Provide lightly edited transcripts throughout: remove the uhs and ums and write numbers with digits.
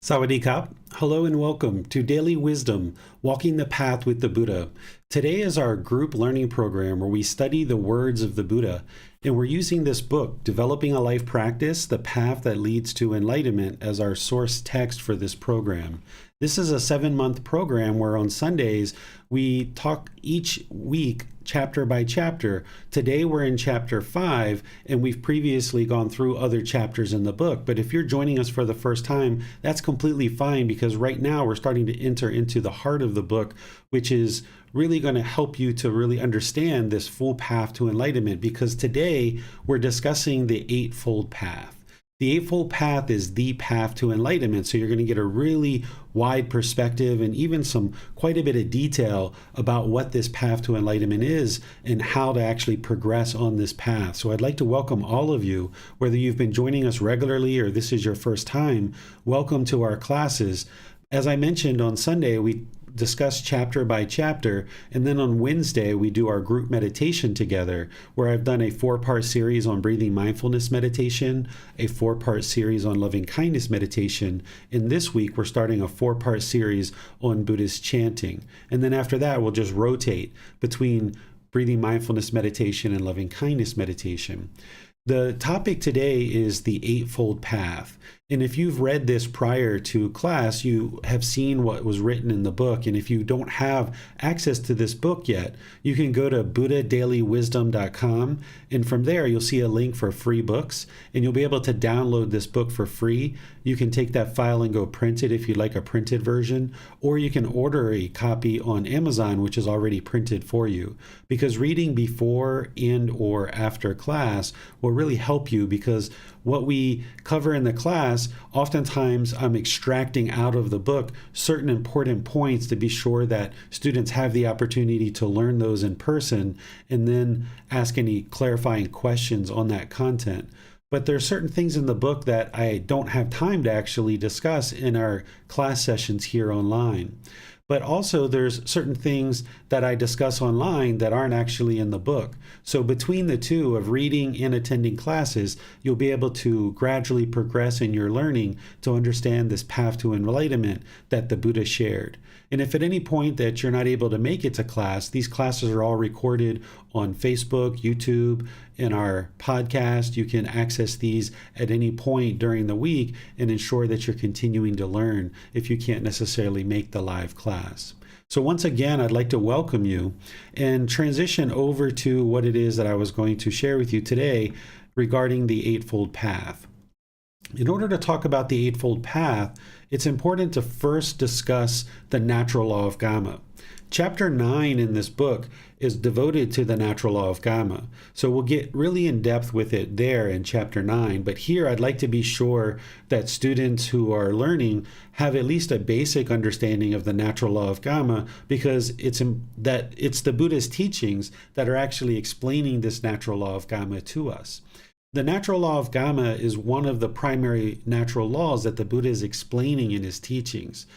Sawadee Hello and welcome to Daily Wisdom, Walking the Path with the Buddha. Today is our group learning program where we study the words of the Buddha, and we're using this book, Developing a Life Practice, The Path That Leads to Enlightenment, as our source text for this program. This is a 7-month program where on Sundays we talk each week chapter by chapter. Today we're in chapter 5, and we've previously gone through other chapters in the book. But if you're joining us for the first time, that's completely fine, because right now we're starting to enter into the heart of the book, which is really going to help you to really understand this full path to enlightenment, because today we're discussing the Eightfold Path. The Eightfold Path is the path to enlightenment, so you're going to get a really wide perspective and even quite a bit of detail about what this path to enlightenment is and how to actually progress on this path. So I'd like to welcome all of you, whether you've been joining us regularly or this is your first time. Welcome to our classes. As I mentioned, on Sunday we discuss chapter by chapter, and then on Wednesday we do our group meditation together, where I've done a 4-part series on breathing mindfulness meditation, a 4-part series on loving kindness meditation, and this week we're starting a 4-part series on Buddhist chanting. And then after that we'll just rotate between breathing mindfulness meditation and loving kindness meditation. The topic today is the Eightfold Path. And if you've read this prior to class, you have seen what was written in the book. And if you don't have access to this book yet, you can go to buddhadailywisdom.com. And from there, you'll see a link for free books. And you'll be able to download this book for free. You can take that file and go print it if you'd like a printed version. Or you can order a copy on Amazon, which is already printed for you. Because reading before and or after class will really help you, because what we cover in the class, oftentimes I'm extracting out of the book certain important points to be sure that students have the opportunity to learn those in person and then ask any clarifying questions on that content. But there are certain things in the book that I don't have time to actually discuss in our class sessions here online. But also there's certain things that I discuss online that aren't actually in the book. So between the two of reading and attending classes, you'll be able to gradually progress in your learning to understand this path to enlightenment that the Buddha shared. And if at any point that you're not able to make it to class, these classes are all recorded on Facebook, YouTube, and our podcast. You can access these at any point during the week and ensure that you're continuing to learn if you can't necessarily make the live class. So once again, I'd like to welcome you and transition over to what it is that I was going to share with you today regarding the Eightfold Path. In order to talk about the Eightfold Path, it's important to first discuss the natural law of Gama. Chapter 9 in this book is devoted to the natural law of Gama. So we'll get really in depth with it there in chapter 9. But here I'd like to be sure that students who are learning have at least a basic understanding of the natural law of Gama, because it's the Buddha's teachings that are actually explaining this natural law of Gama to us. The natural law of Gama is one of the primary natural laws that the Buddha is explaining in his teachings.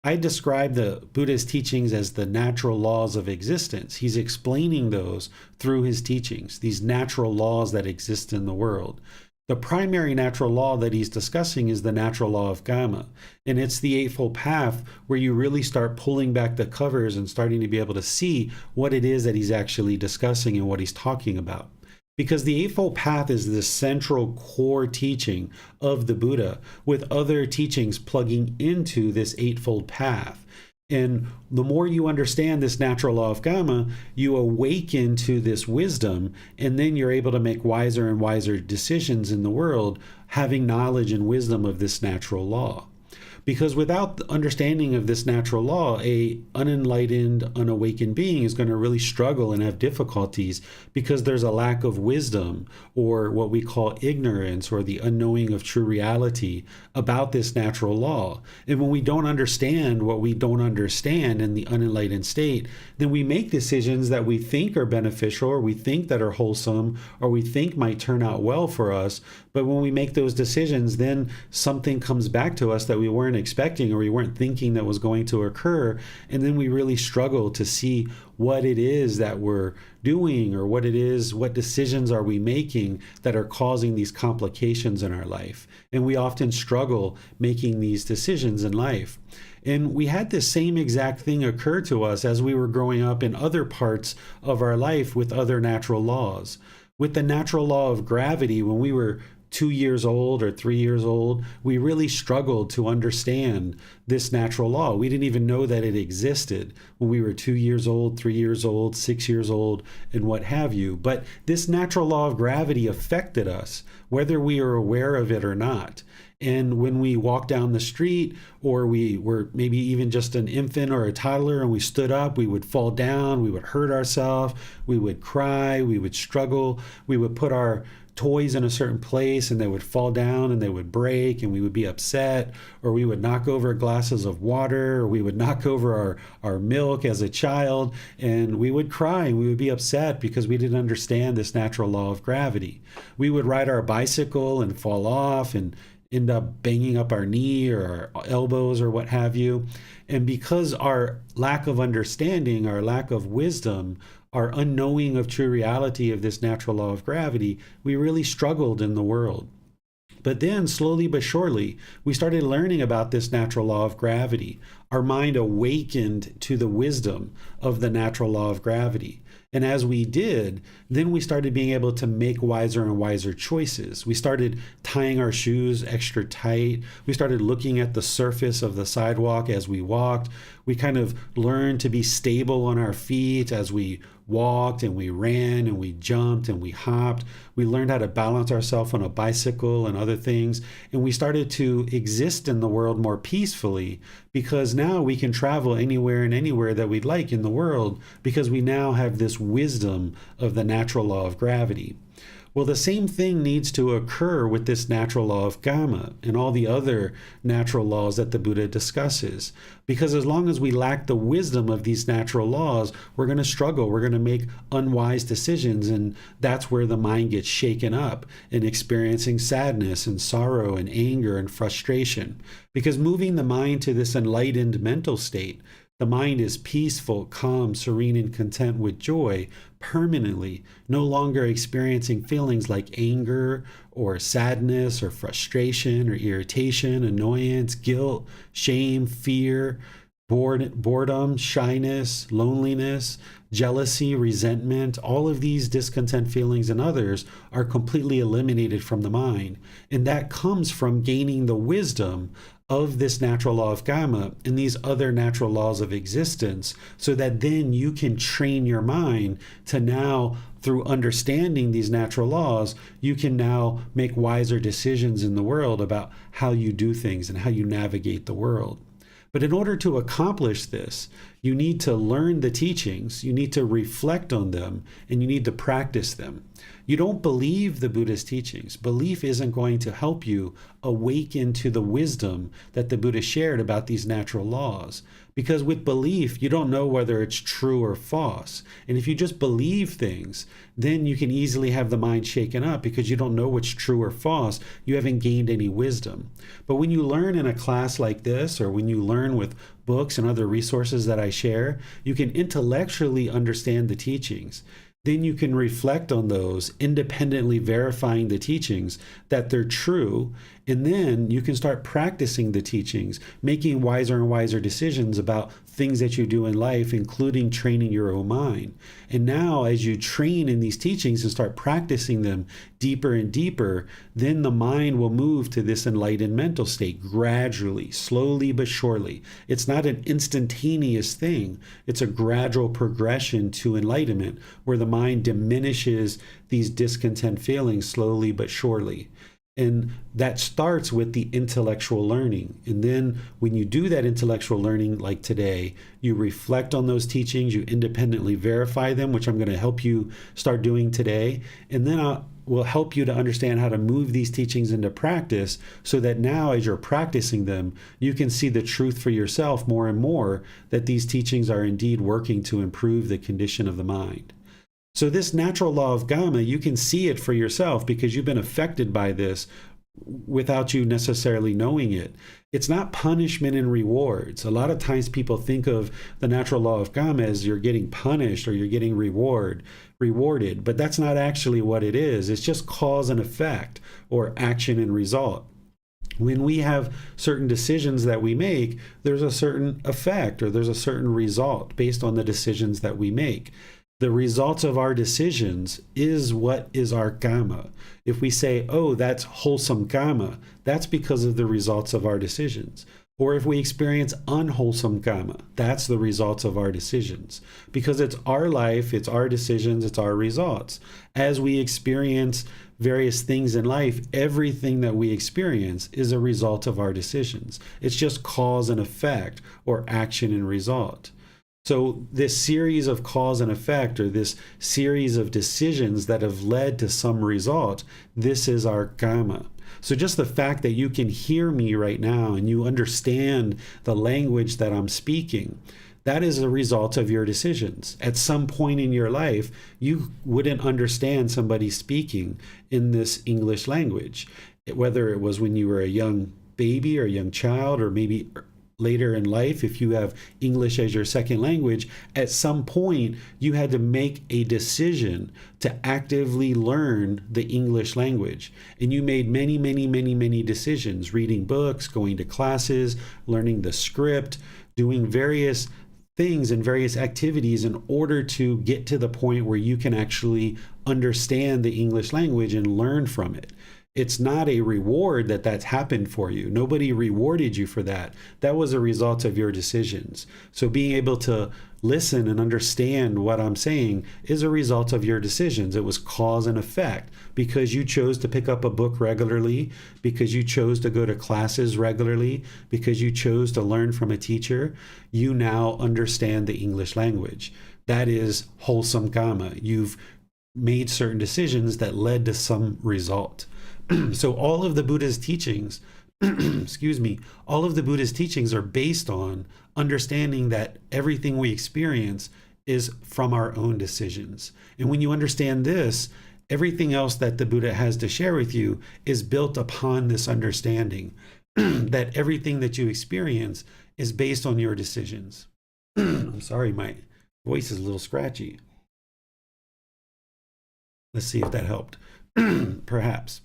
I describe the Buddha's teachings as the natural laws of existence. He's explaining those through his teachings, these natural laws that exist in the world. The primary natural law that he's discussing is the natural law of Gama. And it's the Eightfold Path where you really start pulling back the covers and starting to be able to see what it is that he's actually discussing and what he's talking about. Because the Eightfold Path is the central core teaching of the Buddha, with other teachings plugging into this Eightfold Path. And the more you understand this natural law of Gama, you awaken to this wisdom, and then you're able to make wiser and wiser decisions in the world, having knowledge and wisdom of this natural law. Because without the understanding of this natural law, a unenlightened, unawakened being is going to really struggle and have difficulties, because there's a lack of wisdom, or what we call ignorance, or the unknowing of true reality about this natural law. And when we don't understand what we don't understand in the unenlightened state, then we make decisions that we think are beneficial, or we think that are wholesome, or we think might turn out well for us. But when we make those decisions, then something comes back to us that we weren't weren't expecting or we weren't thinking that was going to occur. And then we really struggle to see what it is that we're doing, or what decisions are we making that are causing these complications in our life. And we often struggle making these decisions in life. And we had this same exact thing occur to us as we were growing up in other parts of our life with other natural laws. With the natural law of gravity, when we were 2 years old or 3 years old, we really struggled to understand this natural law. We didn't even know that it existed when we were 2 years old, 3 years old, 6 years old, and what have you. But this natural law of gravity affected us, whether we are aware of it or not. And when we walked down the street, or we were maybe even just an infant or a toddler and we stood up, we would fall down, we would hurt ourselves, we would cry, we would struggle, we would put our toys in a certain place and they would fall down and they would break and we would be upset, or we would knock over glasses of water, or we would knock over our milk as a child, and we would cry and we would be upset because we didn't understand this natural law of gravity. We would ride our bicycle and fall off and end up banging up our knee or our elbows or what have you. And because our lack of understanding, our lack of wisdom, our unknowing of true reality of this natural law of gravity, we really struggled in the world. But then slowly but surely, we started learning about this natural law of gravity. Our mind awakened to the wisdom of the natural law of gravity. And as we did, then we started being able to make wiser and wiser choices. We started tying our shoes extra tight. We started looking at the surface of the sidewalk as we walked. We kind of learned to be stable on our feet as we walked, and we ran and we jumped and we hopped. We learned how to balance ourselves on a bicycle and other things. And we started to exist in the world more peacefully, because now we can travel anywhere and anywhere that we'd like in the world, because we now have this wisdom of the natural law of gravity. Well, the same thing needs to occur with this natural law of karma and all the other natural laws that the Buddha discusses. Because as long as we lack the wisdom of these natural laws, we're going to struggle. We're going to make unwise decisions. And that's where the mind gets shaken up and experiencing sadness and sorrow and anger and frustration. Because moving the mind to this enlightened mental state, the mind is peaceful, calm, serene, and content with joy permanently, no longer experiencing feelings like anger or sadness or frustration or irritation, annoyance, guilt, shame, fear, boredom, shyness, loneliness, jealousy, resentment. All of these discontent feelings and others are completely eliminated from the mind. And that comes from gaining the wisdom of this natural law of karma and these other natural laws of existence, so that then you can train your mind to now, through understanding these natural laws, you can now make wiser decisions in the world about how you do things and how you navigate the world. But in order to accomplish this, you need to learn the teachings, you need to reflect on them, and you need to practice them. You don't believe the Buddha's teachings. Belief isn't going to help you awaken to the wisdom that the Buddha shared about these natural laws. Because with belief, you don't know whether it's true or false. And if you just believe things, then you can easily have the mind shaken up because you don't know what's true or false. You haven't gained any wisdom. But when you learn in a class like this, or when you learn with books and other resources that I share, you can intellectually understand the teachings. Then you can reflect on those, independently verifying the teachings that they're true. And then you can start practicing the teachings, making wiser and wiser decisions about things that you do in life, including training your own mind. And now, as you train in these teachings and start practicing them deeper and deeper, then the mind will move to this enlightened mental state gradually, slowly but surely. It's not an instantaneous thing. It's a gradual progression to enlightenment, where the mind diminishes these discontent feelings slowly but surely. And that starts with the intellectual learning. And then when you do that intellectual learning, like today, you reflect on those teachings, you independently verify them, which I'm going to help you start doing today. And then I will help you to understand how to move these teachings into practice, so that now, as you're practicing them, you can see the truth for yourself more and more, that these teachings are indeed working to improve the condition of the mind. So this natural law of karma, you can see it for yourself because you've been affected by this without you necessarily knowing it. It's not punishment and rewards. A lot of times people think of the natural law of karma as you're getting punished or you're getting rewarded, but that's not actually what it is. It's just cause and effect, or action and result. When we have certain decisions that we make, there's a certain effect or there's a certain result based on the decisions that we make. The results of our decisions is what is our karma. If we say, oh, that's wholesome karma, that's because of the results of our decisions. Or if we experience unwholesome karma, that's the results of our decisions. Because it's our life, it's our decisions, it's our results. As we experience various things in life, everything that we experience is a result of our decisions. It's just cause and effect, or action and result. So this series of cause and effect, or this series of decisions that have led to some result, this is our karma. So just the fact that you can hear me right now and you understand the language that I'm speaking, that is a result of your decisions. At some point in your life, you wouldn't understand somebody speaking in this English language, whether it was when you were a young baby or a young child, or maybe later in life, if you have English as your second language. At some point, you had to make a decision to actively learn the English language. And you made many, many, many, many decisions, reading books, going to classes, learning the script, doing various things and various activities in order to get to the point where you can actually understand the English language and learn from it. It's not a reward that that's happened for you. Nobody rewarded you for that. That was a result of your decisions. So being able to listen and understand what I'm saying is a result of your decisions. It was cause and effect because you chose to pick up a book regularly, because you chose to go to classes regularly, because you chose to learn from a teacher. You now understand the English language. That is wholesome karma. You've made certain decisions that led to some result. So all of the Buddha's teachings, all of the Buddha's teachings are based on understanding that everything we experience is from our own decisions. And when you understand this, everything else that the Buddha has to share with you is built upon this understanding that everything that you experience is based on your decisions. I'm sorry, my voice is a little scratchy. Let's see if that helped. Perhaps.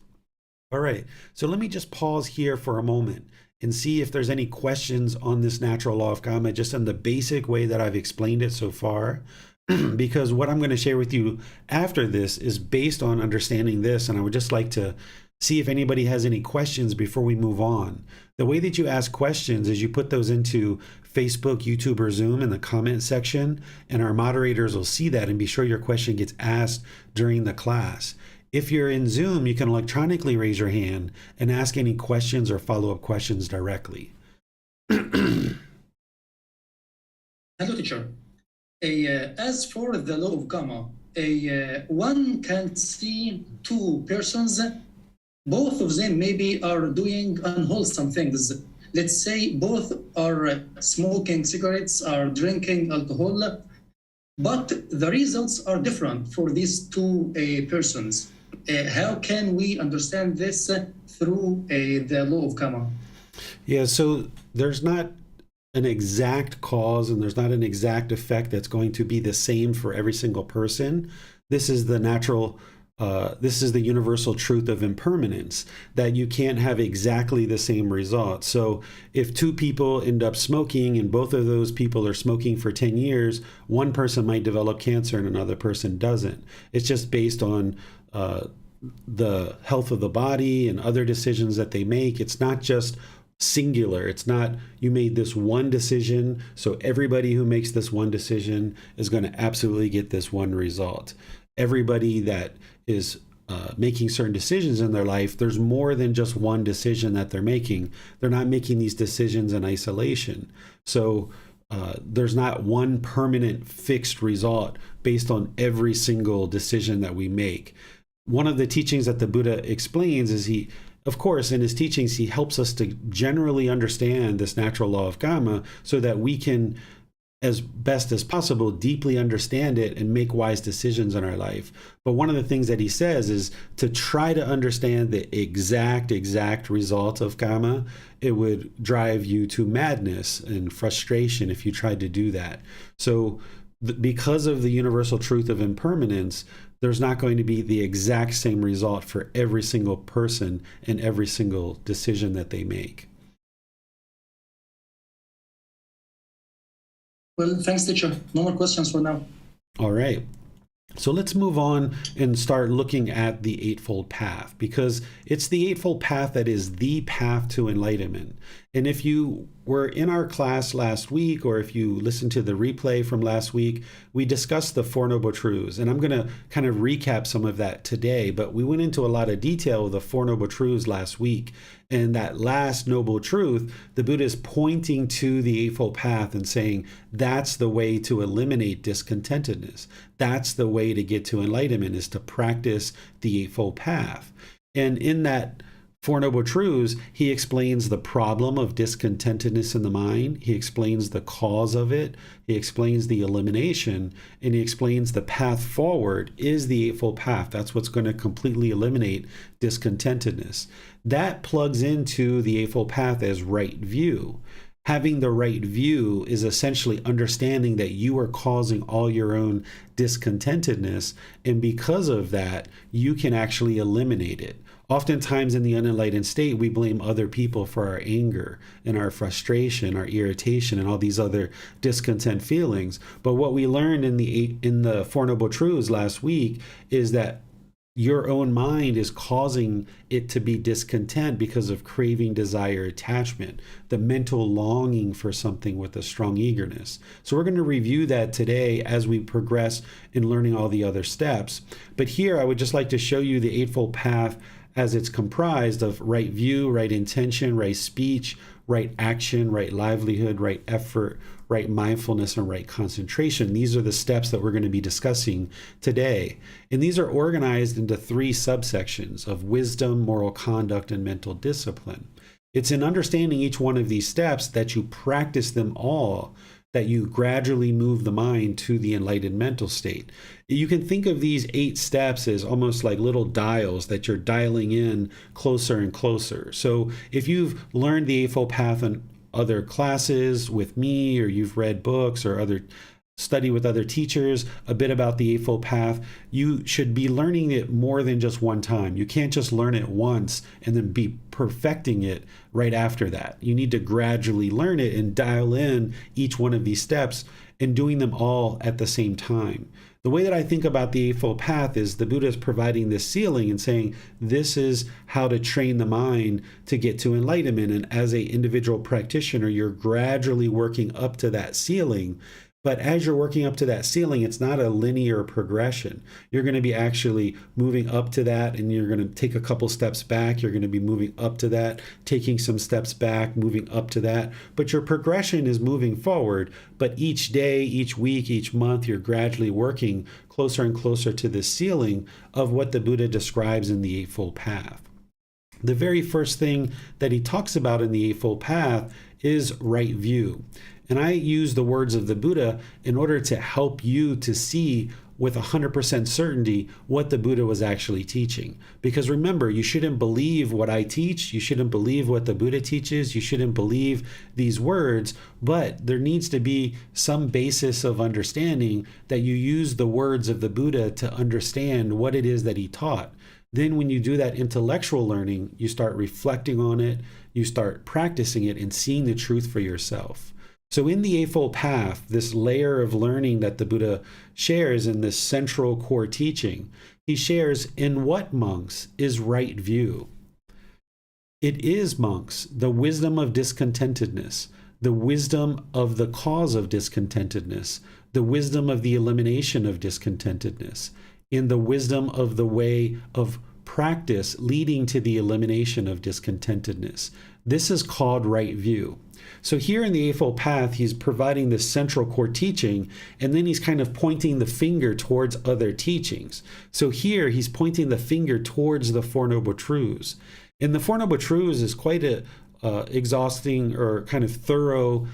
All right, so let me just pause here for a moment and see if there's any questions on this natural law of karma, just in the basic way that I've explained it so far. Because what I'm going to share with you after this is based on understanding this, and I would just like to see if anybody has any questions before we move on. The way that you ask questions is you put those into Facebook, YouTube, or Zoom in the comment section, and our moderators will see that and be sure your question gets asked during the class. If you're in Zoom, you can electronically raise your hand and ask any questions or follow-up questions directly. Hello, teacher. As for the law of karma, one can see two persons, both of them maybe are doing unwholesome things. Let's say both are smoking cigarettes, are drinking alcohol, but the results are different for these two persons. How can we understand this through the law of karma? Yeah, so there's not an exact cause and there's not an exact effect that's going to be the same for every single person. This is the natural, this is the universal truth of impermanence, that you can't have exactly the same result. So if two people end up smoking and both of those people are smoking for 10 years, one person might develop cancer and another person doesn't. It's just based on the health of the body and other decisions that they make. It's not just singular. It's not you made this one decision, so everybody who makes this one decision is going to absolutely get this one result. Everybody that is making certain decisions in their life, there's more than just one decision that they're making. They're not making these decisions in isolation. So there's not one permanent fixed result based on every single decision that we make. One of the teachings that the Buddha explains is of course, in his teachings, he helps us to generally understand this natural law of karma so that we can as best as possible, deeply understand it and make wise decisions in our life. But one of the things that he says is to try to understand the exact result of karma. It would drive you to madness and frustration if you tried to do that. So because of the universal truth of impermanence, there's not going to be the exact same result for every single person and every single decision that they make. Well, thanks, teacher. No more questions for now. All right. So let's move on and start looking at the Eightfold Path, because it's the Eightfold Path that is the path to enlightenment. And if you were in our class last week, or if you listened to the replay from last week, we discussed the Four Noble Truths. And I'm going to kind of recap some of that today, but we went into a lot of detail of the Four Noble Truths last week. And that last noble truth, the Buddha is pointing to the Eightfold Path and saying, that's the way to eliminate discontentedness. That's the way to get to enlightenment, is to practice the Eightfold Path. And in that Four Noble Truths, he explains the problem of discontentedness in the mind. He explains the cause of it. He explains the elimination, and he explains the path forward is the Eightfold Path. That's what's going to completely eliminate discontentedness. That plugs into the Eightfold Path as right view. Having the right view is essentially understanding that you are causing all your own discontentedness, and because of that, you can actually eliminate it. Oftentimes in the unenlightened state, we blame other people for our anger and our frustration, our irritation, and all these other discontent feelings. But what we learned in the Four Noble Truths last week is that your own mind is causing it to be discontent because of craving, desire, attachment, the mental longing for something with a strong eagerness. So we're going to review that today as we progress in learning all the other steps. But here I would just like to show you the Eightfold Path as it's comprised of right view, right intention, right speech, right action, right livelihood, right effort, right mindfulness, and right concentration. These are the steps that we're going to be discussing today. And these are organized into 3 subsections of wisdom, moral conduct, and mental discipline. It's in understanding each one of these steps that you practice them all, that you gradually move the mind to the enlightened mental state. You can think of these 8 steps as almost like little dials that you're dialing in closer and closer. So if you've learned the Eightfold Path in other classes with me, or you've read books or study with other teachers a bit about the Eightfold Path, you should be learning it more than just one time. You can't just learn it once and then be perfecting it right after that. You need to gradually learn it and dial in each one of these steps and doing them all at the same time. The way that I think about the Eightfold Path is the Buddha is providing this ceiling and saying, this is how to train the mind to get to enlightenment. And as an individual practitioner, you're gradually working up to that ceiling. But as you're working up to that ceiling, it's not a linear progression. You're going to be actually moving up to that, and you're going to take a couple steps back. You're going to be moving up to that, taking some steps back, moving up to that. But your progression is moving forward. But each day, each week, each month, you're gradually working closer and closer to the ceiling of what the Buddha describes in the Eightfold Path. The very first thing that he talks about in the Eightfold Path is right view. And I use the words of the Buddha in order to help you to see with 100% certainty what the Buddha was actually teaching. Because remember, you shouldn't believe what I teach. You shouldn't believe what the Buddha teaches. You shouldn't believe these words. But there needs to be some basis of understanding that you use the words of the Buddha to understand what it is that he taught. Then when you do that intellectual learning, you start reflecting on it, you start practicing it and seeing the truth for yourself. So in the Eightfold Path, this layer of learning that the Buddha shares in this central core teaching, he shares in what, monks, is right view. It is, monks, the wisdom of discontentedness, the wisdom of the cause of discontentedness, the wisdom of the elimination of discontentedness, in the wisdom of the way of practice leading to the elimination of discontentedness. This is called right view. So here in the Eightfold Path, he's providing this central core teaching, and then he's kind of pointing the finger towards other teachings. So here he's pointing the finger towards the Four Noble Truths. And the Four Noble Truths is quite a exhausting or kind of thorough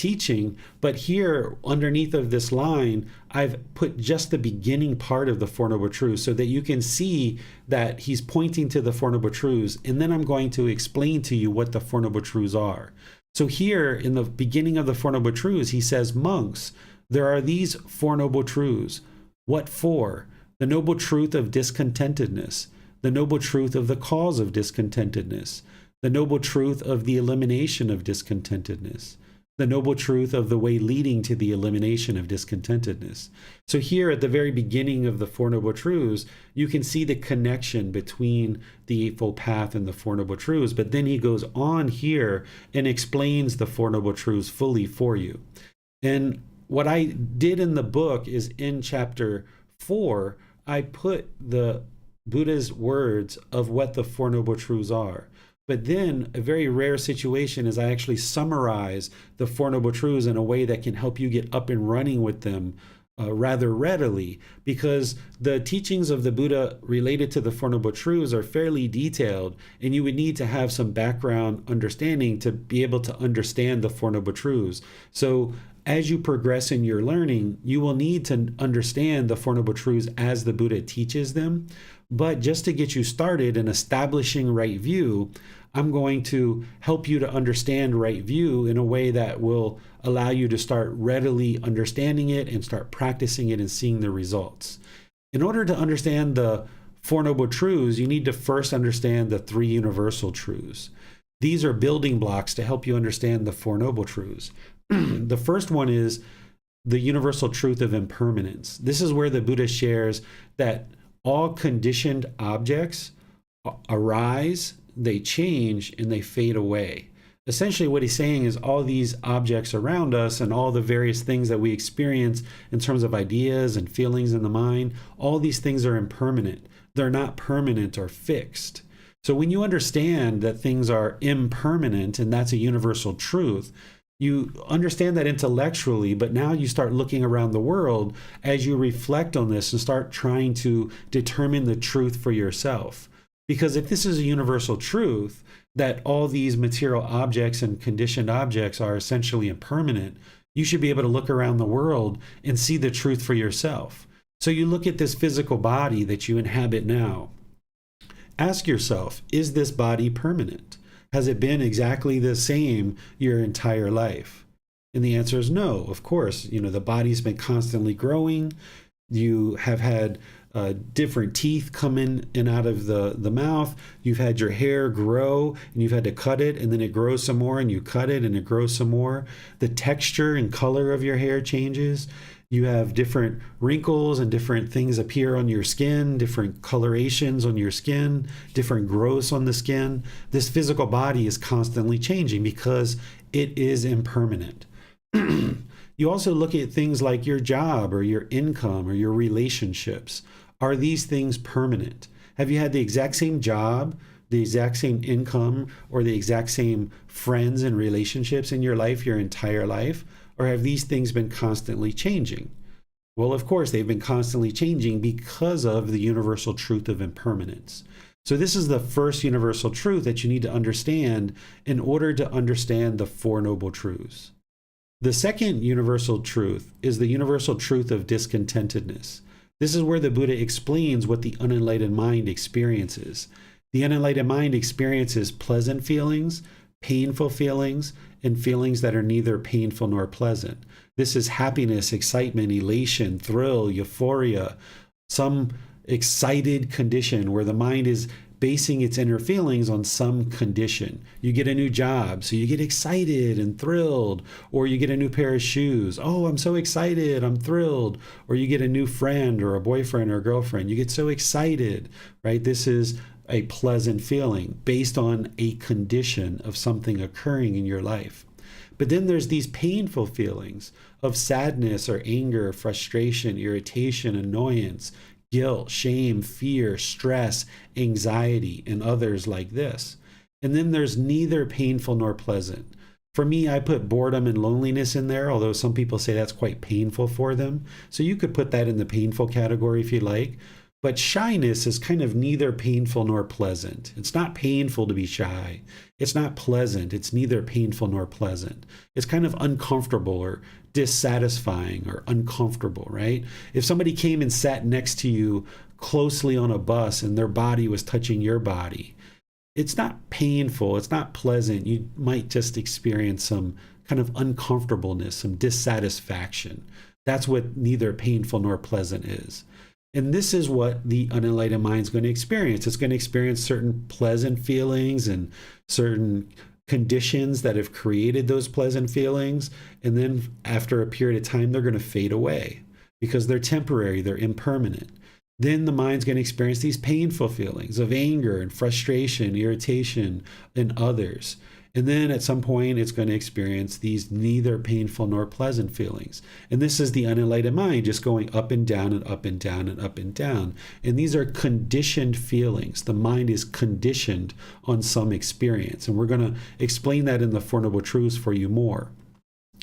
teaching. But here, underneath of this line, I've put just the beginning part of the Four Noble Truths so that you can see that he's pointing to the Four Noble Truths. And then I'm going to explain to you what the Four Noble Truths are. So here in the beginning of the Four Noble Truths, he says, monks, there are these Four Noble Truths. What for? The noble truth of discontentedness, the noble truth of the cause of discontentedness, the noble truth of the elimination of discontentedness, the noble truth of the way leading to the elimination of discontentedness. So here at the very beginning of the Four Noble Truths, you can see the connection between the Eightfold Path and the Four Noble Truths, but then he goes on here and explains the Four Noble Truths fully for you. And what I did in the book is in chapter 4, I put the Buddha's words of what the Four Noble Truths are. But then a very rare situation is I actually summarize the Four Noble Truths in a way that can help you get up and running with them rather readily, because the teachings of the Buddha related to the Four Noble Truths are fairly detailed, and you would need to have some background understanding to be able to understand the Four Noble Truths. So as you progress in your learning, you will need to understand the Four Noble Truths as the Buddha teaches them. But just to get you started in establishing right view, I'm going to help you to understand right view in a way that will allow you to start readily understanding it and start practicing it and seeing the results. In order to understand the Four Noble Truths, you need to first understand the three universal truths. These are building blocks to help you understand the Four Noble Truths. The first one is the universal truth of impermanence. This is where the Buddha shares that all conditioned objects arise, they change, and they fade away. Essentially what he's saying is all these objects around us and all the various things that we experience in terms of ideas and feelings in the mind, all these things are impermanent. They're not permanent or fixed. So when you understand that things are impermanent, and that's a universal truth, you understand that intellectually, but now you start looking around the world as you reflect on this and start trying to determine the truth for yourself. Because if this is a universal truth, that all these material objects and conditioned objects are essentially impermanent, you should be able to look around the world and see the truth for yourself. So you look at this physical body that you inhabit now. Ask yourself, is this body permanent? Has it been exactly the same your entire life? And the answer is no, of course. The body's been constantly growing. You have had different teeth come in and out of the mouth. You've had your hair grow and you've had to cut it, and then it grows some more and you cut it and it grows some more. The texture and color of your hair changes. You have different wrinkles and different things appear on your skin, different colorations on your skin, different growths on the skin. This physical body is constantly changing because it is impermanent. You also look at things like your job or your income or your relationships. Are these things permanent? Have you had the exact same job, the exact same income, or the exact same friends and relationships in your life your entire life? Or have these things been constantly changing? Well, of course, they've been constantly changing because of the universal truth of impermanence. So this is the first universal truth that you need to understand in order to understand the Four Noble Truths. The second universal truth is the universal truth of discontentedness. This is where the Buddha explains what the unenlightened mind experiences. The unenlightened mind experiences pleasant feelings, painful feelings, and feelings that are neither painful nor pleasant. This is happiness, excitement, elation, thrill, euphoria, some excited condition where the mind is basing its inner feelings on some condition. You get a new job, so you get excited and thrilled, or you get a new pair of shoes. Oh, I'm so excited, I'm thrilled. Or you get a new friend or a boyfriend or a girlfriend. You get so excited, right? This is a pleasant feeling based on a condition of something occurring in your life. But then there's these painful feelings of sadness or anger, frustration, irritation, annoyance, guilt, shame, fear, stress, anxiety, and others like this. And then there's neither painful nor pleasant. For me, I put boredom and loneliness in there, although some people say that's quite painful for them. So you could put that in the painful category if you like. But shyness is kind of neither painful nor pleasant. It's not painful to be shy. It's not pleasant. It's neither painful nor pleasant. It's kind of uncomfortable or dissatisfying or uncomfortable, right? If somebody came and sat next to you closely on a bus and their body was touching your body, it's not painful. It's not pleasant. You might just experience some kind of uncomfortableness, some dissatisfaction. That's what neither painful nor pleasant is. And this is what the unenlightened mind is going to experience. It's going to experience certain pleasant feelings and certain conditions that have created those pleasant feelings. And then after a period of time, they're going to fade away because they're temporary, they're impermanent. Then the mind's going to experience these painful feelings of anger and frustration, irritation in others. And then at some point, it's going to experience these neither painful nor pleasant feelings. And this is the unenlightened mind just going up and down and up and down and up and down. And these are conditioned feelings. The mind is conditioned on some experience. And we're going to explain that in the Four Noble Truths for you more.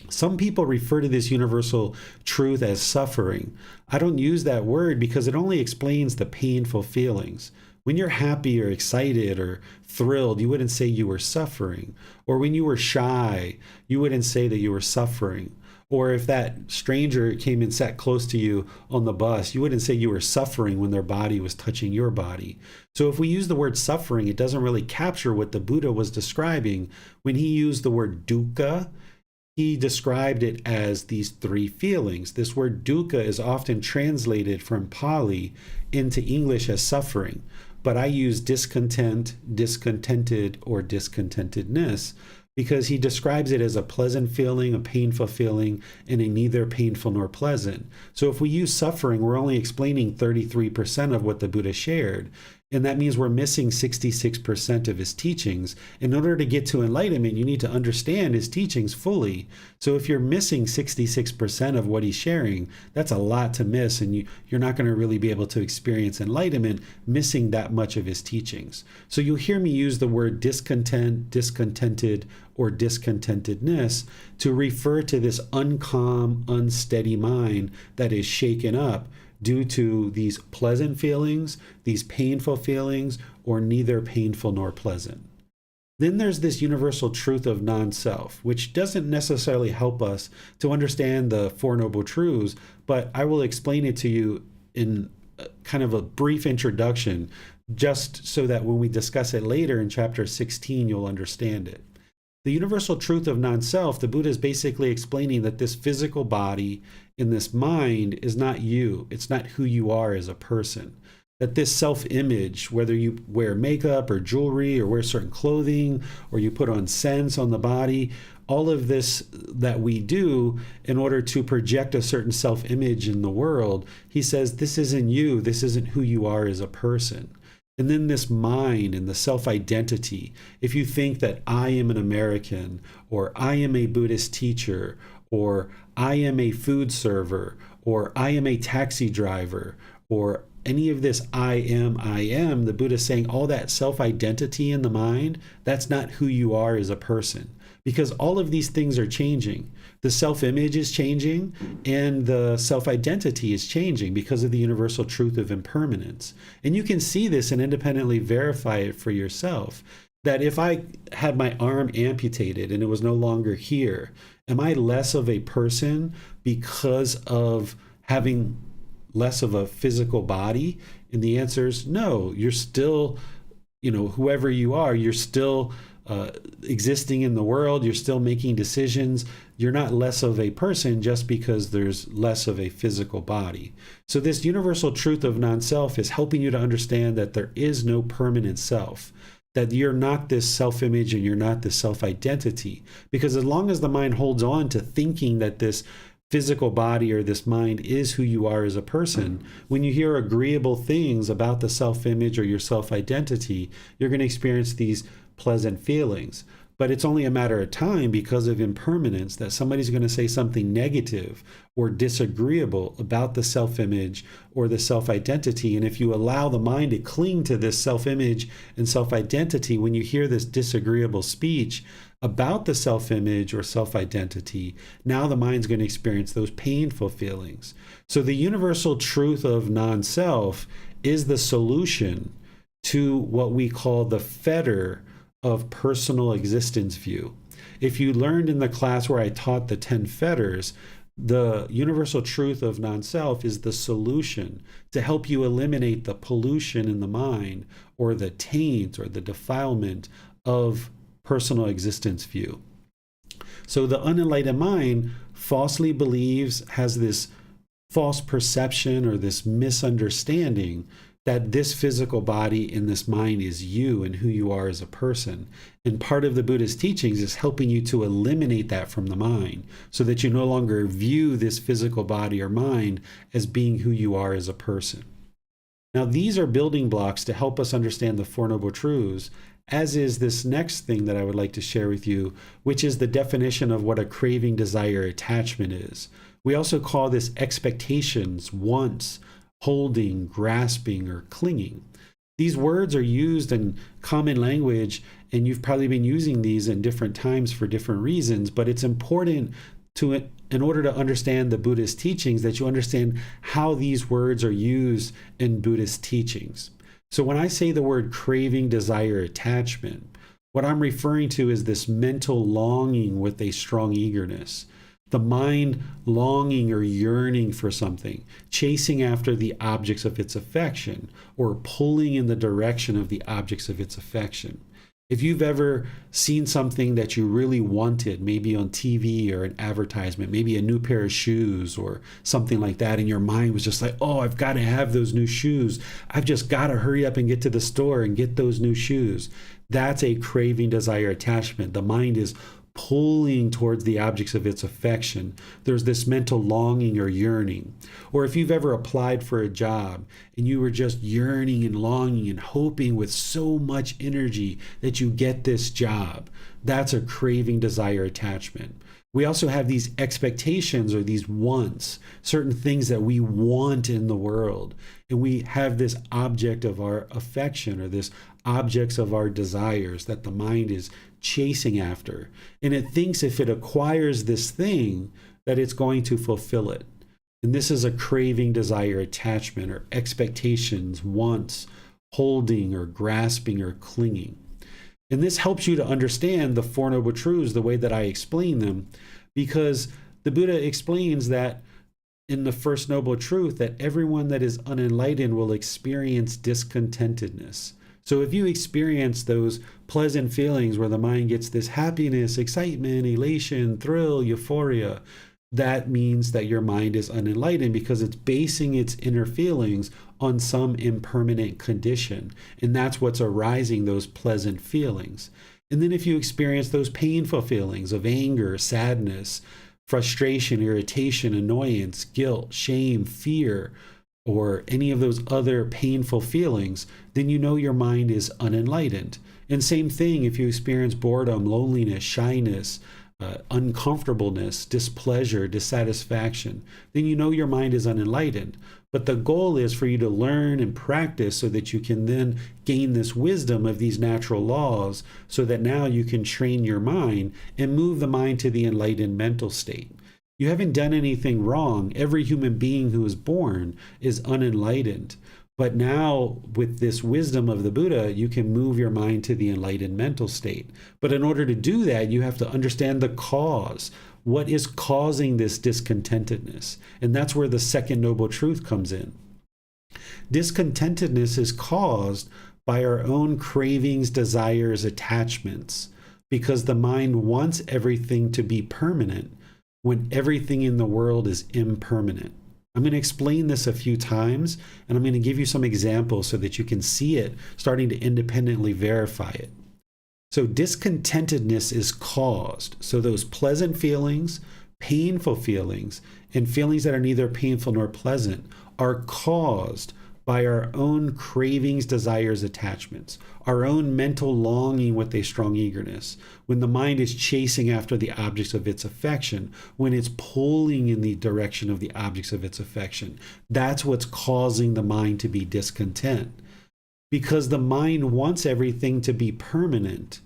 Some people refer to this universal truth as suffering. I don't use that word because it only explains the painful feelings. When you're happy or excited or thrilled, you wouldn't say you were suffering. Or when you were shy, you wouldn't say that you were suffering. Or if that stranger came and sat close to you on the bus, you wouldn't say you were suffering when their body was touching your body. So if we use the word suffering, it doesn't really capture what the Buddha was describing. When he used the word dukkha, he described it as these three feelings. This word dukkha is often translated from Pali into English as suffering. But I use discontent, discontented, or discontentedness because he describes it as a pleasant feeling, a painful feeling, and a neither painful nor pleasant. So if we use suffering, we're only explaining 33% of what the Buddha shared. And that means we're missing 66% of his teachings. In order to get to enlightenment, you need to understand his teachings fully. So if you're missing 66% of what he's sharing, that's a lot to miss. And you're not going to really be able to experience enlightenment missing that much of his teachings. So you'll hear me use the word discontent, discontented, or discontentedness to refer to this uncalm, unsteady mind that is shaken up due to these pleasant feelings, these painful feelings, or neither painful nor pleasant. Then there's this universal truth of non-self, which doesn't necessarily help us to understand the Four Noble Truths, but I will explain it to you in kind of a brief introduction, just so that when we discuss it later in chapter 16, you'll understand it. The universal truth of non-self, the Buddha is basically explaining that this physical body in this mind is not you. It's not who you are as a person. That this self-image, whether you wear makeup or jewelry or wear certain clothing or you put on scents on the body, all of this that we do in order to project a certain self-image in the world, he says, this isn't you. This isn't who you are as a person. And then this mind and the self-identity, if you think that I am an American, or I am a Buddhist teacher, or I am a food server, or I am a taxi driver, or any of this I am, the Buddha is saying all that self-identity in the mind, that's not who you are as a person. Because all of these things are changing. The self-image is changing and the self-identity is changing because of the universal truth of impermanence. And you can see this and independently verify it for yourself. That if I had my arm amputated and it was no longer here, am I less of a person because of having less of a physical body? And the answer is no. You're still, whoever you are, you're still existing in the world, you're still making decisions. You're not less of a person just because there's less of a physical body. So this universal truth of non-self is helping you to understand that there is no permanent self, that you're not this self-image and you're not this self-identity. Because as long as the mind holds on to thinking that this physical body or this mind is who you are as a person, when you hear agreeable things about the self-image or your self-identity, you're going to experience these pleasant feelings. But it's only a matter of time because of impermanence that somebody's going to say something negative or disagreeable about the self-image or the self-identity. And if you allow the mind to cling to this self-image and self-identity, when you hear this disagreeable speech about the self-image or self-identity, now the mind's going to experience those painful feelings. So the universal truth of non-self is the solution to what we call the fetter of personal existence view. If you learned in the class where I taught the 10 fetters, the universal truth of non-self is the solution to help you eliminate the pollution in the mind or the taint or the defilement of personal existence view. So the unenlightened mind falsely believes, has this false perception or this misunderstanding that this physical body and this mind is you and who you are as a person. And part of the Buddha's teachings is helping you to eliminate that from the mind so that you no longer view this physical body or mind as being who you are as a person. Now, these are building blocks to help us understand the Four Noble Truths, as is this next thing that I would like to share with you, which is the definition of what a craving, desire, attachment is. We also call this expectations, wants, holding, grasping, or clinging. These words are used in common language, and you've probably been using these in different times for different reasons, but it's important to, in order to understand the Buddhist teachings, that you understand how these words are used in Buddhist teachings. So when I say the word craving, desire, attachment, what I'm referring to is this mental longing with a strong eagerness. The mind longing or yearning for something, chasing after the objects of its affection, or pulling in the direction of the objects of its affection. If you've ever seen something that you really wanted, maybe on TV or an advertisement, maybe a new pair of shoes or something like that, and your mind was just like, oh, I've got to have those new shoes. I've just got to hurry up and get to the store and get those new shoes. That's a craving, desire, attachment. The mind is pulling towards the objects of its affection. There's this mental longing or yearning. Or if you've ever applied for a job and you were just yearning and longing and hoping with so much energy that you get this job, that's a craving, desire, attachment. We also have these expectations or these wants, certain things that we want in the world. And we have this object of our affection or this objects of our desires that the mind is chasing after. And it thinks if it acquires this thing that it's going to fulfill it. And this is a craving, desire, attachment, or expectations, wants, holding, or grasping, or clinging. And this helps you to understand the Four Noble Truths the way that I explain them, because the Buddha explains that in the First Noble Truth that everyone that is unenlightened will experience discontentedness. So if you experience those pleasant feelings where the mind gets this happiness, excitement, elation, thrill, euphoria, that means that your mind is unenlightened because it's basing its inner feelings on some impermanent condition. And that's what's arising those pleasant feelings. And then if you experience those painful feelings of anger, sadness, frustration, irritation, annoyance, guilt, shame, fear, or any of those other painful feelings, then you know your mind is unenlightened. And same thing if you experience boredom, loneliness, shyness, uncomfortableness, displeasure, dissatisfaction, then you know your mind is unenlightened. But the goal is for you to learn and practice so that you can then gain this wisdom of these natural laws so that now you can train your mind and move the mind to the enlightened mental state. You haven't done anything wrong. Every human being who is born is unenlightened. But now, with this wisdom of the Buddha, you can move your mind to the enlightened mental state. But in order to do that, you have to understand the cause. What is causing this discontentedness? And that's where the Second Noble Truth comes in. Discontentedness is caused by our own cravings, desires, attachments, because the mind wants everything to be permanent when everything in the world is impermanent. I'm going to explain this a few times, and I'm going to give you some examples so that you can see it, starting to independently verify it. So discontentedness is caused. So those pleasant feelings, painful feelings, and feelings that are neither painful nor pleasant are caused by our own cravings, desires, attachments, our own mental longing with a strong eagerness. When the mind is chasing after the objects of its affection, when it's pulling in the direction of the objects of its affection, that's what's causing the mind to be discontent. Because the mind wants everything to be permanent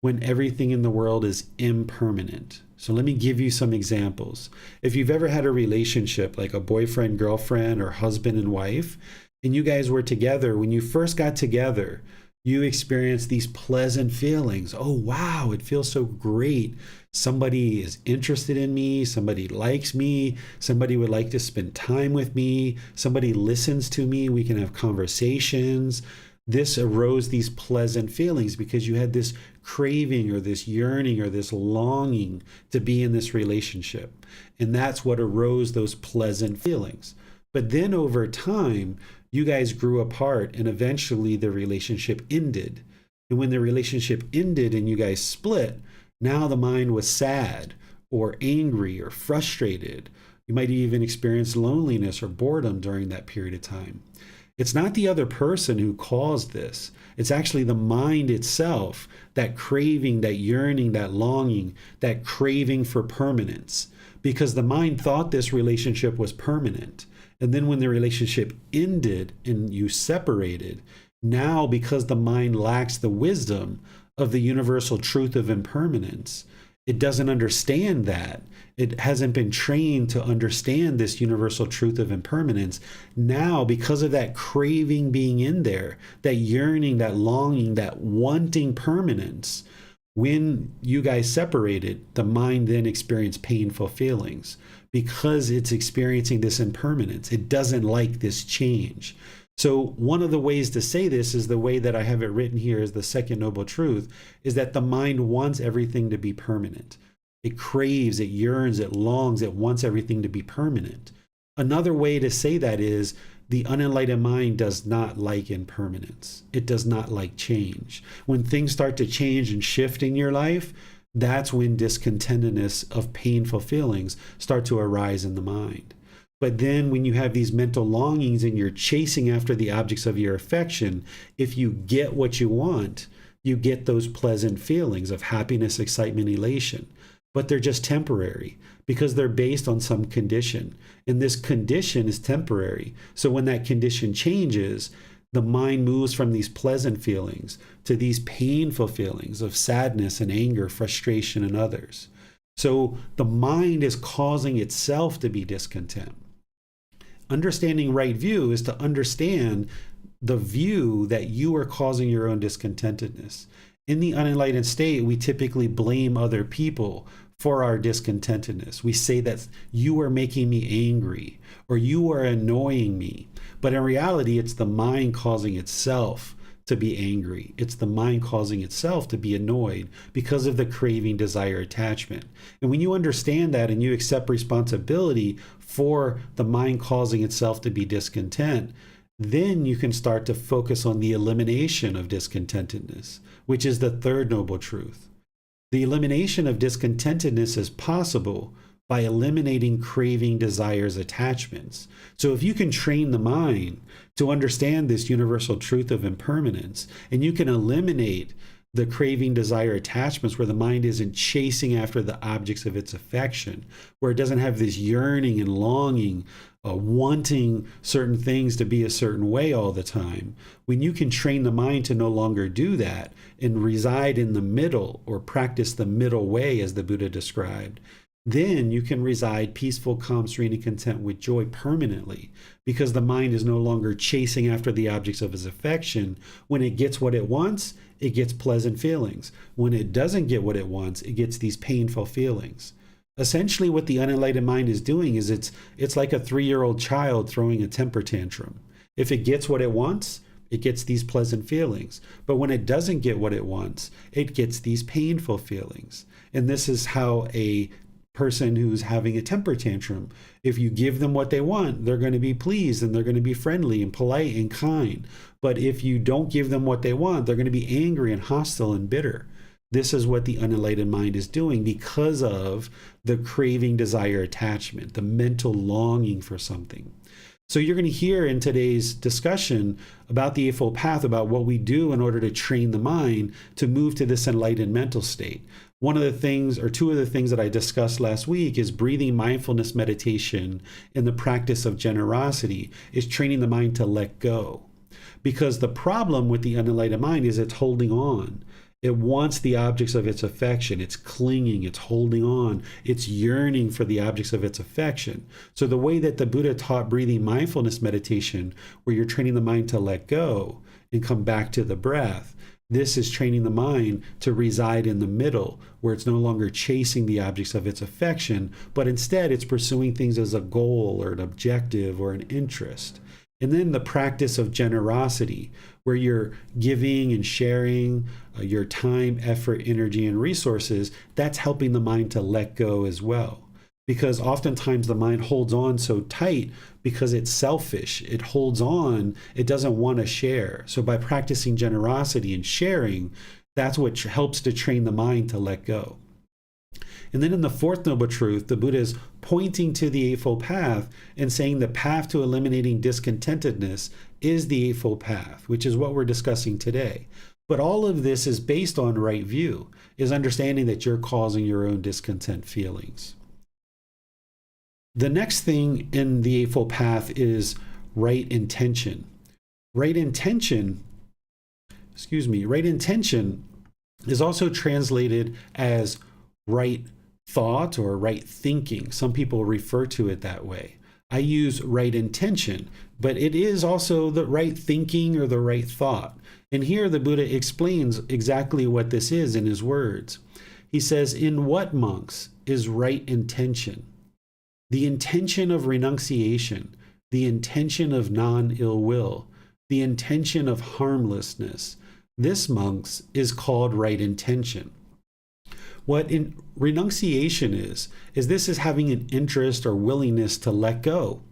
when everything in the world is impermanent. So let me give you some examples. If you've ever had a relationship like a boyfriend, girlfriend, or husband and wife, and you guys were together, when you first got together, you experienced these pleasant feelings. Oh, wow, it feels so great. Somebody is interested in me. Somebody likes me. Somebody would like to spend time with me. Somebody listens to me. We can have conversations. This arose these pleasant feelings because you had this craving or this yearning or this longing to be in this relationship. And that's what arose those pleasant feelings. But then over time, you guys grew apart and eventually the relationship ended. And when the relationship ended and you guys split, now the mind was sad or angry or frustrated. You might even experience loneliness or boredom during that period of time. It's not the other person who caused this. It's actually the mind itself, that craving, that yearning, that longing, that craving for permanence. Because the mind thought this relationship was permanent. And then when the relationship ended and you separated, now because the mind lacks the wisdom of the universal truth of impermanence, it doesn't understand that. It hasn't been trained to understand this universal truth of impermanence. Now, because of that craving being in there, that yearning, that longing, that wanting permanence, when you guys separated, the mind then experienced painful feelings because it's experiencing this impermanence. It doesn't like this change. So one of the ways to say this is the way that I have it written here as the second noble truth, is that the mind wants everything to be permanent. It craves, it yearns, it longs, it wants everything to be permanent. Another way to say that is the unenlightened mind does not like impermanence. It does not like change. When things start to change and shift in your life, that's when discontentedness of painful feelings start to arise in the mind. But then when you have these mental longings and you're chasing after the objects of your affection, if you get what you want, you get those pleasant feelings of happiness, excitement, elation. But they're just temporary because they're based on some condition. And this condition is temporary. So when that condition changes, the mind moves from these pleasant feelings to these painful feelings of sadness and anger, frustration, and others. So the mind is causing itself to be discontent. Understanding right view is to understand the view that you are causing your own discontentedness. In the unenlightened state, we typically blame other people for our discontentedness. We say that you are making me angry or you are annoying me. But in reality, it's the mind causing itself to be angry. It's the mind causing itself to be annoyed because of the craving, desire, attachment. And when you understand that and you accept responsibility for the mind causing itself to be discontent, then you can start to focus on the elimination of discontentedness, which is the third noble truth. The elimination of discontentedness is possible by eliminating craving, desires, attachments. So if you can train the mind to understand this universal truth of impermanence, and you can eliminate the craving, desire, attachments where the mind isn't chasing after the objects of its affection, where it doesn't have this yearning and longing, wanting certain things to be a certain way all the time. When you can train the mind to no longer do that and reside in the middle or practice the middle way as the Buddha described, then you can reside peaceful, calm, serene, and content with joy permanently, because the mind is no longer chasing after the objects of its affection. When it gets what it wants, it gets pleasant feelings. When it doesn't get what it wants, it gets these painful feelings. Essentially, what the unenlightened mind is doing is it's like a 3-year-old child throwing a temper tantrum. If it gets what it wants, it gets these pleasant feelings. But when it doesn't get what it wants, it gets these painful feelings. And this is how a person who's having a temper tantrum, if you give them what they want, they're going to be pleased and they're going to be friendly and polite and kind. But if you don't give them what they want, they're going to be angry and hostile and bitter. This is what the unenlightened mind is doing because of the craving, desire, attachment, the mental longing for something. So you're going to hear in today's discussion about the Eightfold Path, about what we do in order to train the mind to move to this enlightened mental state. One of the things, or two of the things that I discussed last week, is breathing mindfulness meditation and the practice of generosity is training the mind to let go. Because the problem with the unenlightened mind is it's holding on. It wants the objects of its affection. It's clinging, it's holding on, it's yearning for the objects of its affection. So the way that the Buddha taught breathing mindfulness meditation, where you're training the mind to let go and come back to the breath, this is training the mind to reside in the middle, where it's no longer chasing the objects of its affection, but instead it's pursuing things as a goal or an objective or an interest. And then the practice of generosity, where you're giving and sharing your time, effort, energy, and resources, that's helping the mind to let go as well. Because oftentimes the mind holds on so tight because it's selfish. It holds on, it doesn't want to share. So by practicing generosity and sharing, that's what helps to train the mind to let go. And then in the fourth noble truth, the Buddha is pointing to the Eightfold Path and saying the path to eliminating discontentedness is the Eightfold Path, which is what we're discussing today. But all of this is based on right view, is understanding that you're causing your own discontent feelings. The next thing in the Eightfold Path is right intention. Right intention is also translated as right thought or right thinking. Some people refer to it that way. I use right intention, but it is also the right thinking or the right thought. And here the Buddha explains exactly what this is in his words. He says, "In what, monks, is right intention? The intention of renunciation, the intention of non-ill will, the intention of harmlessness. This, monks, is called right intention." What renunciation is this is having an interest or willingness to let go.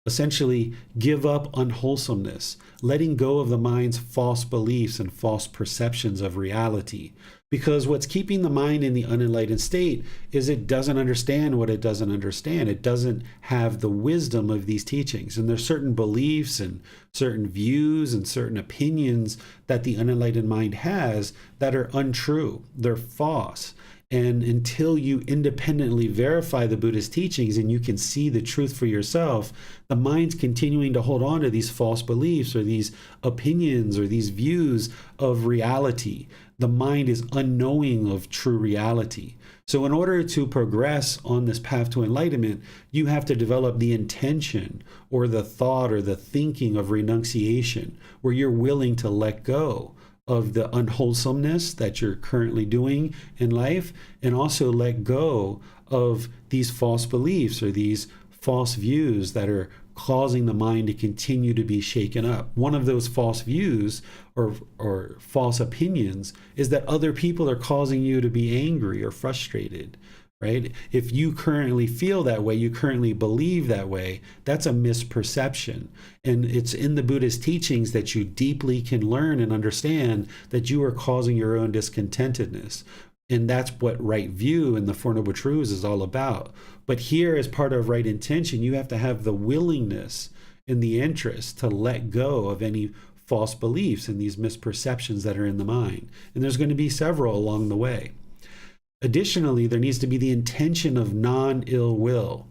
Essentially, give up unwholesomeness, letting go of the mind's false beliefs and false perceptions of reality. Because what's keeping the mind in the unenlightened state is it doesn't understand what it doesn't understand. It doesn't have the wisdom of these teachings. And there's certain beliefs and certain views and certain opinions that the unenlightened mind has that are untrue. They're false. And until you independently verify the Buddha's teachings and you can see the truth for yourself, the mind's continuing to hold on to these false beliefs or these opinions or these views of reality. The mind is unknowing of true reality. So in order to progress on this path to enlightenment, you have to develop the intention or the thought or the thinking of renunciation, where you're willing to let go of the unwholesomeness that you're currently doing in life, and also let go of these false beliefs or these false views that are causing the mind to continue to be shaken up. One of those false views or false opinions is that other people are causing you to be angry or frustrated, right? If you currently feel that way, you currently believe that way, that's a misperception. And it's in the Buddha's teachings that you deeply can learn and understand that you are causing your own discontentedness. And that's what right view and the Four Noble Truths is all about. But here, as part of right intention, you have to have the willingness and the interest to let go of any false beliefs and these misperceptions that are in the mind. And there's going to be several along the way. Additionally, there needs to be the intention of non-ill will.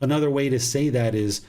Another way to say that is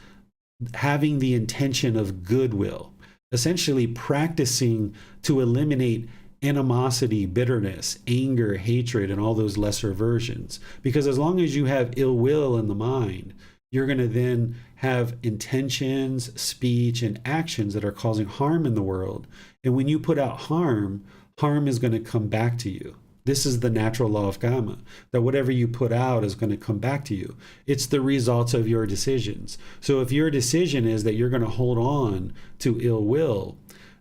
having the intention of goodwill, essentially practicing to eliminate animosity, bitterness, anger, hatred, and all those lesser versions. Because as long as you have ill will in the mind, you're going to then have intentions, speech, and actions that are causing harm in the world. And when you put out harm, harm is going to come back to you. This is the natural law of karma, that whatever you put out is going to come back to you. It's the results of your decisions. So if your decision is that you're going to hold on to ill will,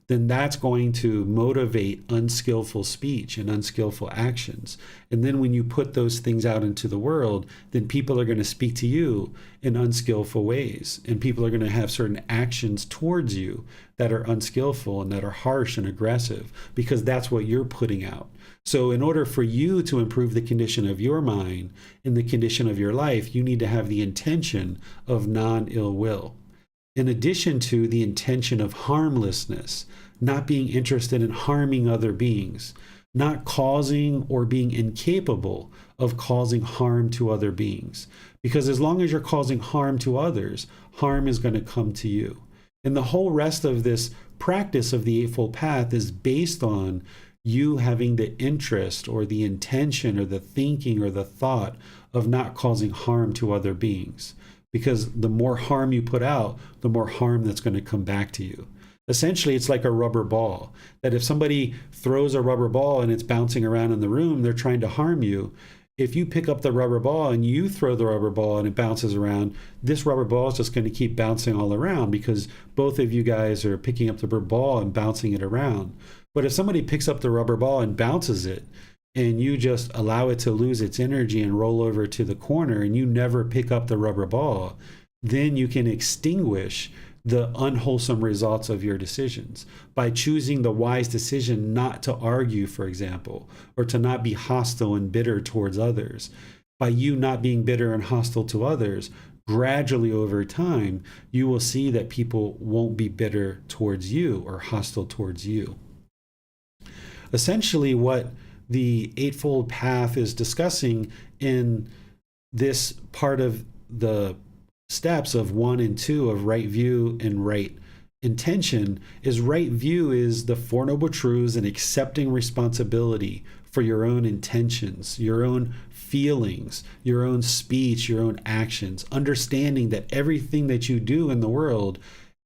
then that's going to motivate unskillful speech and unskillful actions. And then when you put those things out into the world, then people are going to speak to you in unskillful ways. And people are going to have certain actions towards you that are unskillful and that are harsh and aggressive, because that's what you're putting out. So in order for you to improve the condition of your mind and the condition of your life, you need to have the intention of non-ill will. in addition to the intention of harmlessness, not being interested in harming other beings, not causing or being incapable of causing harm to other beings. Because as long as you're causing harm to others, harm is going to come to you. And the whole rest of this practice of the Eightfold Path is based on you having the interest or the intention or the thinking or the thought of not causing harm to other beings. Because the more harm you put out, the more harm that's going to come back to you. Essentially, it's like a rubber ball, that if somebody throws a rubber ball and it's bouncing around in the room, they're trying to harm you. If you pick up the rubber ball and you throw the rubber ball and it bounces around, this rubber ball is just going to keep bouncing all around because both of you guys are picking up the rubber ball and bouncing it around. But if somebody picks up the rubber ball and bounces it, and you just allow it to lose its energy and roll over to the corner, and you never pick up the rubber ball, then you can extinguish the unwholesome results of your decisions by choosing the wise decision not to argue, for example, or to not be hostile and bitter towards others. By you not being bitter and hostile to others, gradually over time, you will see that people won't be bitter towards you or hostile towards you. Essentially, what the Eightfold Path is discussing in this part of the steps of 1 and 2 of right view and right intention is right view is the Four Noble Truths and accepting responsibility for your own intentions, your own feelings, your own speech, your own actions, understanding that everything that you do in the world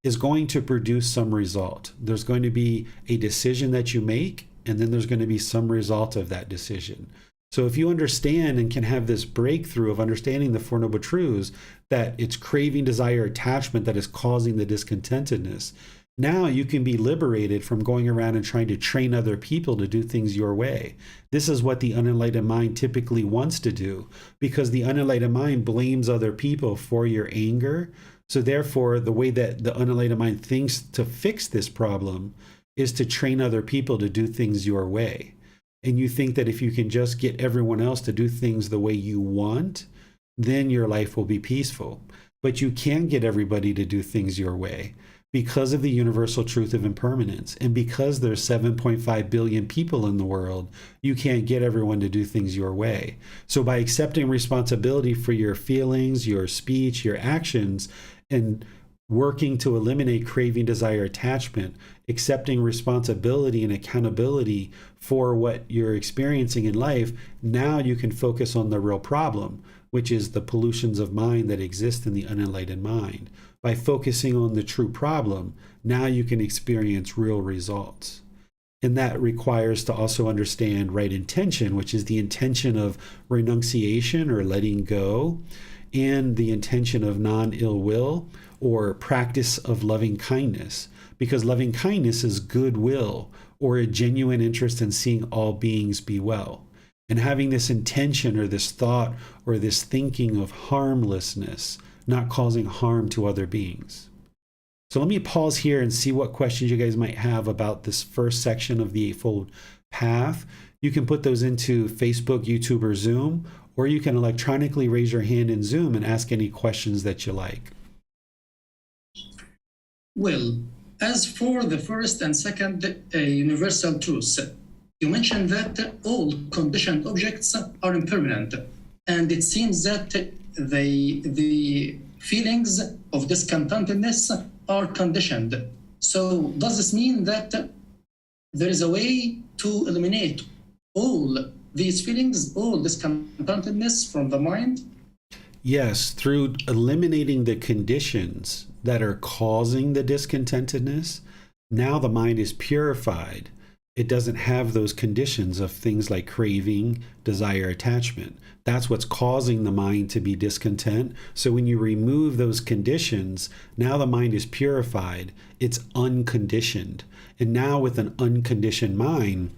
is going to produce some result. There's going to be a decision that you make, and then there's going to be some result of that decision. So if you understand and can have this breakthrough of understanding the Four Noble Truths, that it's craving, desire, attachment that is causing the discontentedness, now you can be liberated from going around and trying to train other people to do things your way. This is what the unenlightened mind typically wants to do, because the unenlightened mind blames other people for your anger. So therefore, the way that the unenlightened mind thinks to fix this problem is to train other people to do things your way. And you think that if you can just get everyone else to do things the way you want, then your life will be peaceful. But you can't get everybody to do things your way because of the universal truth of impermanence. And because there's 7.5 billion people in the world, you can't get everyone to do things your way. So by accepting responsibility for your feelings, your speech, your actions, and working to eliminate craving, desire, attachment, accepting responsibility and accountability for what you're experiencing in life, now you can focus on the real problem, which is the pollutions of mind that exist in the unenlightened mind. By focusing on the true problem, now you can experience real results. And that requires to also understand right intention, which is the intention of renunciation or letting go, and the intention of non-ill will or practice of loving kindness, because loving kindness is goodwill or a genuine interest in seeing all beings be well. And having this intention or this thought or this thinking of harmlessness, not causing harm to other beings. So let me pause here and see what questions you guys might have about this first section of the Eightfold Path. You can put those into Facebook, YouTube, or Zoom, or you can electronically raise your hand in Zoom and ask any questions that you like. Well, as for the first and second universal truths, you mentioned that all conditioned objects are impermanent, and it seems that the feelings of discontentedness are conditioned. So does this mean that there is a way to eliminate all these feelings, all discontentedness from the mind? Yes, through eliminating the conditions that are causing the discontentedness, now the mind is purified. It doesn't have those conditions of things like craving, desire, attachment. That's what's causing the mind to be discontent. So when you remove those conditions, now the mind is purified. It's unconditioned. And now with an unconditioned mind,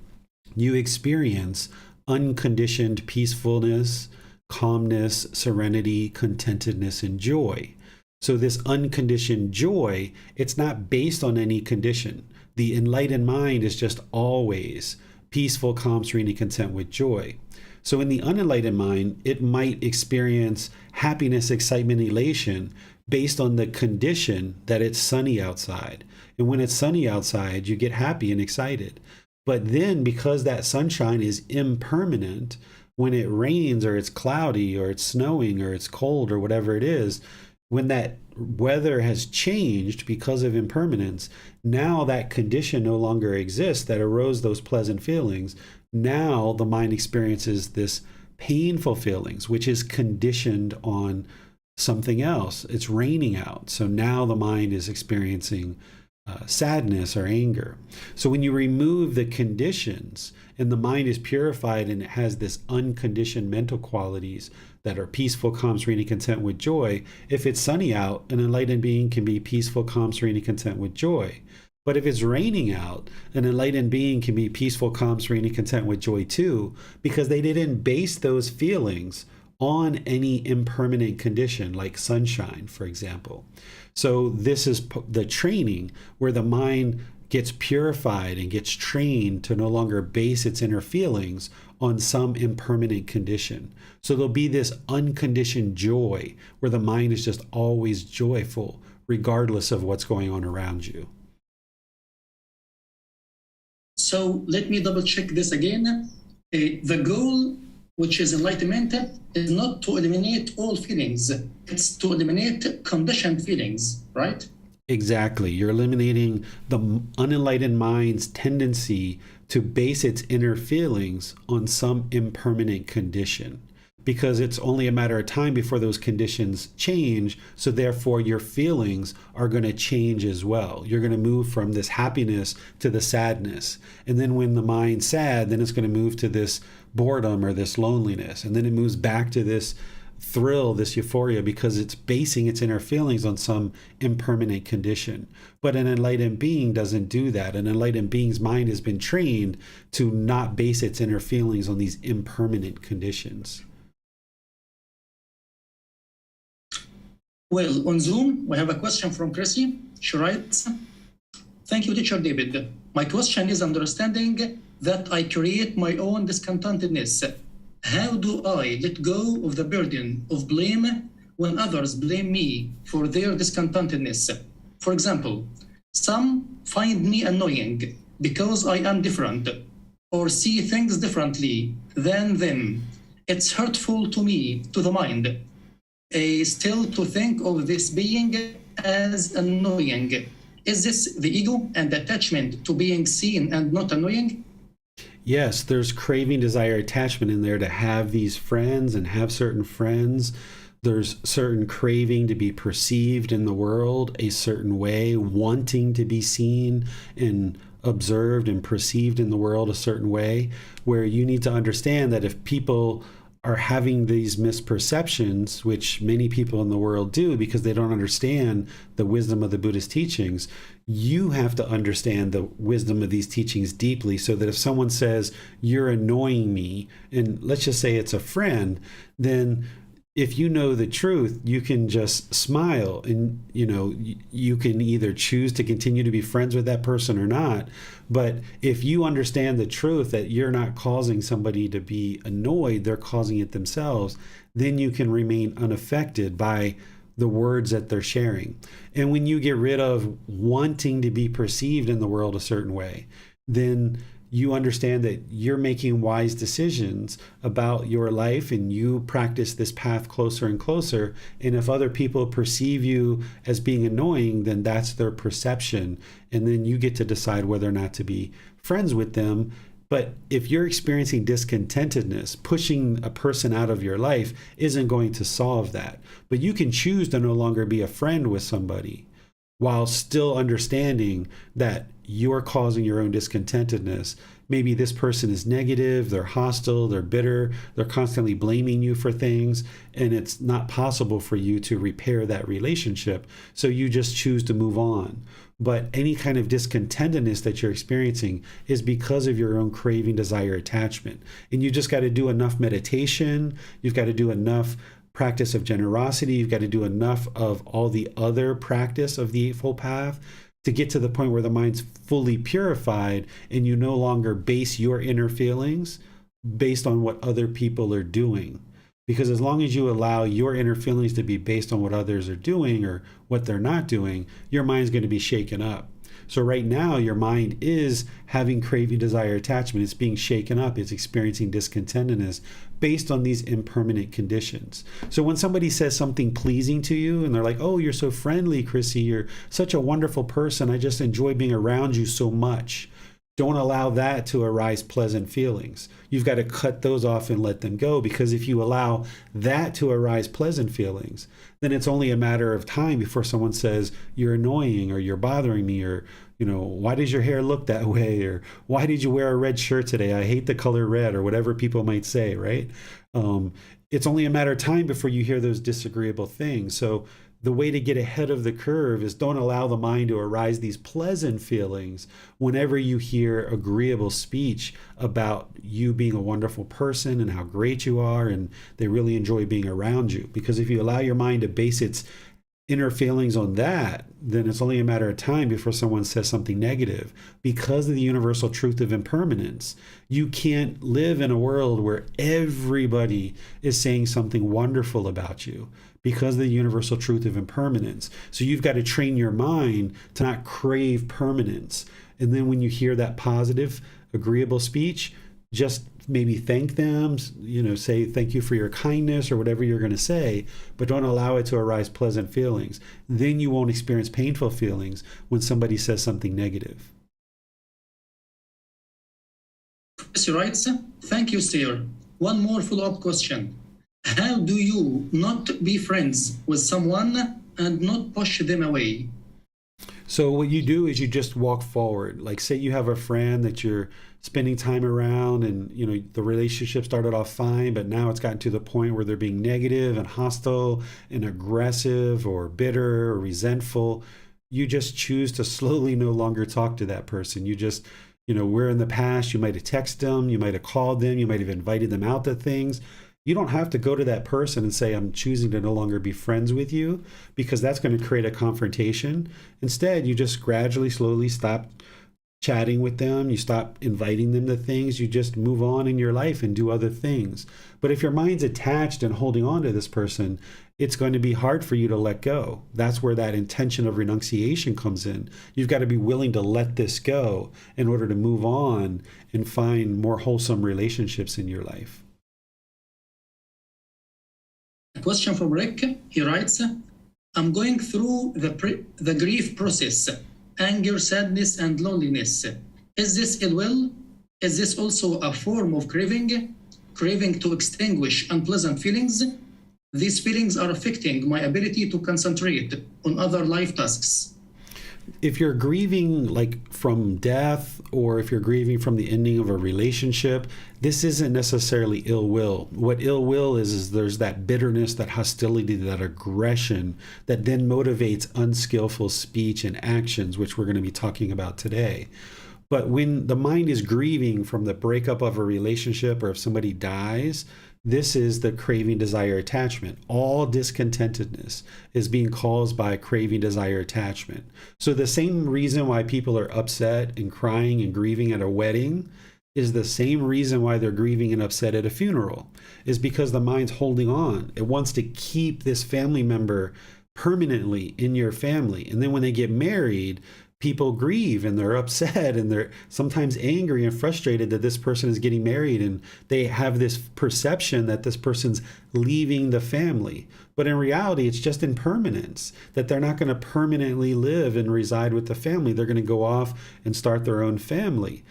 you experience unconditioned peacefulness, calmness, serenity, contentedness, and joy. So this unconditioned joy, it's not based on any condition. The enlightened mind is just always peaceful, calm, serene, and content with joy. So in the unenlightened mind, it might experience happiness, excitement, elation based on the condition that it's sunny outside. And when it's sunny outside, you get happy and excited. But then because that sunshine is impermanent, when it rains or it's cloudy or it's snowing or it's cold or whatever it is, when that weather has changed because of impermanence, now that condition no longer exists that arose those pleasant feelings. Now the mind experiences this painful feelings, which is conditioned on something else. It's raining out. So now the mind is experiencing sadness or anger. So when you remove the conditions and the mind is purified and it has this unconditioned mental qualities that are peaceful, calm, serene, and content with joy, if it's sunny out, an enlightened being can be peaceful, calm, serene, and content with joy. But if it's raining out, an enlightened being can be peaceful, calm, serene, and content with joy too, because they didn't base those feelings on any impermanent condition like sunshine, for example. So this is the training where the mind gets purified and gets trained to no longer base its inner feelings on some impermanent condition. So there'll be this unconditioned joy where the mind is just always joyful, regardless of what's going on around you. So let me double check this again. The goal, which is enlightenment, is not to eliminate all feelings. It's to eliminate conditioned feelings, right? Exactly. You're eliminating the unenlightened mind's tendency to base its inner feelings on some impermanent condition, because it's only a matter of time before those conditions change. So therefore, your feelings are going to change as well. You're going to move from this happiness to the sadness. And then when the mind's sad, then it's going to move to this boredom or this loneliness. And then it moves back to this thrill, this euphoria, because it's basing its inner feelings on some impermanent condition. But an enlightened being doesn't do that. An enlightened being's mind has been trained to not base its inner feelings on these impermanent conditions. Well, on Zoom, we have a question from Chrissy. She writes, "Thank you, Teacher David. My question is understanding that I create my own discontentedness. How do I let go of the burden of blame when others blame me for their discontentedness? For example, some find me annoying because I am different or see things differently than them. It's hurtful to me, to the mind. Still to think of this being as annoying. Is this the ego and attachment to being seen and not annoying?" Yes, there's craving, desire, attachment in there to have these friends and have certain friends. There's certain craving to be perceived in the world a certain way, wanting to be seen and observed and perceived in the world a certain way, where you need to understand that if people are having these misperceptions, which many people in the world do because they don't understand the wisdom of the Buddhist teachings, you have to understand the wisdom of these teachings deeply, so that if someone says, "You're annoying me," and let's just say it's a friend, then if you know the truth, you can just smile and, you can either choose to continue to be friends with that person or not. But if you understand the truth that you're not causing somebody to be annoyed, they're causing it themselves, then you can remain unaffected by the words that they're sharing. And when you get rid of wanting to be perceived in the world a certain way, then you understand that you're making wise decisions about your life and you practice this path closer and closer. And if other people perceive you as being annoying, then that's their perception. And then you get to decide whether or not to be friends with them. But if you're experiencing discontentedness, pushing a person out of your life isn't going to solve that. But you can choose to no longer be a friend with somebody while still understanding that you're causing your own discontentedness. Maybe this person is negative, they're hostile, they're bitter, they're constantly blaming you for things, and it's not possible for you to repair that relationship. So you just choose to move on. But any kind of discontentedness that you're experiencing is because of your own craving, desire, attachment. And you just got to do enough meditation, you've got to do enough practice of generosity, you've got to do enough of all the other practice of the Eightfold Path to get to the point where the mind's fully purified and you no longer base your inner feelings based on what other people are doing. Because as long as you allow your inner feelings to be based on what others are doing or what they're not doing, your mind's going to be shaken up. So right now, your mind is having craving, desire, attachment. It's being shaken up. It's experiencing discontentedness based on these impermanent conditions. So when somebody says something pleasing to you and they're like, oh, you're so friendly, Chrissy, you're such a wonderful person, I just enjoy being around you so much. Don't allow that to arise pleasant feelings. You've got to cut those off and let them go, because if you allow that to arise pleasant feelings, then it's only a matter of time before someone says, you're annoying, or you're bothering me, or, why does your hair look that way? Or why did you wear a red shirt today? I hate the color red, or whatever people might say, right? It's only a matter of time before you hear those disagreeable things. So the way to get ahead of the curve is don't allow the mind to arise these pleasant feelings whenever you hear agreeable speech about you being a wonderful person and how great you are, and they really enjoy being around you. Because if you allow your mind to base its inner feelings on that, then it's only a matter of time before someone says something negative. Because of the universal truth of impermanence, you can't live in a world where everybody is saying something wonderful about you, because of the universal truth of impermanence. So you've got to train your mind to not crave permanence. And then when you hear that positive, agreeable speech, just maybe thank them, say thank you for your kindness or whatever you're going to say, but don't allow it to arise pleasant feelings. Then you won't experience painful feelings when somebody says something negative. Yes, right. Thank you, sir. One more follow-up question. How do you not be friends with someone and not push them away? So what you do is you just walk forward. Like, say you have a friend that you're spending time around, and the relationship started off fine, but now it's gotten to the point where they're being negative and hostile and aggressive or bitter or resentful. You just choose to slowly no longer talk to that person. You just, where in the past you might have texted them, you might have called them, you might have invited them out to things. You don't have to go to that person and say, I'm choosing to no longer be friends with you, because that's going to create a confrontation. Instead, you just gradually, slowly stop chatting with them. You stop inviting them to things. You just move on in your life and do other things. But if your mind's attached and holding on to this person, it's going to be hard for you to let go. That's where that intention of renunciation comes in. You've got to be willing to let this go in order to move on and find more wholesome relationships in your life. A question from Rick. He writes, I'm going through the grief process, anger, sadness, and loneliness. Is this ill will? Is this also a form of craving to extinguish unpleasant feelings? These feelings are affecting my ability to concentrate on other life tasks. If you're grieving like from death, or if you're grieving from the ending of a relationship, this isn't necessarily ill will. What ill will is there's that bitterness, that hostility, that aggression that then motivates unskillful speech and actions, which we're going to be talking about today. But when the mind is grieving from the breakup of a relationship, or if somebody dies, this is the craving, desire, attachment. All discontentedness is being caused by craving, desire, attachment. So the same reason why people are upset and crying and grieving at a wedding is the same reason why they're grieving and upset at a funeral, is because the mind's holding on. It wants to keep this family member permanently in your family. And then when they get married, people grieve and they're upset and they're sometimes angry and frustrated that this person is getting married, and they have this perception that this person's leaving the family. But in reality, it's just impermanence, that they're not going to permanently live and reside with the family. They're going to go off and start their own family.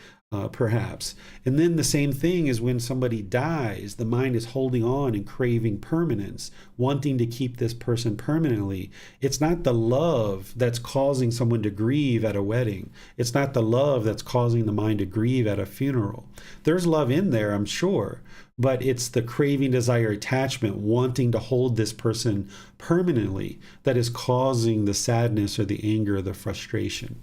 Perhaps. And then the same thing is when somebody dies, the mind is holding on and craving permanence, wanting to keep this person permanently. It's not the love that's causing someone to grieve at a wedding. It's not the love that's causing the mind to grieve at a funeral. There's love in there, I'm sure, but it's the craving, desire, attachment, wanting to hold this person permanently, that is causing the sadness or the anger or the frustration.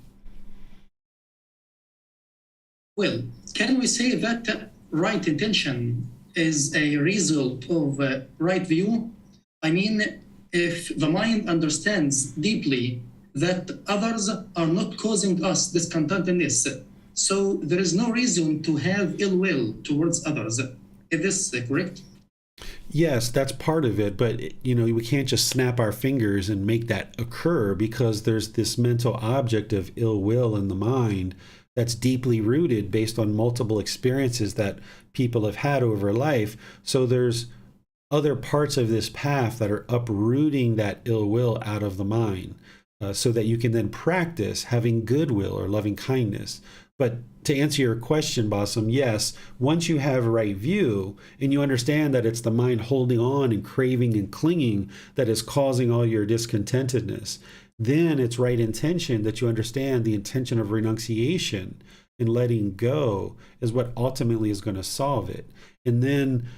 Well, can we say that right intention is a result of right view? I mean, if the mind understands deeply that others are not causing us discontentedness, So there is no reason to have ill will towards others. Is this correct? Yes, that's part of it, but we can't just snap our fingers and make that occur because there's this mental object of ill will in the mind that's deeply rooted based on multiple experiences that people have had over life. So there's other parts of this path that are uprooting that ill will out of the mind, so that you can then practice having goodwill or loving kindness. But to answer your question, Bassam, yes, once you have right view and you understand that it's the mind holding on and craving and clinging that is causing all your discontentedness, then it's right intention that you understand the intention of renunciation and letting go is what ultimately is going to solve it. And then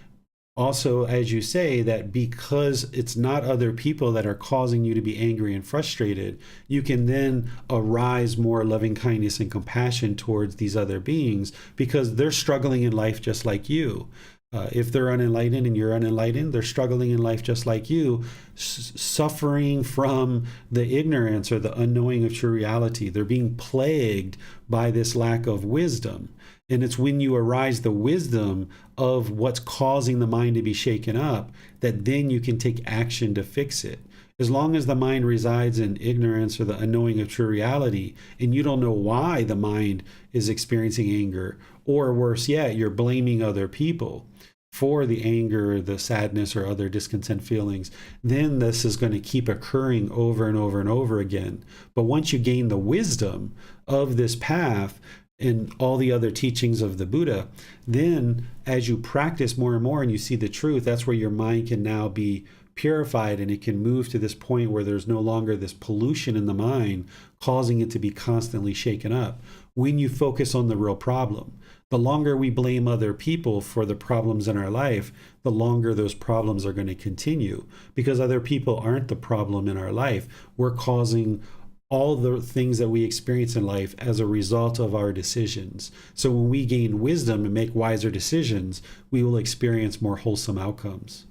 also, as you say, that because it's not other people that are causing you to be angry and frustrated, you can then arise more loving kindness and compassion towards these other beings because they're struggling in life just like you. If they're unenlightened and you're unenlightened, they're struggling in life just like you, suffering from the ignorance or the unknowing of true reality. They're being plagued by this lack of wisdom. And it's when you arise the wisdom of what's causing the mind to be shaken up that then you can take action to fix it. As long as the mind resides in ignorance or the unknowing of true reality, and you don't know why the mind is experiencing anger, or worse yet, you're blaming other people for the anger, the sadness, or other discontent feelings, then this is going to keep occurring over and over and over again. But once you gain the wisdom of this path, and all the other teachings of the Buddha, then as you practice more and more and you see the truth, that's where your mind can now be purified and it can move to this point where there's no longer this pollution in the mind causing it to be constantly shaken up. When you focus on the real problem, the longer we blame other people for the problems in our life, the longer those problems are going to continue because other people aren't the problem in our life. We're causing all the things that we experience in life as a result of our decisions. So when we gain wisdom and make wiser decisions, we will experience more wholesome outcomes.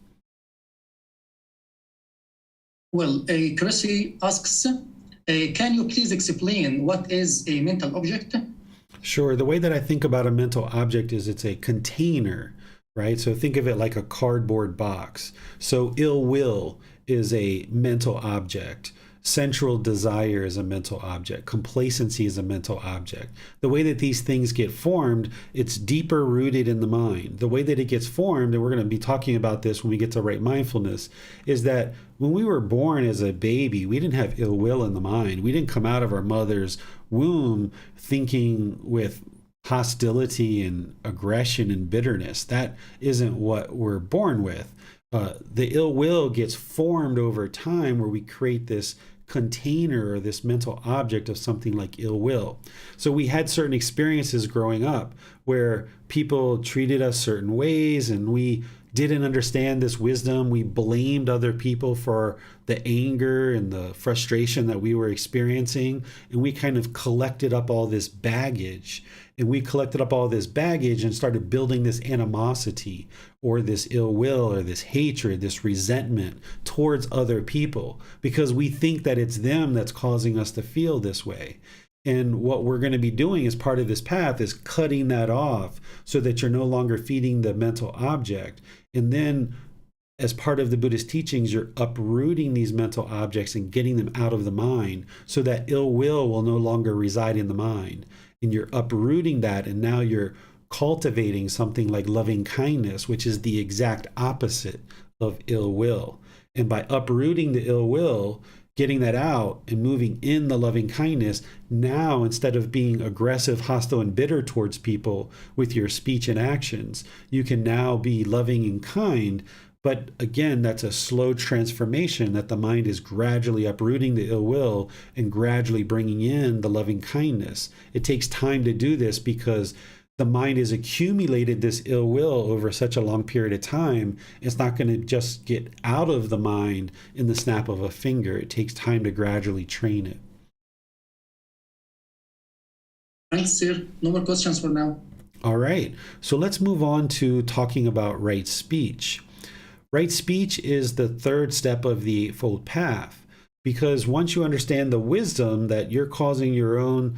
Well, Chrissy asks, can you please explain what is a mental object? Sure. The way that I think about a mental object is it's a container, right? So think of it like a cardboard box. So ill will is a mental object. Central desire is a mental object. Complacency is a mental object. The way that these things get formed, it's deeper rooted in the mind. The way that it gets formed, and we're going to be talking about this when we get to right mindfulness, is that when we were born as a baby, we didn't have ill will in the mind. We didn't come out of our mother's womb thinking with hostility and aggression and bitterness. That isn't what we're born with. The ill will gets formed over time where we create this container or this mental object of something like ill will. So we had certain experiences growing up where people treated us certain ways and we didn't understand this wisdom. We blamed other people for the anger and the frustration that we were experiencing. And we kind of collected up all this baggage. And we collected up all this baggage and started building this animosity or this ill will or this hatred, this resentment towards other people because we think that it's them that's causing us to feel this way. And what we're going to be doing as part of this path is cutting that off so that you're no longer feeding the mental object. And then as part of the Buddhist teachings, you're uprooting these mental objects and getting them out of the mind so that ill will no longer reside in the mind. And you're uprooting that, and now you're cultivating something like loving kindness, which is the exact opposite of ill will. And by uprooting the ill will, getting that out and moving in the loving kindness, now instead of being aggressive, hostile, and bitter towards people with your speech and actions, you can now be loving and kind. But again, that's a slow transformation that the mind is gradually uprooting the ill will and gradually bringing in the loving kindness. It takes time to do this because the mind has accumulated this ill will over such a long period of time. It's not going to just get out of the mind in the snap of a finger. It takes time to gradually train it. Thanks, sir. No more questions for now. All right. So let's move on to talking about right speech. Right speech is the third step of the Eightfold Path, because once you understand the wisdom that you're causing your own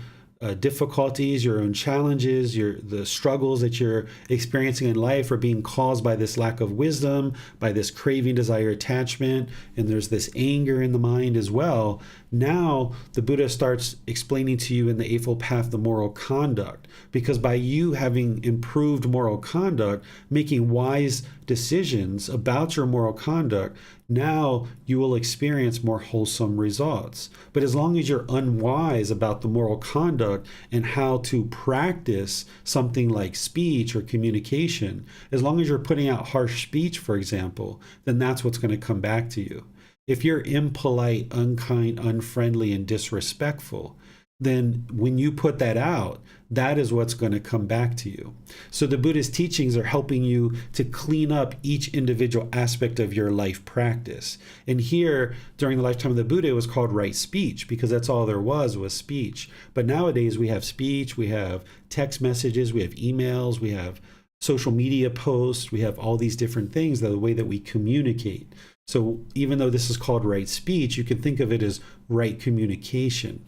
difficulties, your own challenges, the struggles that you're experiencing in life are being caused by this lack of wisdom, by this craving, desire, attachment, and there's this anger in the mind as well. Now the Buddha starts explaining to you in the Eightfold Path the moral conduct, because by you having improved moral conduct, making wise decisions about your moral conduct, now you will experience more wholesome results. But as long as you're unwise about the moral conduct and how to practice something like speech or communication, as long as you're putting out harsh speech, for example, then that's what's going to come back to you. If you're impolite, unkind, unfriendly, and disrespectful, then when you put that out, that is what's going to come back to you. So the Buddha's teachings are helping you to clean up each individual aspect of your life practice. And here, during the lifetime of the Buddha, it was called right speech, because that's all there was speech. But nowadays we have speech, we have text messages, we have emails, we have social media posts, we have all these different things, the way that we communicate. So even though this is called right speech, you can think of it as right communication.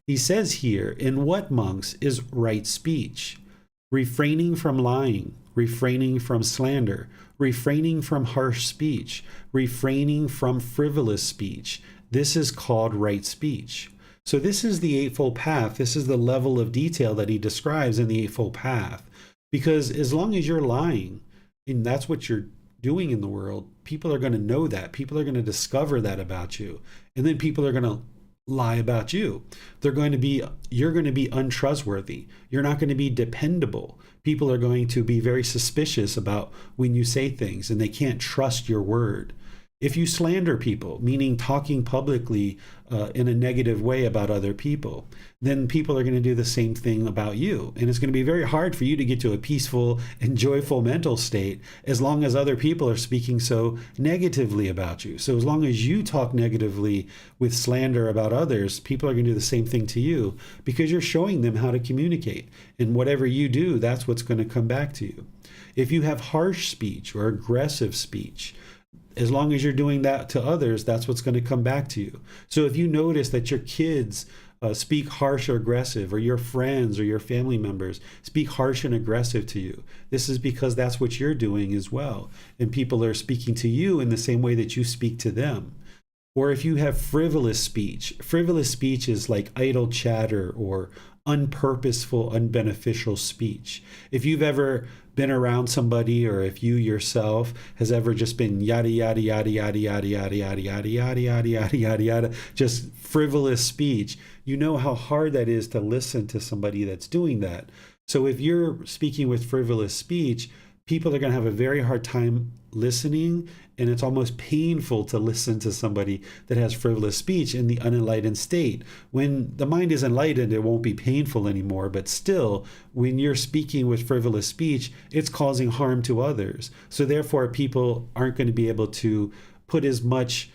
He says here, in what, monks, is right speech? Refraining from lying, refraining from slander, refraining from harsh speech, refraining from frivolous speech. This is called right speech. So this is the Eightfold Path. This is the level of detail that he describes in the Eightfold Path. Because as long as you're lying, and that's what you're doing in the world, people are going to know that. People are going to discover that about you. And then people are going to lie about you. You're going to be untrustworthy. You're not going to be dependable. People are going to be very suspicious about when you say things, and they can't trust your word. If you slander people, meaning talking publicly in a negative way about other people, then people are going to do the same thing about you. And it's going to be very hard for you to get to a peaceful and joyful mental state as long as other people are speaking so negatively about you. So as long as you talk negatively with slander about others, people are going to do the same thing to you, because you're showing them how to communicate. And whatever you do, that's what's going to come back to you. If you have harsh speech or aggressive speech, as long as you're doing that to others, that's what's going to come back to you. So if you notice that your kids speak harsh or aggressive, or your friends or your family members speak harsh and aggressive to you, this is because that's what you're doing as well. And people are speaking to you in the same way that you speak to them. Or if you have frivolous speech is like idle chatter or unpurposeful, unbeneficial speech. If you've ever been around somebody, or if you yourself has ever just been yada yada yada yada yada yada yada yada yada yada yada yada yada, just frivolous speech, you know how hard that is to listen to somebody that's doing that. So if you're speaking with frivolous speech, people are going to have a very hard time listening, and it's almost painful to listen to somebody that has frivolous speech in the unenlightened state. When the mind is enlightened, it won't be painful anymore, but still, when you're speaking with frivolous speech, it's causing harm to others. So therefore, people aren't going to be able to put as much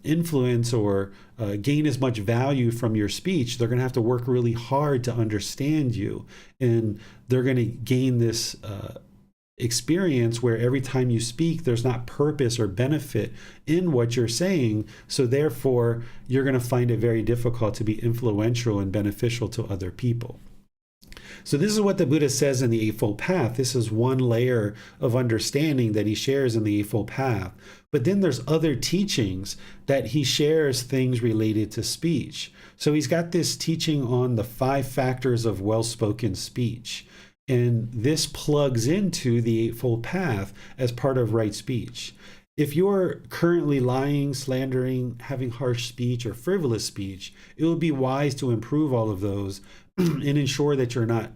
influence or gain as much value from your speech. They're going to have to work really hard to understand you, and they're going to gain this experience where every time you speak, there's not purpose or benefit in what you're saying. So therefore, you're going to find it very difficult to be influential and beneficial to other people. So this is what the Buddha says in the Eightfold Path. This is one layer of understanding that he shares in the Eightfold Path. But then there's other teachings that he shares, things related to speech. So he's got this teaching on the 5 factors of well-spoken speech. And this plugs into the Eightfold Path as part of right speech. If you're currently lying, slandering, having harsh speech, or frivolous speech, it would be wise to improve all of those and ensure that you're not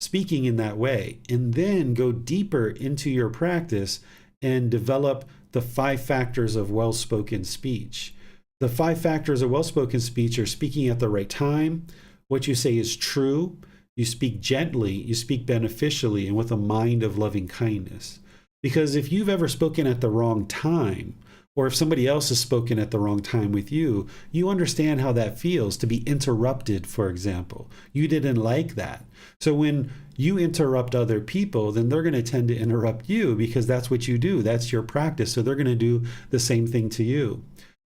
speaking in that way. And then go deeper into your practice and develop the 5 factors of well-spoken speech. The 5 factors of well-spoken speech are speaking at the right time, what you say is true, you speak gently, you speak beneficially, and with a mind of loving kindness. Because if you've ever spoken at the wrong time, or if somebody else has spoken at the wrong time with you, you understand how that feels to be interrupted, for example. You didn't like that. So when you interrupt other people, then they're going to tend to interrupt you, because that's what you do. That's your practice. So they're going to do the same thing to you.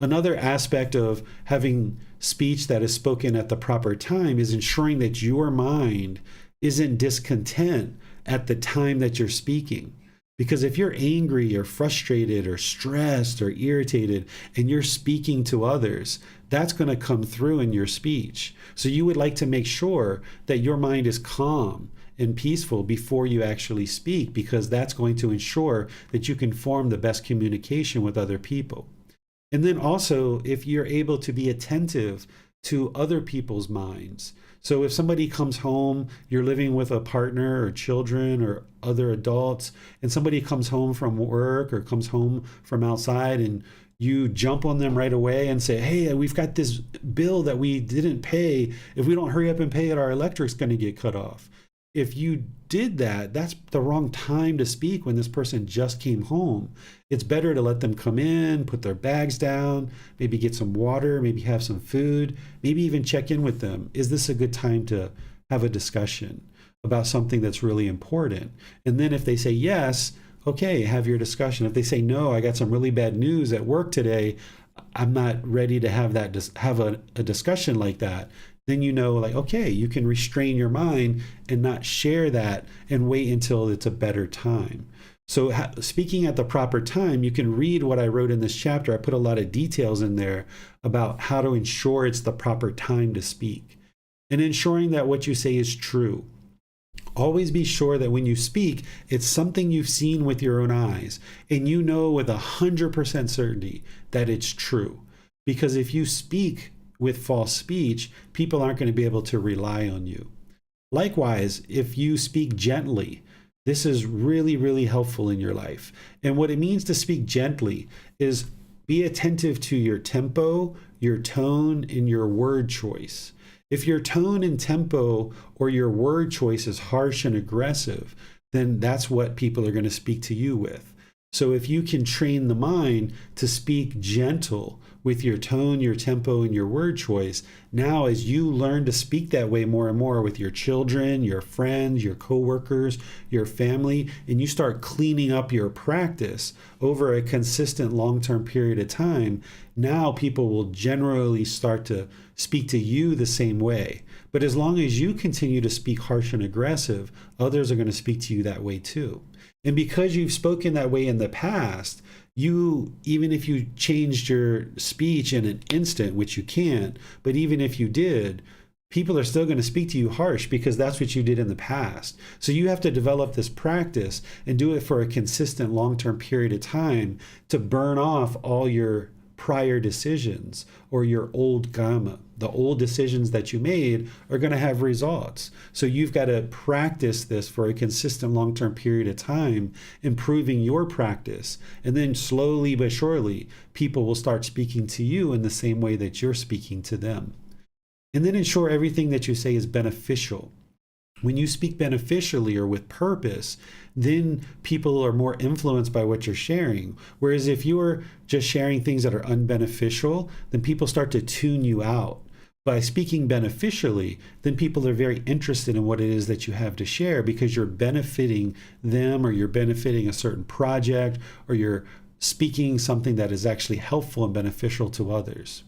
Another aspect of having speech that is spoken at the proper time is ensuring that your mind isn't discontent at the time that you're speaking. Because if you're angry or frustrated or stressed or irritated and you're speaking to others, that's going to come through in your speech. So you would like to make sure that your mind is calm and peaceful before you actually speak, because that's going to ensure that you can form the best communication with other people. And then also, if you're able to be attentive to other people's minds. So if somebody comes home, you're living with a partner or children or other adults, and somebody comes home from work or comes home from outside, and you jump on them right away and say, hey, we've got this bill that we didn't pay. If we don't hurry up and pay it, our electric's going to get cut off. If you did that, that's the wrong time to speak when this person just came home. It's better to let them come in, put their bags down, maybe get some water, maybe have some food, maybe even check in with them. Is this a good time to have a discussion about something that's really important? And then if they say yes, okay, have your discussion. If they say no, I got some really bad news at work today, I'm not ready to have a discussion like that, then you know, like, okay, you can restrain your mind and not share that and wait until it's a better time. So speaking at the proper time, you can read what I wrote in this chapter. I put a lot of details in there about how to ensure it's the proper time to speak and ensuring that what you say is true. Always be sure that when you speak, it's something you've seen with your own eyes and you know with 100% certainty that it's true. Because if you speak with false speech, people aren't going to be able to rely on you. Likewise, if you speak gently, this is really, really helpful in your life. And what it means to speak gently is be attentive to your tempo, your tone, and your word choice. If your tone and tempo or your word choice is harsh and aggressive, then that's what people are going to speak to you with. So if you can train the mind to speak gentle with your tone, your tempo, and your word choice, now as you learn to speak that way more and more with your children, your friends, your coworkers, your family, and you start cleaning up your practice over a consistent long-term period of time, now people will generally start to speak to you the same way. But as long as you continue to speak harsh and aggressive, others are going to speak to you that way too. And because you've spoken that way in the past, even if you changed your speech in an instant, which you can't, but even if you did, people are still going to speak to you harsh because that's what you did in the past. So you have to develop this practice and do it for a consistent long-term period of time to burn off all your prior decisions or your old karma. The old decisions that you made are going to have results. So you've got to practice this for a consistent long-term period of time, improving your practice. And then slowly but surely, people will start speaking to you in the same way that you're speaking to them. And then ensure everything that you say is beneficial. When you speak beneficially or with purpose, then people are more influenced by what you're sharing. Whereas if you're just sharing things that are unbeneficial, then people start to tune you out. By speaking beneficially, then people are very interested in what it is that you have to share because you're benefiting them or you're benefiting a certain project or you're speaking something that is actually helpful and beneficial to others.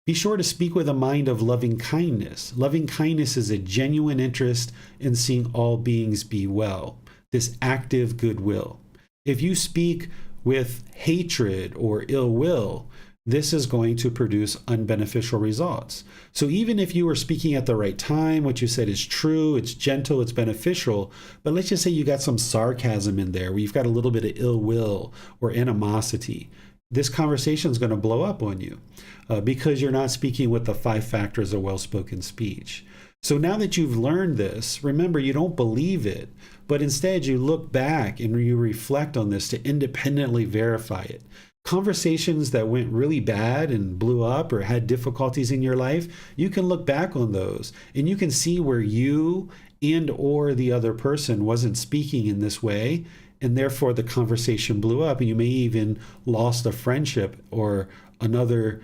Be sure to speak with a mind of loving kindness. Loving kindness is a genuine interest in seeing all beings be well, this active goodwill. If you speak with hatred or ill will, this is going to produce unbeneficial results. So even if you were speaking at the right time, what you said is true, it's gentle, it's beneficial, but let's just say you got some sarcasm in there where you've got a little bit of ill will or animosity. This conversation is going to blow up on you because you're not speaking with the 5 factors of well-spoken speech. So now that you've learned this, remember, you don't believe it, but instead you look back and you reflect on this to independently verify it. Conversations that went really bad and blew up or had difficulties in your life, you can look back on those and you can see where you and or the other person wasn't speaking in this way, and therefore the conversation blew up, and you may even lost a friendship or another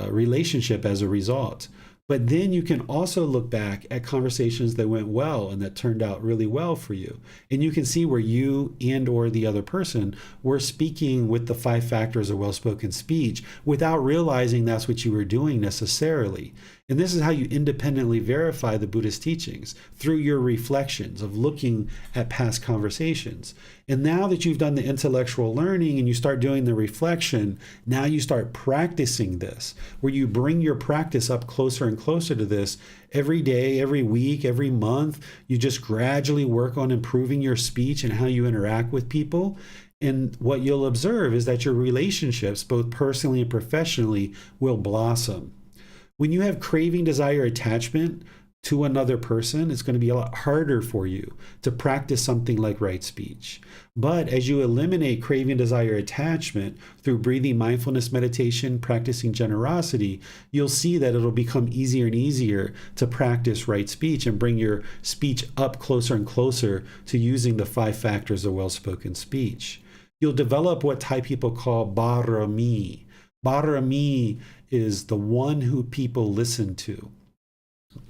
relationship as a result. But then you can also look back at conversations that went well and that turned out really well for you. And you can see where you and or the other person were speaking with the 5 factors of well-spoken speech without realizing that's what you were doing necessarily. And this is how you independently verify the Buddhist teachings, through your reflections of looking at past conversations. And now that you've done the intellectual learning and you start doing the reflection, now you start practicing this, where you bring your practice up closer and closer to this every day, every week, every month. You just gradually work on improving your speech and how you interact with people. And what you'll observe is that your relationships, both personally and professionally, will blossom. When you have craving, desire, attachment to another person, it's going to be a lot harder for you to practice something like right speech. But as you eliminate craving, desire, attachment through breathing, mindfulness, meditation, practicing generosity, you'll see that it'll become easier and easier to practice right speech and bring your speech up closer and closer to using the 5 factors of well-spoken speech. You'll develop what Thai people call barami. Barami is the one who people listen to.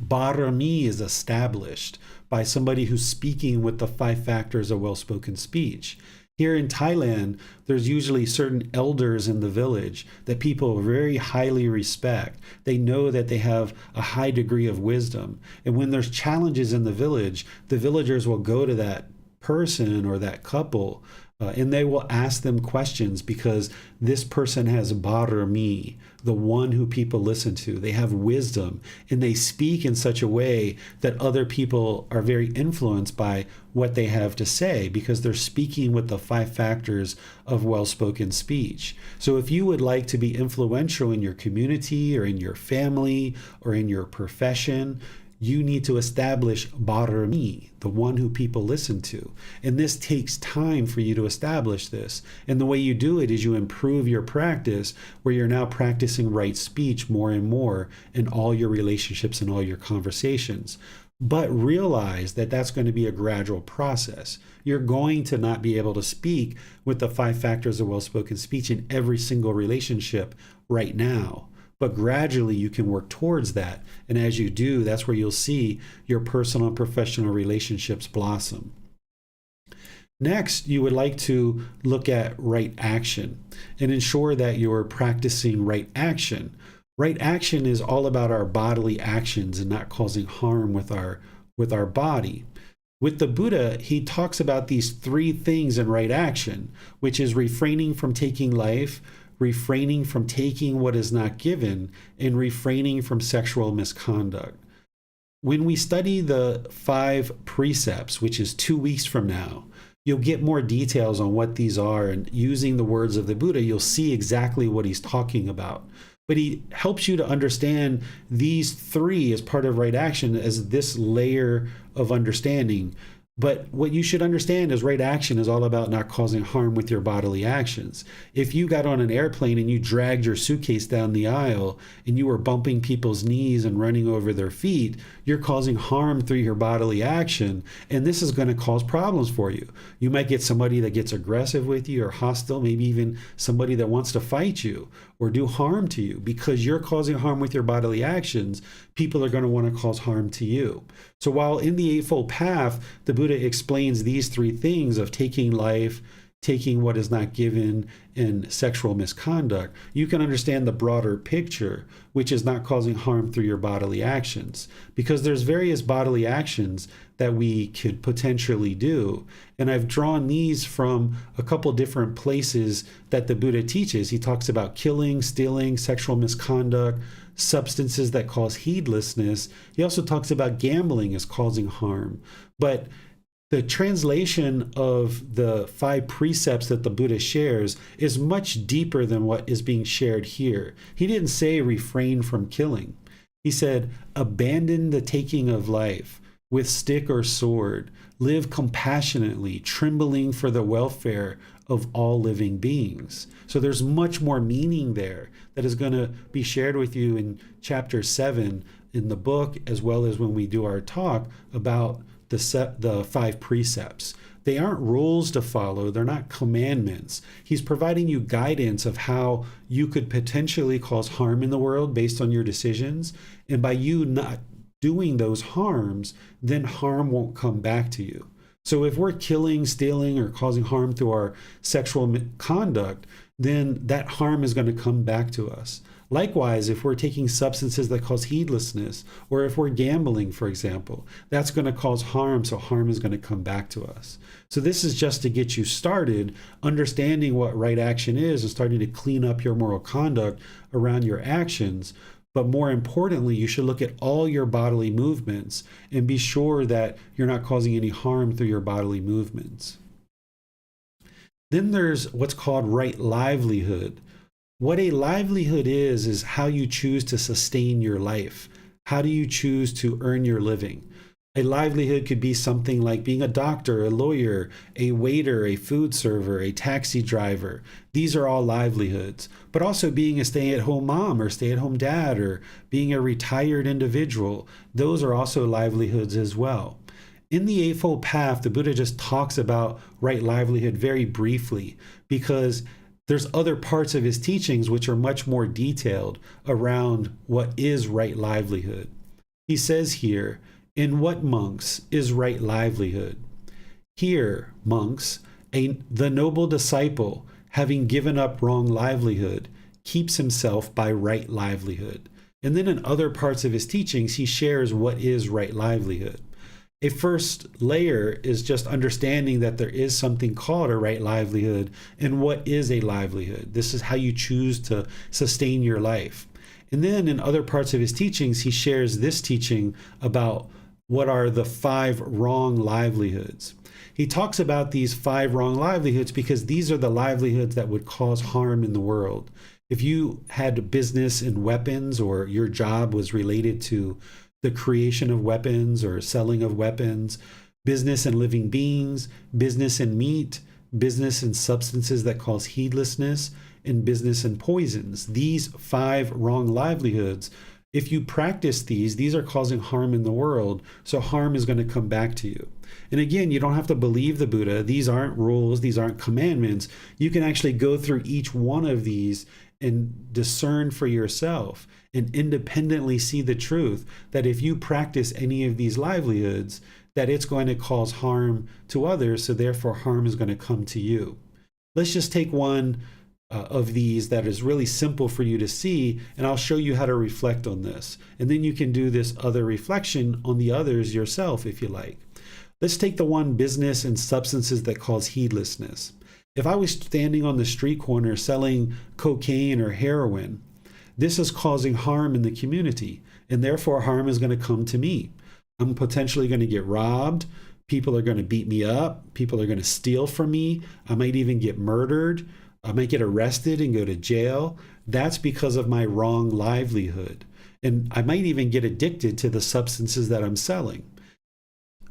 Barami is established by somebody who's speaking with the 5 factors of well-spoken speech. Here in Thailand, there's usually certain elders in the village that people very highly respect. They know that they have a high degree of wisdom. And when there's challenges in the village, the villagers will go to that person or that couple and they will ask them questions because this person has barami, the one who people listen to. They have wisdom and they speak in such a way that other people are very influenced by what they have to say because they're speaking with the 5 factors of well-spoken speech. So if you would like to be influential in your community or in your family or in your profession, you need to establish barami, the one who people listen to. And this takes time for you to establish this. And the way you do it is you improve your practice, where you're now practicing right speech more and more in all your relationships and all your conversations. But realize that that's going to be a gradual process. You're going to not be able to speak with the 5 factors of well-spoken speech in every single relationship right now. But gradually you can work towards that. And as you do, that's where you'll see your personal and professional relationships blossom. Next, you would like to look at right action and ensure that you're practicing right action. Right action is all about our bodily actions and not causing harm with our body. With the Buddha, he talks about these 3 things in right action, which is refraining from taking life, refraining from taking what is not given, and refraining from sexual misconduct. When we study the 5 precepts, which is 2 weeks from now, you'll get more details on what these are, and using the words of the Buddha, you'll see exactly what he's talking about. But he helps you to understand these 3 as part of right action as this layer of understanding. But what you should understand is right action is all about not causing harm with your bodily actions. If you got on an airplane and you dragged your suitcase down the aisle and you were bumping people's knees and running over their feet, you're causing harm through your bodily action, and this is going to cause problems for you. You might get somebody that gets aggressive with you or hostile, maybe even somebody that wants to fight you or do harm to you. Because you're causing harm with your bodily actions, people are going to want to cause harm to you. So while in the Eightfold Path, the Buddha explains these 3 things of taking life, taking what is not given, and sexual misconduct, you can understand the broader picture, which is not causing harm through your bodily actions. Because there's various bodily actions that we could potentially do. And I've drawn these from a couple different places that the Buddha teaches. He talks about killing, stealing, sexual misconduct, substances that cause heedlessness. He also talks about gambling as causing harm. But the translation of the 5 precepts that the Buddha shares is much deeper than what is being shared here. He didn't say refrain from killing. He said, abandon the taking of life with stick or sword, live compassionately, trembling for the welfare of all living beings. So there's much more meaning there that is going to be shared with you in chapter 7 in the book, as well as when we do our talk about the 5 precepts. They aren't rules to follow. They're not commandments. He's providing you guidance of how you could potentially cause harm in the world based on your decisions. And by you not doing those harms, then harm won't come back to you. So if we're killing, stealing, or causing harm through our sexual conduct, then that harm is going to come back to us. Likewise, if we're taking substances that cause heedlessness, or if we're gambling, for example, that's going to cause harm, so harm is going to come back to us. So this is just to get you started understanding what right action is and starting to clean up your moral conduct around your actions. But more importantly, you should look at all your bodily movements and be sure that you're not causing any harm through your bodily movements. Then there's what's called right livelihood. What a livelihood is how you choose to sustain your life. How do you choose to earn your living? A livelihood could be something like being a doctor, a lawyer, a waiter, a food server, a taxi driver. These are all livelihoods. But also being a stay-at-home mom or stay-at-home dad, or being a retired individual. Those are also livelihoods as well. In the Eightfold Path, the Buddha just talks about right livelihood very briefly, because there's other parts of his teachings which are much more detailed around what is right livelihood. He says here, "In what, monks, is right livelihood? Here, monks, the noble disciple, having given up wrong livelihood, keeps himself by right livelihood." And then in other parts of his teachings, he shares what is right livelihood. A first layer is just understanding that there is something called a right livelihood, and what is a livelihood. This is how you choose to sustain your life. And then in other parts of his teachings, he shares this teaching about what are the 5 wrong livelihoods. He talks about these 5 wrong livelihoods because these are the livelihoods that would cause harm in the world. If you had business in weapons, or your job was related to the creation of weapons or selling of weapons, business in living beings, business in meat, business in substances that cause heedlessness, and business in poisons. These 5 wrong livelihoods, if you practice these are causing harm in the world, so harm is going to come back to you. And again, you don't have to believe the Buddha. These aren't rules. These aren't commandments. You can actually go through each one of these and discern for yourself and independently see the truth that if you practice any of these livelihoods, that it's going to cause harm to others, so therefore harm is going to come to you. Let's just take one of these that is really simple for you to see, and I'll show you how to reflect on this. And then you can do this other reflection on the others yourself if you like. Let's take the one, business and substances that cause heedlessness. If I was standing on the street corner selling cocaine or heroin, this is causing harm in the community, and therefore harm is going to come to me. I'm potentially going to get robbed. People are going to beat me up. People are going to steal from me. I might even get murdered. I might get arrested and go to jail. That's because of my wrong livelihood. And I might even get addicted to the substances that I'm selling.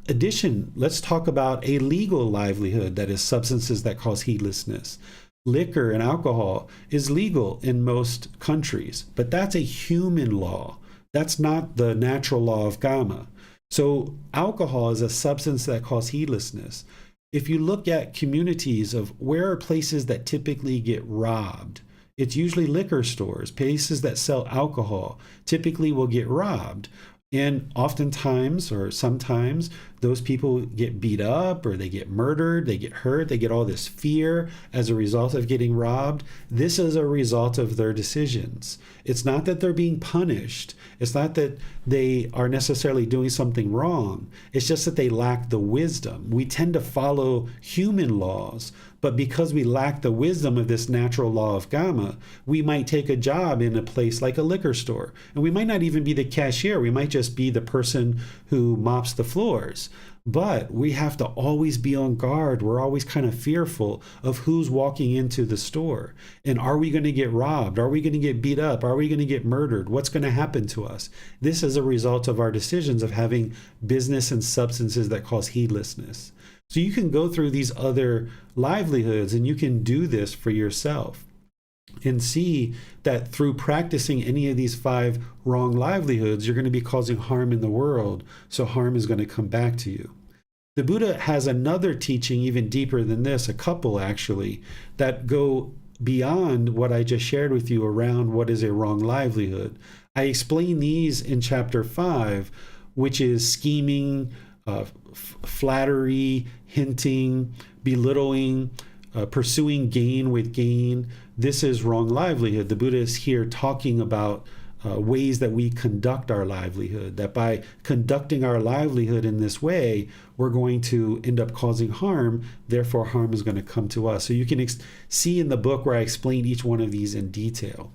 Addition, let's talk about a legal livelihood, that is substances that cause heedlessness. Liquor and alcohol is legal in most countries, but that's a human law. That's not the natural law of Gotama. So alcohol is a substance that causes heedlessness. If you look at communities of where are places that typically get robbed, it's usually liquor stores. Places that sell alcohol typically will get robbed. And oftentimes, or sometimes, those people get beat up, or they get murdered, they get hurt, they get all this fear as a result of getting robbed. This is a result of their decisions. It's not that they're being punished. It's not that they are necessarily doing something wrong. It's just that they lack the wisdom. We tend to follow human laws, but because we lack the wisdom of this natural law of Gotama, we might take a job in a place like a liquor store. And we might not even be the cashier. We might just be the person who mops the floors. But we have to always be on guard. We're always kind of fearful of who's walking into the store. And are we going to get robbed? Are we going to get beat up? Are we going to get murdered? What's going to happen to us? This is a result of our decisions of having business and substances that cause heedlessness. So you can go through these other livelihoods and you can do this for yourself and see that through practicing any of these 5 wrong livelihoods, you're going to be causing harm in the world. So harm is going to come back to you. The Buddha has another teaching even deeper than this, a couple actually, that go beyond what I just shared with you around what is a wrong livelihood. I explain these in chapter 5, which is scheming, flattery, hinting, belittling, pursuing gain with gain. This is wrong livelihood. The Buddha is here talking about ways that we conduct our livelihood, that by conducting our livelihood in this way, we're going to end up causing harm, therefore harm is going to come to us. So you can see in the book where I explain each one of these in detail.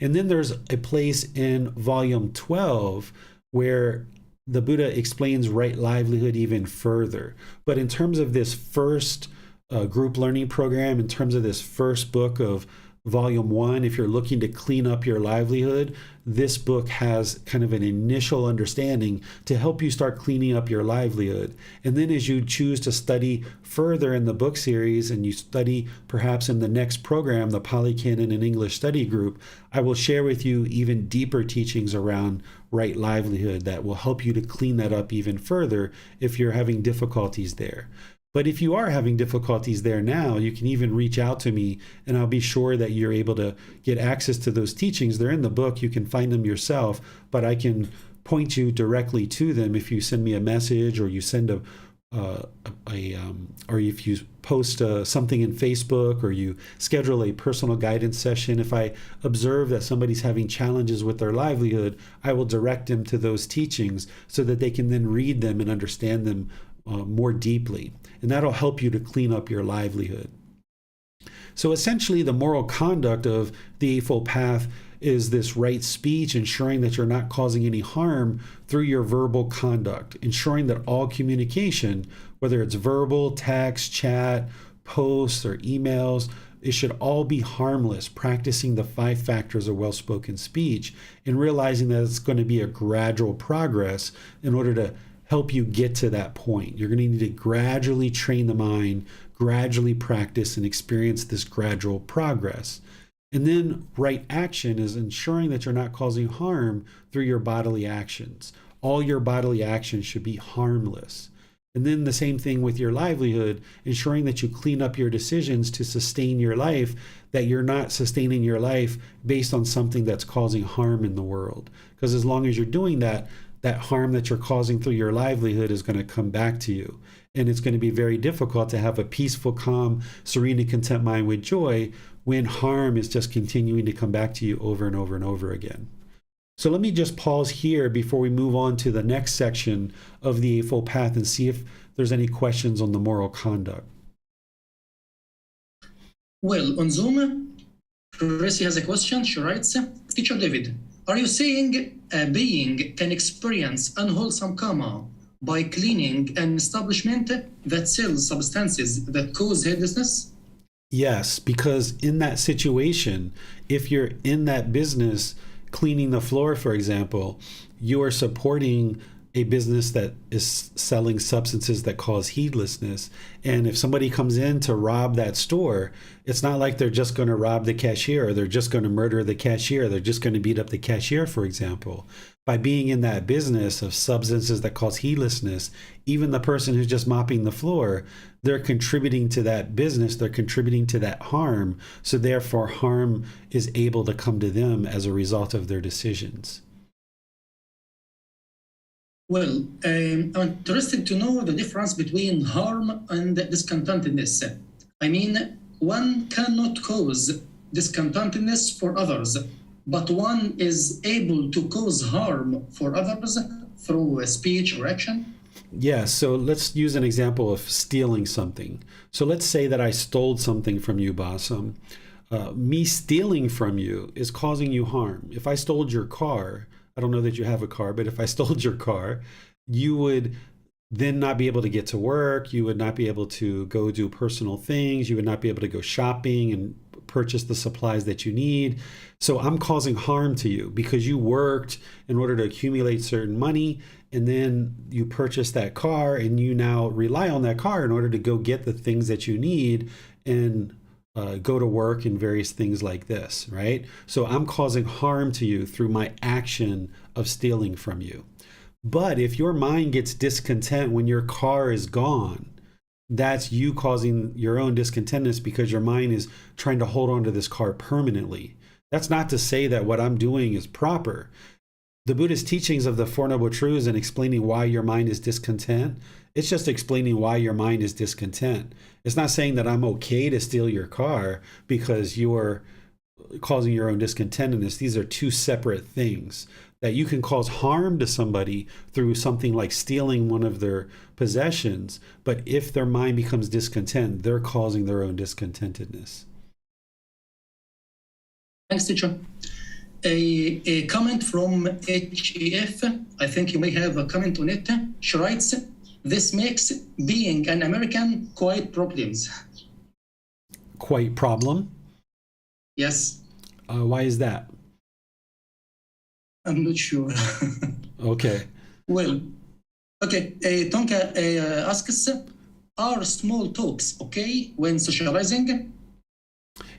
And then there's a place in volume 12 where the Buddha explains right livelihood even further. But in terms of this first group learning program, in terms of this first book of volume 1, if you're looking to clean up your livelihood, this book has kind of an initial understanding to help you start cleaning up your livelihood. And then as you choose to study further in the book series, and you study perhaps in the next program, the Pali Canon and English Study Group, I will share with you even deeper teachings around right livelihood that will help you to clean that up even further if you're having difficulties there. But if you are having difficulties there now, you can even reach out to me and I'll be sure that you're able to get access to those teachings. They're in the book. You can find them yourself, but I can point you directly to them if you send me a message, or you send or if you post something in Facebook, or you schedule a personal guidance session. If I observe that somebody's having challenges with their livelihood, I will direct them to those teachings so that they can then read them and understand them more deeply. And that'll help you to clean up your livelihood. So essentially, the moral conduct of the Eightfold Path is this right speech, ensuring that you're not causing any harm through your verbal conduct, ensuring that all communication, whether it's verbal, text, chat, posts, or emails, it should all be harmless, practicing the 5 factors of well-spoken speech, and realizing that it's going to be a gradual progress in order to help you get to that point. You're going to need to gradually train the mind, gradually practice and experience this gradual progress. And then right action is ensuring that you're not causing harm through your bodily actions. All your bodily actions should be harmless. And then the same thing with your livelihood, ensuring that you clean up your decisions to sustain your life, that you're not sustaining your life based on something that's causing harm in the world. Because as long as you're doing that, that harm that you're causing through your livelihood is going to come back to you. And it's going to be very difficult to have a peaceful, calm, serene, and content mind with joy when harm is just continuing to come back to you over and over and over again. So let me just pause here before we move on to the next section of the Eightfold Path and see if there's any questions on the moral conduct. Well, on Zoom, Tracy has a question. She writes, Teacher David, are you saying a being can experience unwholesome karma by cleaning an establishment that sells substances that cause heedlessness? Yes, because in that situation, if you're in that business, cleaning the floor, for example, you are supporting a business that is selling substances that cause heedlessness. And if somebody comes in to rob that store, it's not like they're just going to rob the cashier, or they're just going to murder the cashier, they're just going to beat up the cashier, for example. By being in that business of substances that cause heedlessness, even the person who's just mopping the floor, they're contributing to that business, they're contributing to that harm, so therefore harm is able to come to them as a result of their decisions. Well, I'm interested to know the difference between harm and discontentedness. I mean, one cannot cause discontentedness for others, but one is able to cause harm for others through speech or action. Yeah, so let's use an example of stealing something. So let's say that I stole something from you, Basam. Me stealing from you is causing you harm. If I stole your car, I don't know that you have a car, but if I stole your car, you would then not be able to get to work. You would not be able to go do personal things. You would not be able to go shopping and purchase the supplies that you need. So I'm causing harm to you because you worked in order to accumulate certain money, and then you purchase that car, and you now rely on that car in order to go get the things that you need and go to work and various things like this, right? So I'm causing harm to you through my action of stealing from you. But if your mind gets discontent when your car is gone, that's you causing your own discontentedness because your mind is trying to hold on to this car permanently. That's not to say that what I'm doing is proper. The Buddhist teachings of the Four Noble Truths and explaining why your mind is discontent, it's just explaining why your mind is discontent. It's not saying that I'm okay to steal your car because you're causing your own discontentedness. These are two separate things. That you can cause harm to somebody through something like stealing one of their possessions, but if their mind becomes discontent, they're causing their own discontentedness. Thanks, teacher. A comment from HEF. I think you may have a comment on it. She writes, this makes being an American quite problems. Quite problem? Yes. Why is that? I'm not sure. Okay. Well, okay. Tonka asks, are small talks okay when socializing?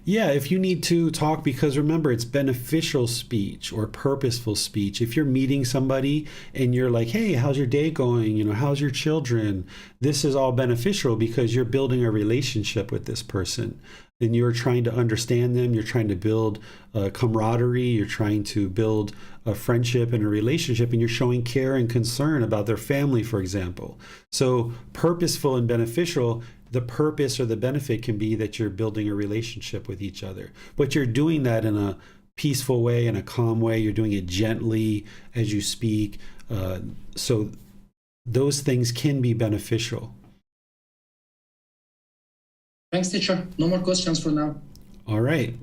Yeah, if you need to talk, because remember, it's beneficial speech or purposeful speech. If you're meeting somebody and you're like, hey, how's your day going? You know, how's your children? This is all beneficial because you're building a relationship with this person and you're trying to understand them. You're trying to build camaraderie. You're trying to build a friendship and a relationship, and you're showing care and concern about their family, for example. So purposeful and beneficial, the purpose or the benefit can be that you're building a relationship with each other, but you're doing that in a peaceful way, in a calm way. You're doing it gently as you speak. So those things can be beneficial. Thanks, teacher. No more questions for now. All right.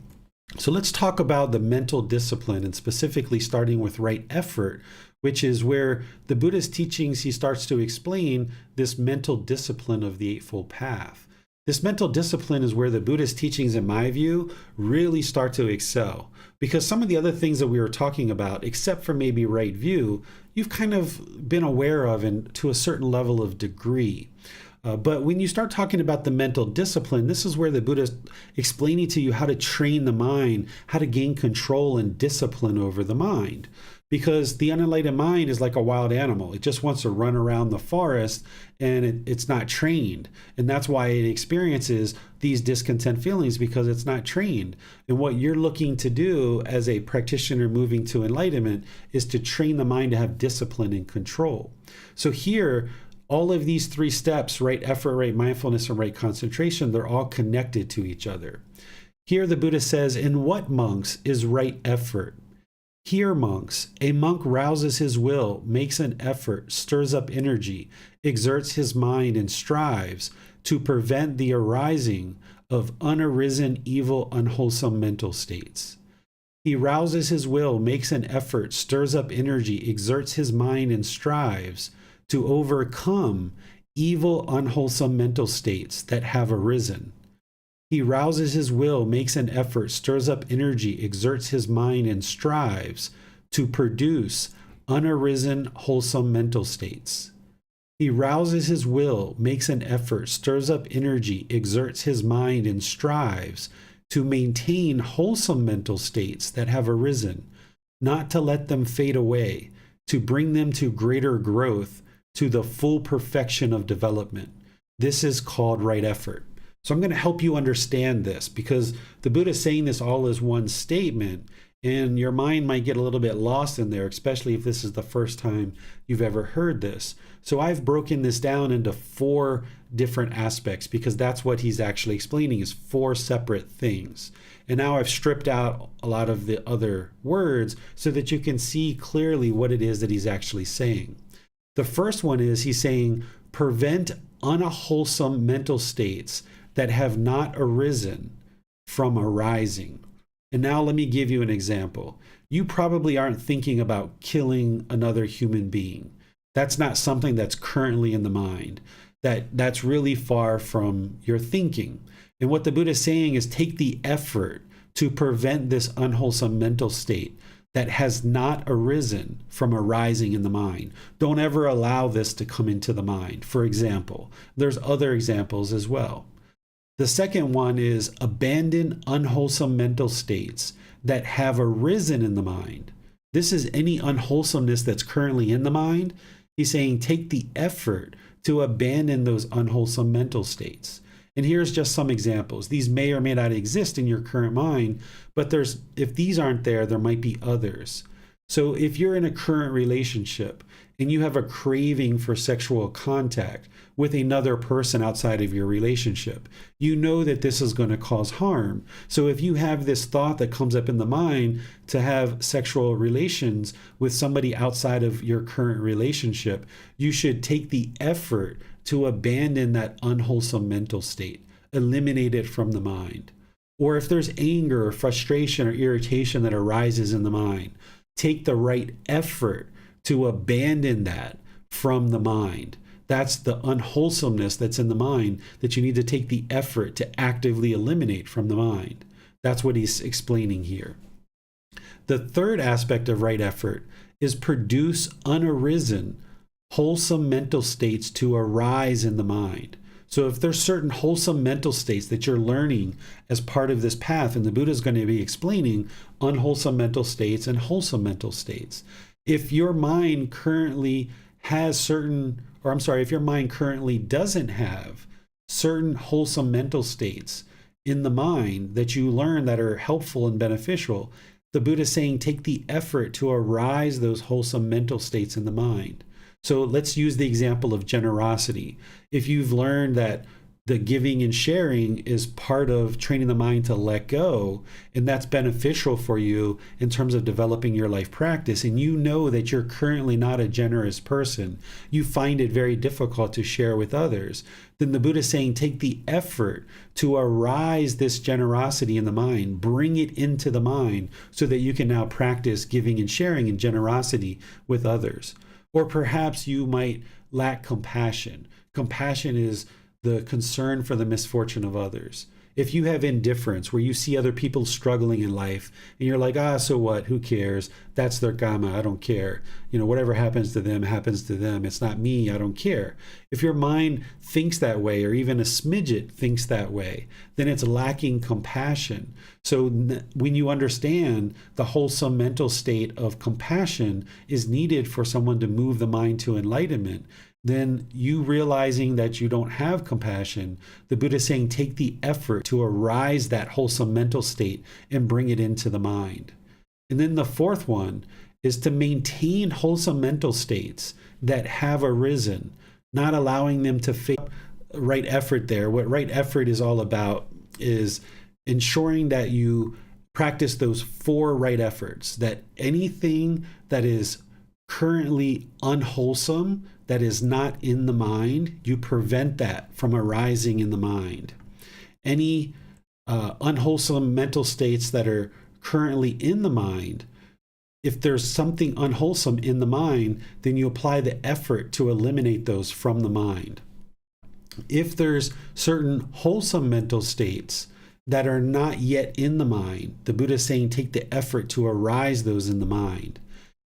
So let's talk about the mental discipline, and specifically starting with right effort, which is where the Buddhist teachings, he starts to explain this mental discipline of the Eightfold Path. This mental discipline is where the Buddhist teachings, in my view, really start to excel. Because some of the other things that we were talking about, except for maybe right view, you've kind of been aware of and to a certain level of degree. But when you start talking about the mental discipline, this is where the Buddha is explaining to you how to train the mind, how to gain control and discipline over the mind. Because the unenlightened mind is like a wild animal. It just wants to run around the forest and it's not trained. And that's why it experiences these discontent feelings, because it's not trained. And what you're looking to do as a practitioner moving to enlightenment is to train the mind to have discipline and control. So here, all of these three steps, right effort, right mindfulness, and right concentration, they're all connected to each other. Here the Buddha says, in what, monks, is right effort? Here, monks, a monk rouses his will, makes an effort, stirs up energy, exerts his mind, and strives to prevent the arising of unarisen, evil, unwholesome mental states. He rouses his will, makes an effort, stirs up energy, exerts his mind, and strives to overcome evil, unwholesome mental states that have arisen. He rouses his will, makes an effort, stirs up energy, exerts his mind, and strives to produce unarisen, wholesome mental states. He rouses his will, makes an effort, stirs up energy, exerts his mind, and strives to maintain wholesome mental states that have arisen, not to let them fade away, to bring them to greater growth, to the full perfection of development. This is called right effort. So I'm going to help you understand this, because the Buddha is saying this all as one statement, and your mind might get a little bit lost in there, especially if this is the first time you've ever heard this. So I've broken this down into 4 different aspects, because that's what he's actually explaining, is 4 separate things. And now I've stripped out a lot of the other words so that you can see clearly what it is that he's actually saying. The first one is he's saying, prevent unwholesome mental states that have not arisen from arising. And now let me give you an example. You probably aren't thinking about killing another human being. That's not something that's currently in the mind. That's really far from your thinking. And what the Buddha is saying is take the effort to prevent this unwholesome mental state that has not arisen from arising in the mind. Don't ever allow this to come into the mind. For example, there's other examples as well. The second one is abandon unwholesome mental states that have arisen in the mind. This is any unwholesomeness that's currently in the mind. He's saying take the effort to abandon those unwholesome mental states. And here's just some examples. These may or may not exist in your current mind, but if these aren't there, there might be others. So if you're in a current relationship and you have a craving for sexual contact with another person outside of your relationship, you know that this is going to cause harm. So if you have this thought that comes up in the mind to have sexual relations with somebody outside of your current relationship, you should take the effort to abandon that unwholesome mental state, eliminate it from the mind. Or if there's anger or frustration or irritation that arises in the mind, take the right effort to abandon that from the mind. That's the unwholesomeness that's in the mind that you need to take the effort to actively eliminate from the mind. That's what he's explaining here. The third aspect of right effort is produce unarisen, wholesome mental states to arise in the mind. So if there's certain wholesome mental states that you're learning as part of this path, and the Buddha is going to be explaining unwholesome mental states and wholesome mental states. If your mind currently if your mind currently doesn't have certain wholesome mental states in the mind that you learn that are helpful and beneficial, the Buddha is saying take the effort to arise those wholesome mental states in the mind. So let's use the example of generosity. If you've learned that the giving and sharing is part of training the mind to let go, and that's beneficial for you in terms of developing your life practice, and you know that you're currently not a generous person, you find it very difficult to share with others, then the Buddha is saying take the effort to arise this generosity in the mind, bring it into the mind so that you can now practice giving and sharing and generosity with others. Or perhaps you might lack compassion. Compassion is the concern for the misfortune of others. If you have indifference, where you see other people struggling in life, and you're like, so what? Who cares? That's their karma. I don't care. Whatever happens to them, happens to them. It's not me. I don't care. If your mind thinks that way, or even a smidget thinks that way, then it's lacking compassion. So when you understand the wholesome mental state of compassion is needed for someone to move the mind to enlightenment, then you realizing that you don't have compassion, the Buddha is saying take the effort to arise that wholesome mental state and bring it into the mind. And then the fourth one is to maintain wholesome mental states that have arisen, not allowing them to fade. Right effort there. What right effort is all about is ensuring that you practice those four right efforts, that anything that is currently unwholesome, that is not in the mind, you prevent that from arising in the mind. Any unwholesome mental states that are currently in the mind, if there's something unwholesome in the mind, then you apply the effort to eliminate those from the mind. If there's certain wholesome mental states that are not yet in the mind, the Buddha is saying take the effort to arise those in the mind.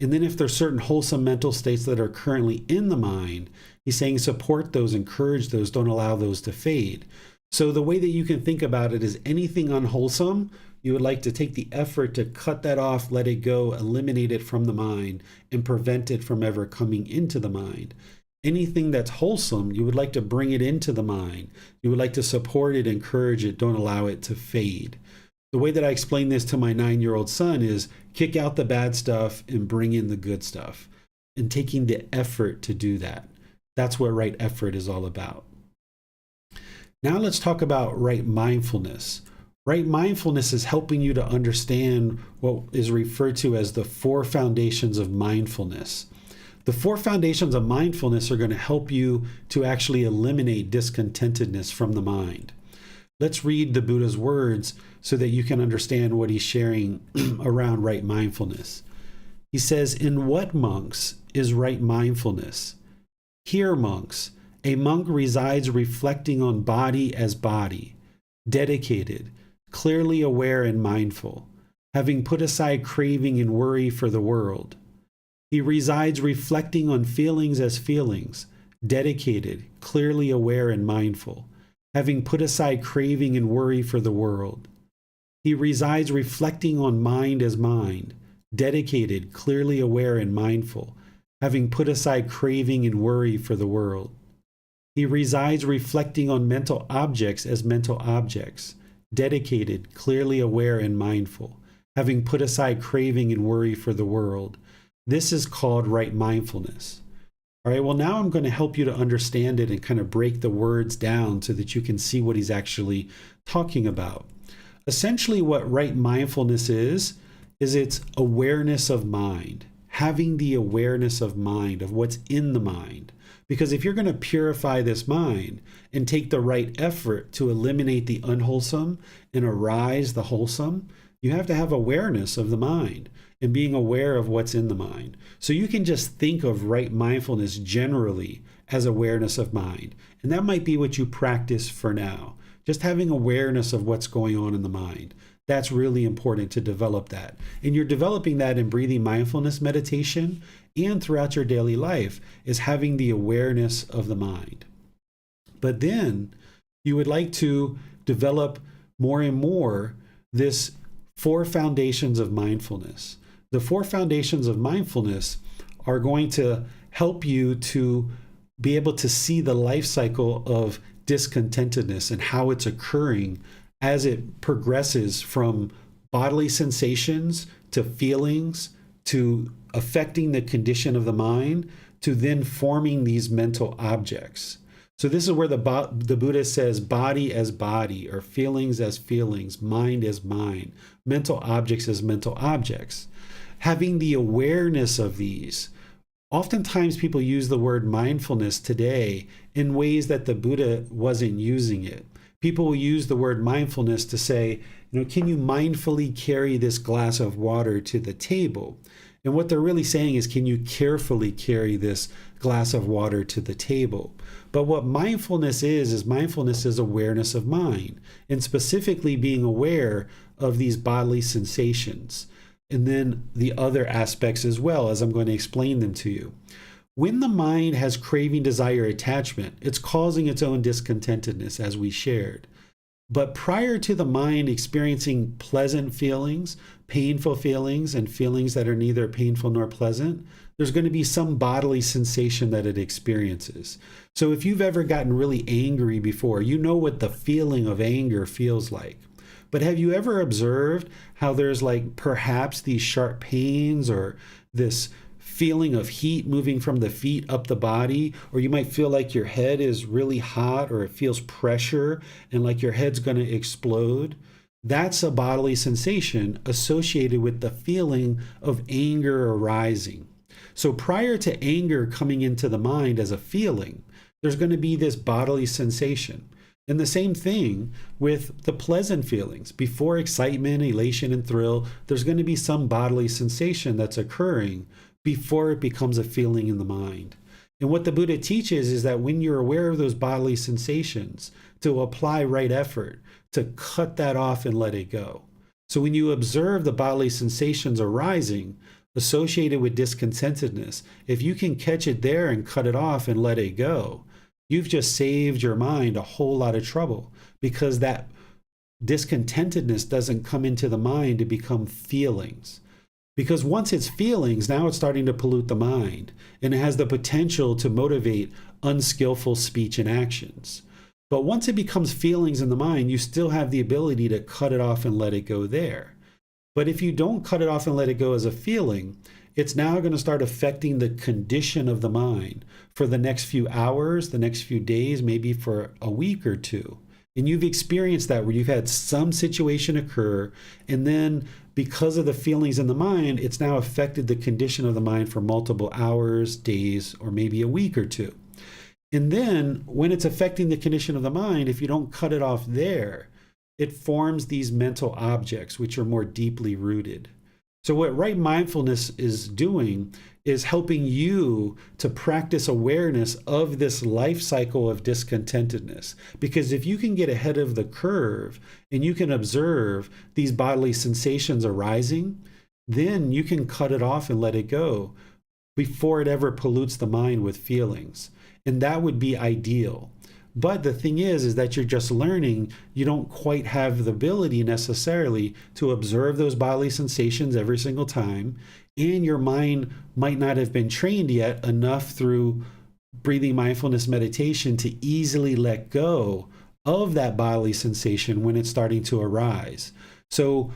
And then if there's certain wholesome mental states that are currently in the mind, he's saying support those, encourage those, don't allow those to fade. So the way that you can think about it is anything unwholesome, you would like to take the effort to cut that off, let it go, eliminate it from the mind, and prevent it from ever coming into the mind. Anything that's wholesome, you would like to bring it into the mind. You would like to support it, encourage it, don't allow it to fade. The way that I explain this to my 9-year-old son is kick out the bad stuff and bring in the good stuff, and taking the effort to do that. That's what right effort is all about. Now let's talk about right mindfulness. Right mindfulness is helping you to understand what is referred to as the 4 foundations of mindfulness. The 4 foundations of mindfulness are going to help you to actually eliminate discontentedness from the mind. Let's read the Buddha's words so that you can understand what he's sharing around right mindfulness. He says, "In what, monks, is right mindfulness? Here, monks, a monk resides reflecting on body as body, dedicated, clearly aware and mindful, having put aside craving and worry for the world. He resides reflecting on feelings as feelings, dedicated, clearly aware and mindful, having put aside craving and worry for the world. He resides reflecting on mind as mind, dedicated, clearly aware and mindful, having put aside craving and worry for the world. He resides reflecting on mental objects as mental objects, dedicated, clearly aware and mindful, having put aside craving and worry for the world. This is called right mindfulness. All right, well, now I'm going to help you to understand it and kind of break the words down so that you can see what he's actually talking about. Essentially, what right mindfulness is its awareness of mind, having the awareness of mind, of what's in the mind. Because if you're going to purify this mind and take the right effort to eliminate the unwholesome and arise the wholesome, you have to have awareness of the mind and being aware of what's in the mind. So you can just think of right mindfulness generally as awareness of mind. And that might be what you practice for now. Just having awareness of what's going on in the mind. That's really important to develop that. And you're developing that in breathing mindfulness meditation and throughout your daily life is having the awareness of the mind. But then you would like to develop more and more this 4 foundations of mindfulness. The 4 foundations of mindfulness are going to help you to be able to see the life cycle of discontentedness and how it's occurring as it progresses from bodily sensations to feelings to affecting the condition of the mind to then forming these mental objects. So this is where the Buddha says body as body, or feelings as feelings, mind as mind, mental objects as mental objects. Having the awareness of these. Oftentimes people use the word mindfulness today in ways that the Buddha wasn't using it. People will use the word mindfulness to say, can you mindfully carry this glass of water to the table? And what they're really saying is, can you carefully carry this glass of water to the table? But what mindfulness is mindfulness is awareness of mind, and specifically being aware of these bodily sensations. And then the other aspects as well, as I'm going to explain them to you. When the mind has craving, desire, attachment, it's causing its own discontentedness, as we shared. But prior to the mind experiencing pleasant feelings, painful feelings, and feelings that are neither painful nor pleasant, there's going to be some bodily sensation that it experiences. So if you've ever gotten really angry before, you know what the feeling of anger feels like. But have you ever observed how there's perhaps these sharp pains or this feeling of heat moving from the feet up the body, or you might feel like your head is really hot, or it feels pressure and like your head's going to explode? That's a bodily sensation associated with the feeling of anger arising. So prior to anger coming into the mind as a feeling, there's going to be this bodily sensation. And the same thing with the pleasant feelings. Before excitement, elation, and thrill, there's going to be some bodily sensation that's occurring before it becomes a feeling in the mind. And what the Buddha teaches is that when you're aware of those bodily sensations, to apply right effort, to cut that off and let it go. So when you observe the bodily sensations arising associated with discontentedness, if you can catch it there and cut it off and let it go, you've just saved your mind a whole lot of trouble, because that discontentedness doesn't come into the mind to become feelings. Because once it's feelings, now it's starting to pollute the mind, and it has the potential to motivate unskillful speech and actions. But once it becomes feelings in the mind, you still have the ability to cut it off and let it go there. But if you don't cut it off and let it go as a feeling, it's now going to start affecting the condition of the mind for the next few hours, the next few days, maybe for a week or two. And you've experienced that where you've had some situation occur, and then because of the feelings in the mind, it's now affected the condition of the mind for multiple hours, days, or maybe a week or two. And then when it's affecting the condition of the mind, if you don't cut it off there, it forms these mental objects which are more deeply rooted. So what right mindfulness is doing is helping you to practice awareness of this life cycle of discontentedness. Because if you can get ahead of the curve and you can observe these bodily sensations arising, then you can cut it off and let it go before it ever pollutes the mind with feelings. And that would be ideal. But the thing is that you're just learning. You don't quite have the ability necessarily to observe those bodily sensations every single time. And your mind might not have been trained yet enough through breathing mindfulness meditation to easily let go of that bodily sensation when it's starting to arise. So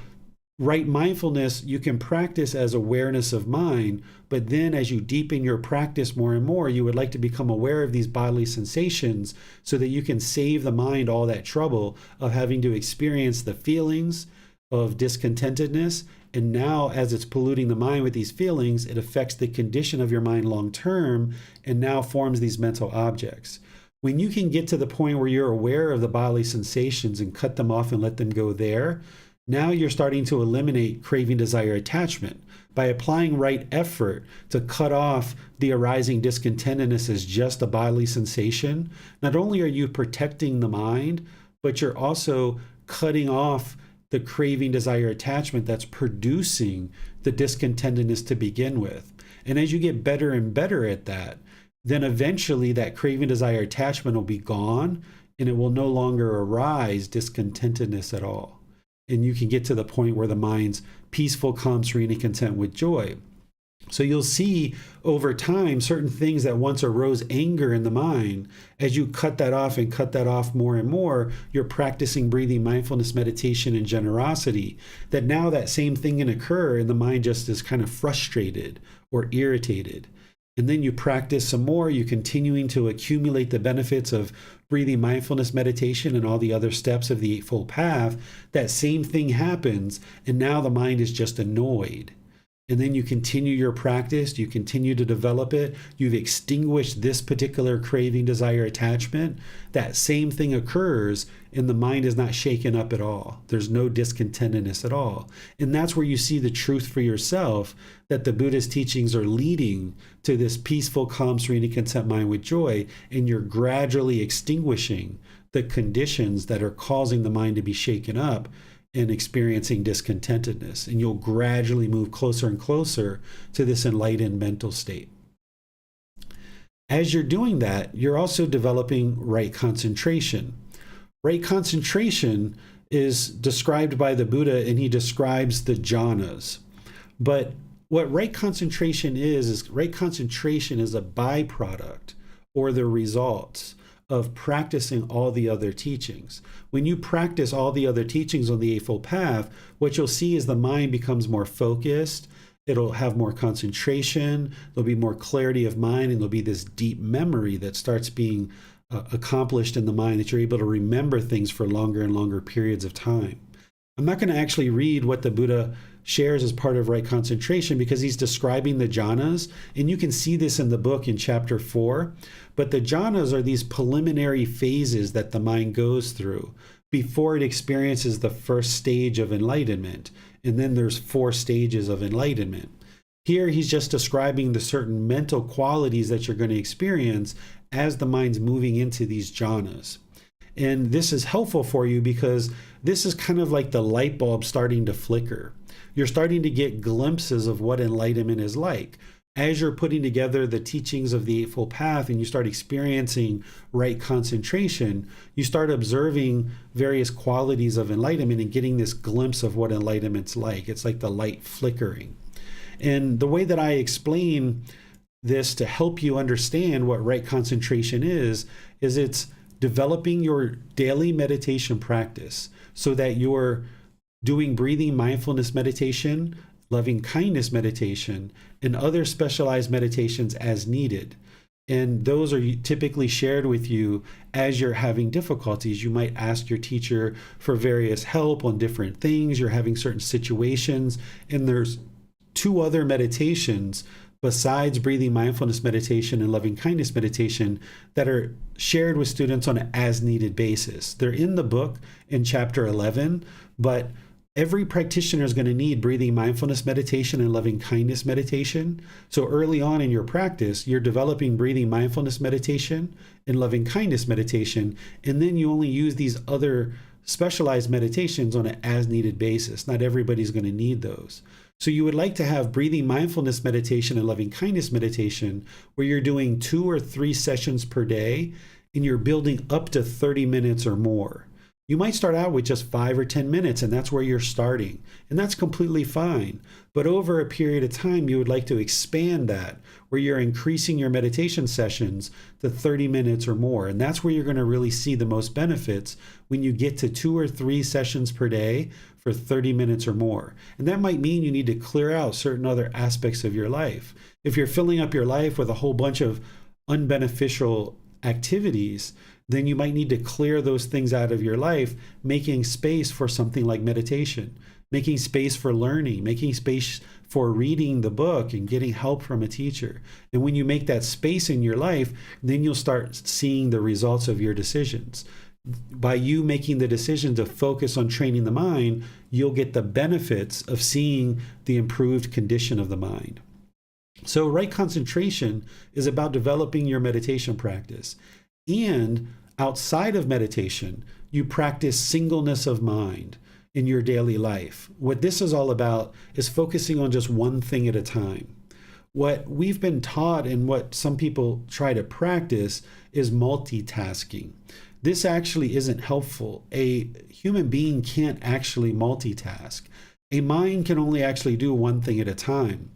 right mindfulness you can practice as awareness of mind, but then as you deepen your practice more and more, you would like to become aware of these bodily sensations so that you can save the mind all that trouble of having to experience the feelings of discontentedness. And now as it's polluting the mind with these feelings, it affects the condition of your mind long term and now forms these mental objects. When you can get to the point where you're aware of the bodily sensations and cut them off and let them go there, now you're starting to eliminate craving, desire, attachment. By applying right effort to cut off the arising discontentedness as just a bodily sensation, not only are you protecting the mind, but you're also cutting off the craving, desire, attachment that's producing the discontentedness to begin with. And as you get better and better at that, then eventually that craving, desire, attachment will be gone, and it will no longer arise discontentedness at all. And you can get to the point where the mind's peaceful, calm, serene, and content with joy. So you'll see over time certain things that once arose anger in the mind, as you cut that off and cut that off more and more, you're practicing breathing mindfulness meditation and generosity, that now that same thing can occur and the mind just is kind of frustrated or irritated. And then you practice some more, you continuing to accumulate the benefits of breathing mindfulness meditation and all the other steps of the Eightfold Path. That same thing happens, and now the mind is just annoyed. And then you continue your practice, you continue to develop it, you've extinguished this particular craving, desire, attachment. That same thing occurs, and the mind is not shaken up at all. There's no discontentedness at all. And that's where you see the truth for yourself, that the Buddha's teachings are leading to this peaceful, calm, serene, and content mind with joy, and you're gradually extinguishing the conditions that are causing the mind to be shaken up and experiencing discontentedness. And you'll gradually move closer and closer to this enlightened mental state. As you're doing that, you're also developing right concentration. Right concentration is described by the Buddha, and he describes the jhanas. But what right concentration is right concentration is a byproduct or the results of practicing all the other teachings. When you practice all the other teachings on the Eightfold Path, what you'll see is the mind becomes more focused, it'll have more concentration, there'll be more clarity of mind, and there'll be this deep memory that starts being accomplished in the mind, that you're able to remember things for longer and longer periods of time. I'm not going to actually read what the Buddha shares as part of right concentration because he's describing the jhanas, and you can see this in the book in chapter 4. But the jhanas are these preliminary phases that the mind goes through before it experiences the first stage of enlightenment. And then there's 4 stages of enlightenment. Here he's just describing the certain mental qualities that you're going to experience as the mind's moving into these jhanas. And this is helpful for you because this is kind of like the light bulb starting to flicker. You're starting to get glimpses of what enlightenment is like. As you're putting together the teachings of the Eightfold Path and you start experiencing right concentration, you start observing various qualities of enlightenment and getting this glimpse of what enlightenment's like. It's like the light flickering. And the way that I explain this to help you understand what right concentration is it's developing your daily meditation practice so that you're doing breathing mindfulness meditation, loving kindness meditation, and other specialized meditations as needed. And those are typically shared with you as you're having difficulties. You might ask your teacher for various help on different things. You're having certain situations, and there's 2 other meditations besides breathing mindfulness meditation and loving kindness meditation that are shared with students on an as needed basis. They're in the book in chapter 11, but every practitioner is going to need breathing mindfulness meditation and loving kindness meditation. So early on in your practice, you're developing breathing mindfulness meditation and loving kindness meditation, and then you only use these other specialized meditations on an as needed basis. Not everybody's going to need those. So you would like to have breathing mindfulness meditation and loving kindness meditation where you're doing 2 or 3 sessions per day, and you're building up to 30 minutes or more. You might start out with just 5 or 10 minutes, and that's where you're starting. And that's completely fine. But over a period of time, you would like to expand that, where you're increasing your meditation sessions to 30 minutes or more. And that's where you're going to really see the most benefits when you get to 2 or 3 sessions per day for 30 minutes or more. And that might mean you need to clear out certain other aspects of your life. If you're filling up your life with a whole bunch of unbeneficial activities, then you might need to clear those things out of your life, making space for something like meditation, making space for learning, making space for reading the book and getting help from a teacher. And when you make that space in your life, then you'll start seeing the results of your decisions. By you making the decision to focus on training the mind, you'll get the benefits of seeing the improved condition of the mind. So right concentration is about developing your meditation practice. And outside of meditation, you practice singleness of mind in your daily life. What this is all about is focusing on just one thing at a time. What we've been taught and what some people try to practice is multitasking. This actually isn't helpful. A human being can't actually multitask. A mind can only actually do one thing at a time.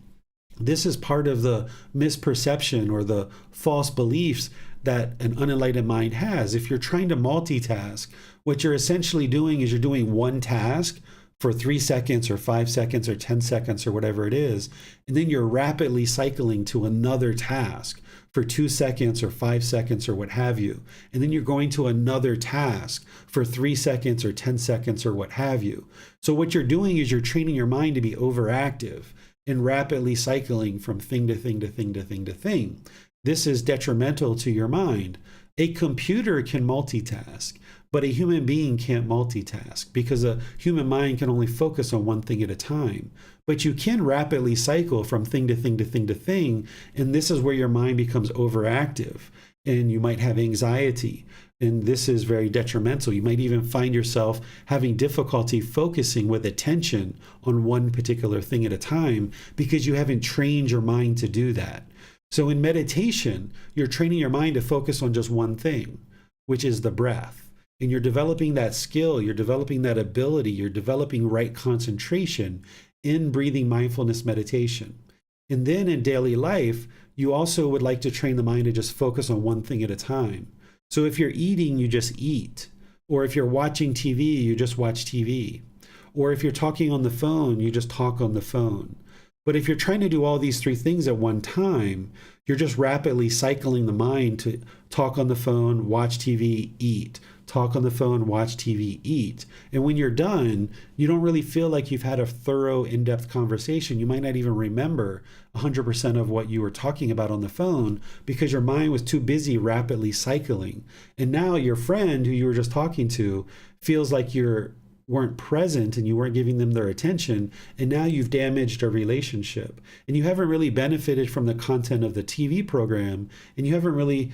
This is part of the misperception or the false beliefs that an unenlightened mind has. If you're trying to multitask, what you're essentially doing is you're doing one task for 3 seconds or 5 seconds or 10 seconds or whatever it is, and then you're rapidly cycling to another task for 2 seconds or 5 seconds or what have you. And then you're going to another task for 3 seconds or 10 seconds or what have you. So what you're doing is you're training your mind to be overactive and rapidly cycling from thing to thing to thing to thing to thing. This is detrimental to your mind. A computer can multitask, but a human being can't multitask because a human mind can only focus on one thing at a time. But you can rapidly cycle from thing to thing to thing to thing, and this is where your mind becomes overactive, and you might have anxiety, and this is very detrimental. You might even find yourself having difficulty focusing with attention on one particular thing at a time because you haven't trained your mind to do that. So in meditation, you're training your mind to focus on just one thing, which is the breath. And you're developing that skill, you're developing that ability, you're developing right concentration in breathing mindfulness meditation. And then in daily life, you also would like to train the mind to just focus on one thing at a time. So if you're eating, you just eat. Or if you're watching TV, you just watch TV. Or if you're talking on the phone, you just talk on the phone. But if you're trying to do all these 3 things at one time, you're just rapidly cycling the mind to talk on the phone, watch TV, eat, talk on the phone, watch TV, eat. And when you're done, you don't really feel like you've had a thorough, in-depth conversation. You might not even remember 100% of what you were talking about on the phone because your mind was too busy rapidly cycling. And now your friend who you were just talking to feels like you weren't present and you weren't giving them their attention, and now you've damaged a relationship. And you haven't really benefited from the content of the TV program, and you haven't really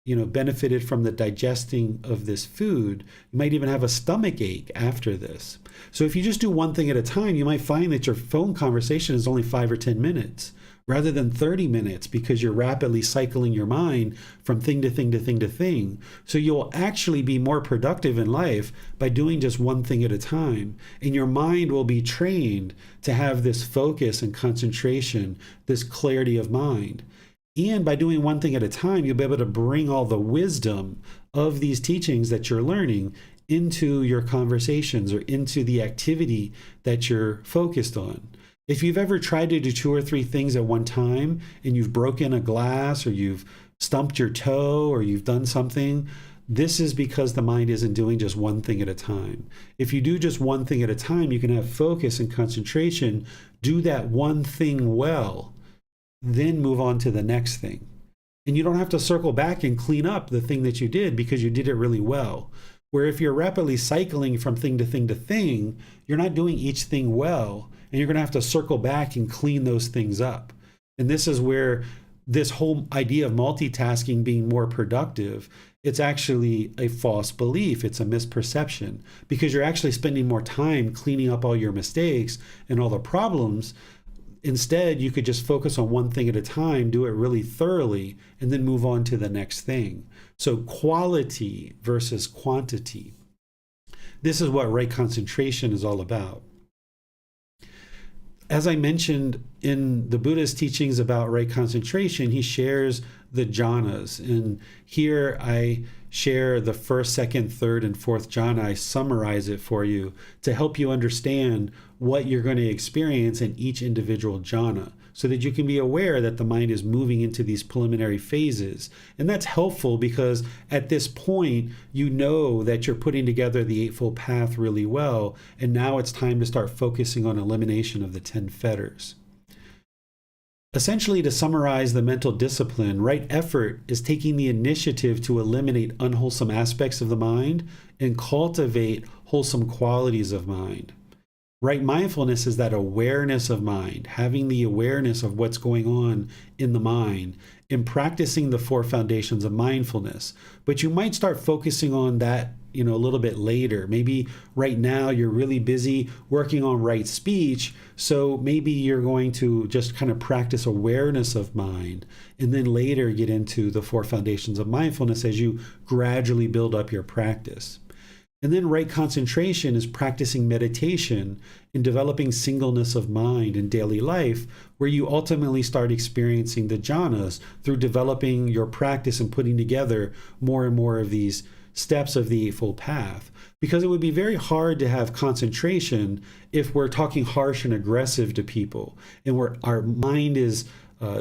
benefited from the digesting of this food. You might even have a stomach ache after this. So if you just do one thing at a time, you might find that your phone conversation is only 5 or 10 minutes rather than 30 minutes because you're rapidly cycling your mind from thing to thing to thing to thing. So you'll actually be more productive in life by doing just one thing at a time. And your mind will be trained to have this focus and concentration, this clarity of mind. And by doing one thing at a time, you'll be able to bring all the wisdom of these teachings that you're learning into your conversations or into the activity that you're focused on. If you've ever tried to do 2 or 3 things at one time and you've broken a glass or you've stumped your toe or you've done something, this is because the mind isn't doing just one thing at a time. If you do just one thing at a time, you can have focus and concentration, do that one thing well, then move on to the next thing. And you don't have to circle back and clean up the thing that you did because you did it really well. Where if you're rapidly cycling from thing to thing to thing, you're not doing each thing well, and you're going to have to circle back and clean those things up. And this is where this whole idea of multitasking being more productive, it's actually a false belief. It's a misperception because you're actually spending more time cleaning up all your mistakes and all the problems Instead, you could just focus on one thing at a time, do it really thoroughly, and then move on to the next thing. So quality versus quantity. This is what right concentration is all about. As I mentioned in the Buddha's teachings about right concentration, he shares the jhanas. And here I share the first, second, third, and fourth jhana. I summarize it for you to help you understand what you're going to experience in each individual jhana, so that you can be aware that the mind is moving into these preliminary phases. And that's helpful because at this point, you know that you're putting together the Eightfold Path really well, and now it's time to start focusing on elimination of the 10 fetters. Essentially, to summarize the mental discipline, right effort is taking the initiative to eliminate unwholesome aspects of the mind and cultivate wholesome qualities of mind. Right mindfulness is that awareness of mind, having the awareness of what's going on in the mind and practicing the 4 foundations of mindfulness. But you might start focusing on that, a little bit later. Maybe right now you're really busy working on right speech, so maybe you're going to just kind of practice awareness of mind and then later get into the 4 foundations of mindfulness as you gradually build up your practice. And then right concentration is practicing meditation and developing singleness of mind in daily life, where you ultimately start experiencing the jhanas through developing your practice and putting together more and more of these steps of the Eightfold Path. Because it would be very hard to have concentration if we're talking harsh and aggressive to people, and our mind is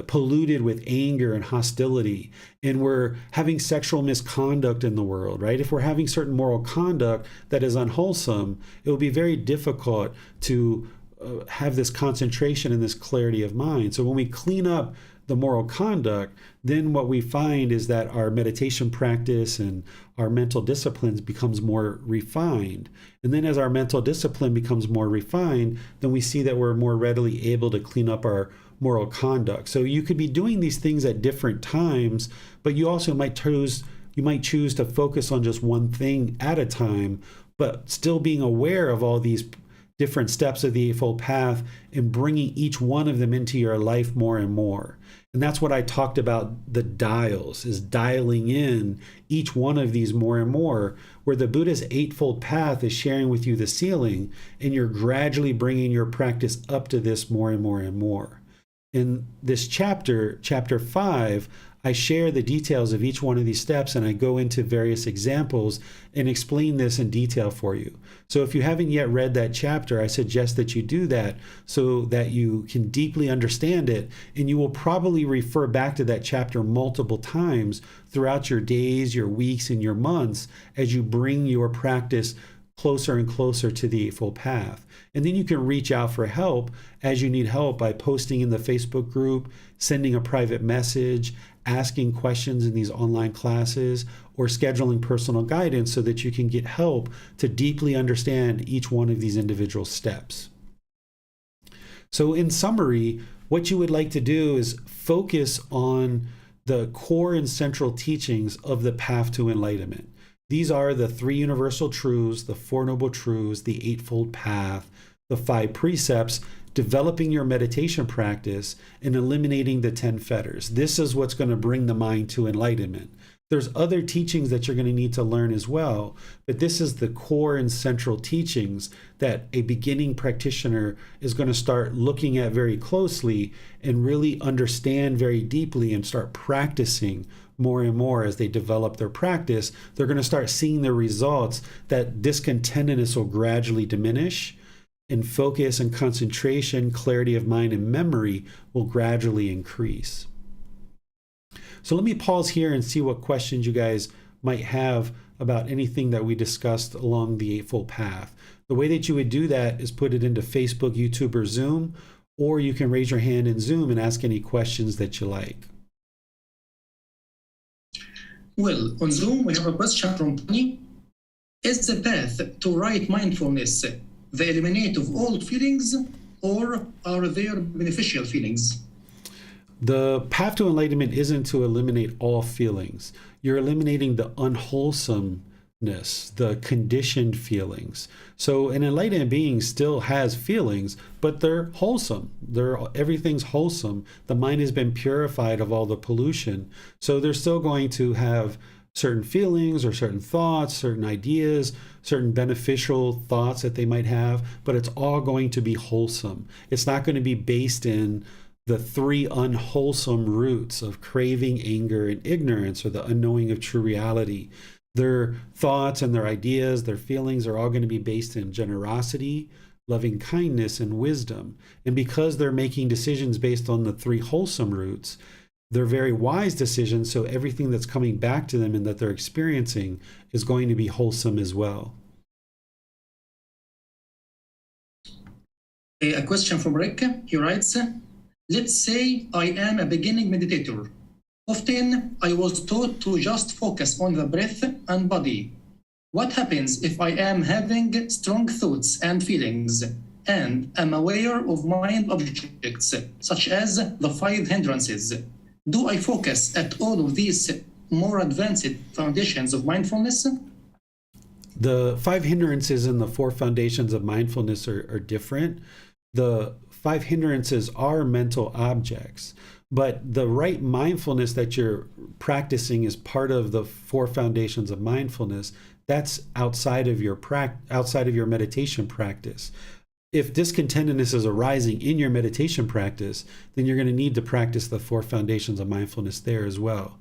polluted with anger and hostility, and we're having sexual misconduct in the world, right? If we're having certain moral conduct that is unwholesome, it will be very difficult to have this concentration and this clarity of mind. So when we clean up the moral conduct, then what we find is that our meditation practice and our mental disciplines becomes more refined. And then as our mental discipline becomes more refined, then we see that we're more readily able to clean up our moral conduct. So you could be doing these things at different times, but you also might choose to focus on just one thing at a time, but still being aware of all these different steps of the Eightfold Path and bringing each one of them into your life more and more. And that's what I talked about, the dials, is dialing in each one of these more and more, where the Buddha's Eightfold Path is sharing with you the ceiling, and you're gradually bringing your practice up to this more and more and more. In this chapter 5, I share the details of each one of these steps, and I go into various examples and explain this in detail for you. So if you haven't yet read that chapter, I suggest that you do that so that you can deeply understand it, and you will probably refer back to that chapter multiple times throughout your days, your weeks, and your months as you bring your practice closer and closer to the Eightfold Path. And then you can reach out for help as you need help by posting in the Facebook group, sending a private message, asking questions in these online classes, or scheduling personal guidance so that you can get help to deeply understand each one of these individual steps. So in summary, what you would like to do is focus on the core and central teachings of the path to enlightenment. These are the 3 universal truths, the 4 noble truths, the Eightfold Path, the 5 precepts, developing your meditation practice, and eliminating the 10 fetters. This is what's going to bring the mind to enlightenment. There's other teachings that you're going to need to learn as well, but this is the core and central teachings that a beginning practitioner is going to start looking at very closely and really understand very deeply and start practicing more and more. As they develop their practice, they're going to start seeing the results that discontentedness will gradually diminish, and focus and concentration, clarity of mind, and memory will gradually increase. So let me pause here and see what questions you guys might have about anything that we discussed along the Eightfold Path. The way that you would do that is put it into Facebook, YouTube, or Zoom, or you can raise your hand in Zoom and ask any questions that you like. Well, on Zoom, we have a question from Tony. Is the path to right mindfulness the eliminate of all feelings, or are there beneficial feelings? The path to enlightenment isn't to eliminate all feelings. You're eliminating the unwholesome the conditioned feelings. So an enlightened being still has feelings, but they're wholesome. Everything's wholesome. The mind has been purified of all the pollution. So they're still going to have certain feelings or certain thoughts, certain ideas, certain beneficial thoughts that they might have, but it's all going to be wholesome. It's not going to be based in the three unwholesome roots of craving, anger, and ignorance, or the unknowing of true reality. Their thoughts and their ideas, their feelings are all going to be based in generosity, loving kindness, and wisdom. And because they're making decisions based on the three wholesome roots, they're very wise decisions, so everything that's coming back to them and that they're experiencing is going to be wholesome as well. A question from Rick. He writes, let's say I am a beginning meditator. Often I was taught to just focus on the breath and body. What happens if I am having strong thoughts and feelings and am aware of mind objects, such as the 5 hindrances? Do I focus at all of these more advanced foundations of mindfulness? The 5 hindrances and the 4 foundations of mindfulness are different. The 5 hindrances are mental objects, but the right mindfulness that you're practicing is part of the 4 foundations of mindfulness. That's outside of your meditation practice. If discontentedness is arising in your meditation practice, then you're going to need to practice the 4 foundations of mindfulness there as well.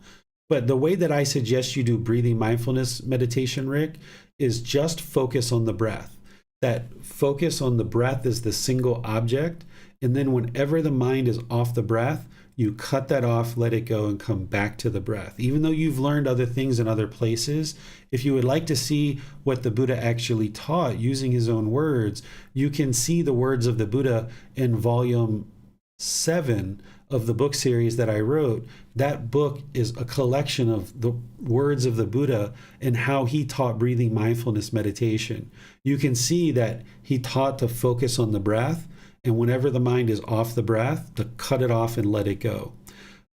But the way that I suggest you do breathing mindfulness meditation, Rick, is just focus on the breath. That focus on the breath is the single object. And then whenever the mind is off the breath, you cut that off, let it go, and come back to the breath. Even though you've learned other things in other places, if you would like to see what the Buddha actually taught using his own words, you can see the words of the Buddha in volume 7 of the book series that I wrote. That book is a collection of the words of the Buddha and how he taught breathing mindfulness meditation. You can see that he taught to focus on the breath, and whenever the mind is off the breath, to cut it off and let it go.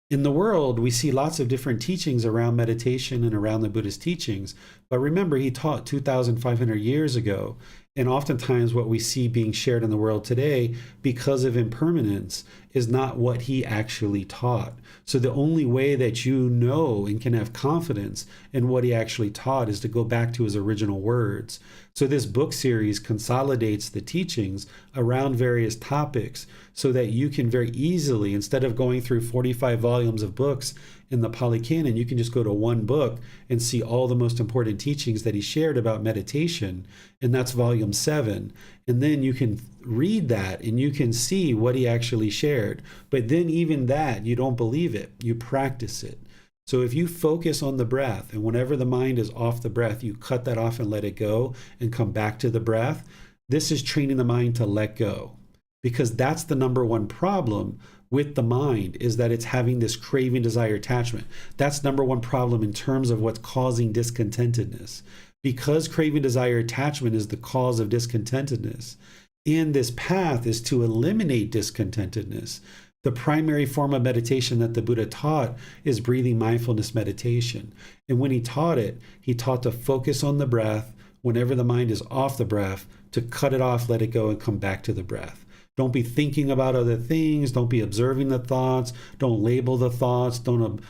In the world, we see lots of different teachings around meditation and around the Buddha's teachings. But remember, he taught 2,500 years ago. And oftentimes what we see being shared in the world today, because of impermanence, is not what he actually taught. So the only way that you know and can have confidence in what he actually taught is to go back to his original words. So this book series consolidates the teachings around various topics so that you can very easily, instead of going through 45 volumes of books in the Pali Canon, you can just go to one book and see all the most important teachings that he shared about meditation, and that's volume 7. And then you can read that and you can see what he actually shared. But then even that, you don't believe it, you practice it. So if you focus on the breath, and whenever the mind is off the breath, you cut that off and let it go and come back to the breath, this is training the mind to let go. Because that's the number one problem with the mind, is that it's having this craving, desire, attachment. That's number one problem in terms of what's causing discontentedness. Because craving, desire, attachment is the cause of discontentedness, and this path is to eliminate discontentedness. The primary form of meditation that the Buddha taught is breathing mindfulness meditation. And when he taught it, he taught to focus on the breath. Whenever the mind is off the breath, to cut it off, let it go, and come back to the breath. Don't be thinking about other things. Don't be observing the thoughts. Don't label the thoughts. Don't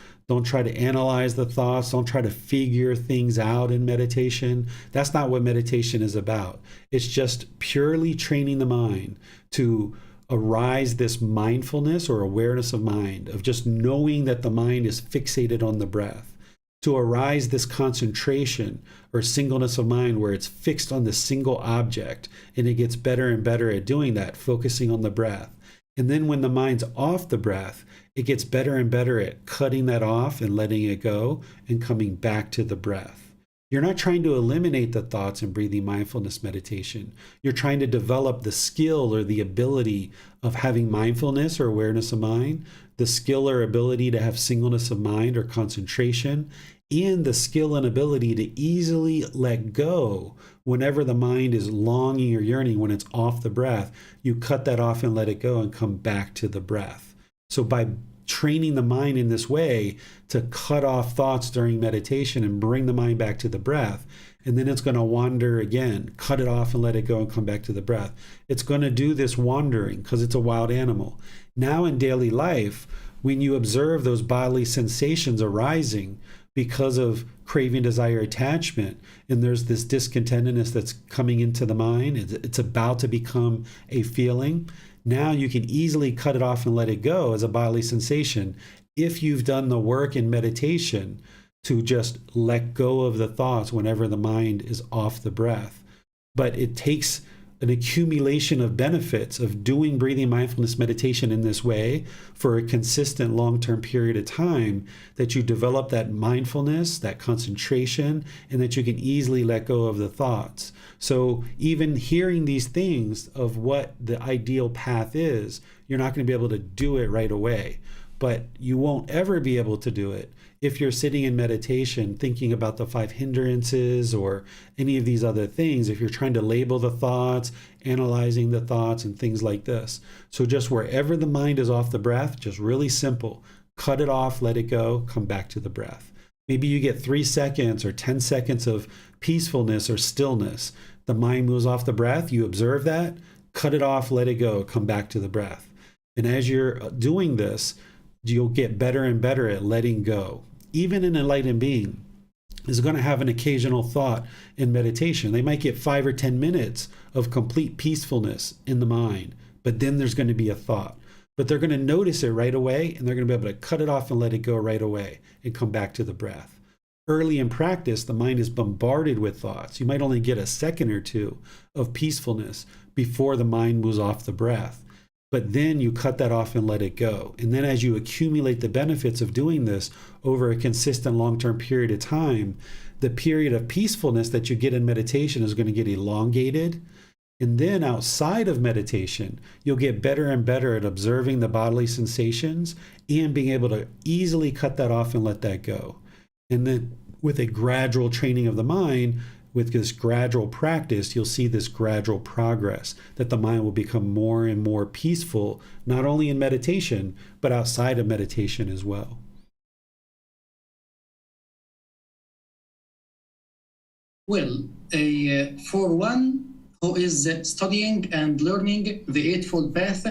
try to analyze the thoughts. Don't try to figure things out in meditation. That's not what meditation is about. It's just purely training the mind to arise this mindfulness or awareness of mind, of just knowing that the mind is fixated on the breath, to arise this concentration or singleness of mind where it's fixed on the single object, and it gets better and better at doing that, focusing on the breath. And then when the mind's off the breath, it gets better and better at cutting that off and letting it go and coming back to the breath. You're not trying to eliminate the thoughts in breathing mindfulness meditation. You're trying to develop the skill or the ability of having mindfulness or awareness of mind, the skill or ability to have singleness of mind or concentration, and the skill and ability to easily let go whenever the mind is longing or yearning. When it's off the breath, you cut that off and let it go and come back to the breath. So by training the mind in this way to cut off thoughts during meditation and bring the mind back to the breath, and then it's going to wander again. Cut it off and let it go and come back to the breath. It's going to do this wandering because it's a wild animal. Now in daily life, when you observe those bodily sensations arising because of craving, desire, attachment, and there's this discontentedness that's coming into the mind, it's about to become a feeling. Now you can easily cut it off and let it go as a bodily sensation if you've done the work in meditation to just let go of the thoughts whenever the mind is off the breath. But it takes an accumulation of benefits of doing breathing mindfulness meditation in this way for a consistent long-term period of time, that you develop that mindfulness, that concentration, and that you can easily let go of the thoughts. So even hearing these things of what the ideal path is, you're not going to be able to do it right away. But you won't ever be able to do it if you're sitting in meditation thinking about the 5 hindrances or any of these other things, if you're trying to label the thoughts, analyzing the thoughts and things like this. So just wherever the mind is off the breath, just really simple, cut it off, let it go, come back to the breath. Maybe you get 3 seconds or 10 seconds of peacefulness or stillness. The mind moves off the breath, you observe that, cut it off, let it go, come back to the breath. And as you're doing this, you'll get better and better at letting go. Even an enlightened being is going to have an occasional thought in meditation. They might get 5 or 10 minutes of complete peacefulness in the mind, but then there's going to be a thought. But they're going to notice it right away, and they're going to be able to cut it off and let it go right away and come back to the breath. Early in practice, the mind is bombarded with thoughts. You might only get a second or two of peacefulness before the mind moves off the breath. But then you cut that off and let it go. And then as you accumulate the benefits of doing this over a consistent long-term period of time, the period of peacefulness that you get in meditation is going to get elongated. And then outside of meditation, you'll get better and better at observing the bodily sensations and being able to easily cut that off and let that go. And then with a gradual training of the mind, with this gradual practice, you'll see this gradual progress, that the mind will become more and more peaceful, not only in meditation, but outside of meditation as well. Well, for one who is studying and learning the Eightfold Path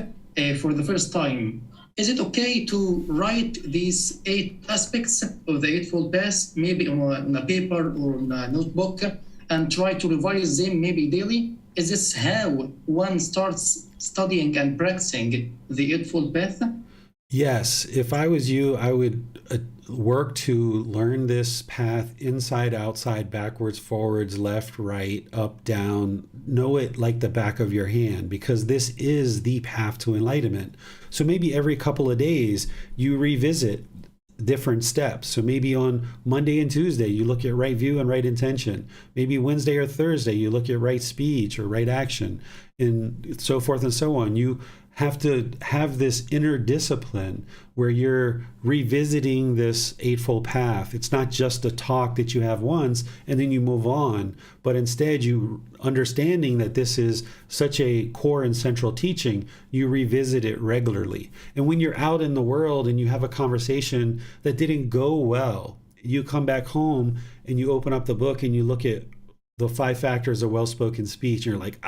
for the first time, is it okay to write these 8 aspects of the Eightfold Path, maybe on a paper or on a notebook, and try to revise them maybe daily? Is this how one starts studying and practicing the Eightfold Path? Yes, if I was you, I would work to learn this path inside, outside, backwards, forwards, left, right, up, down. Know it like the back of your hand, because this is the path to enlightenment. So maybe every couple of days you revisit different steps. So maybe on Monday and Tuesday, you look at right view and right intention. Maybe Wednesday or Thursday, you look at right speech or right action, and so forth and so on. You have to have this inner discipline where you're revisiting this Eightfold Path. It's not just a talk that you have once and then you move on, but instead you understanding that this is such a core and central teaching, you revisit it regularly. And when you're out in the world and you have a conversation that didn't go well, you come back home and you open up the book and you look at the 5 factors of well-spoken speech, and you're like,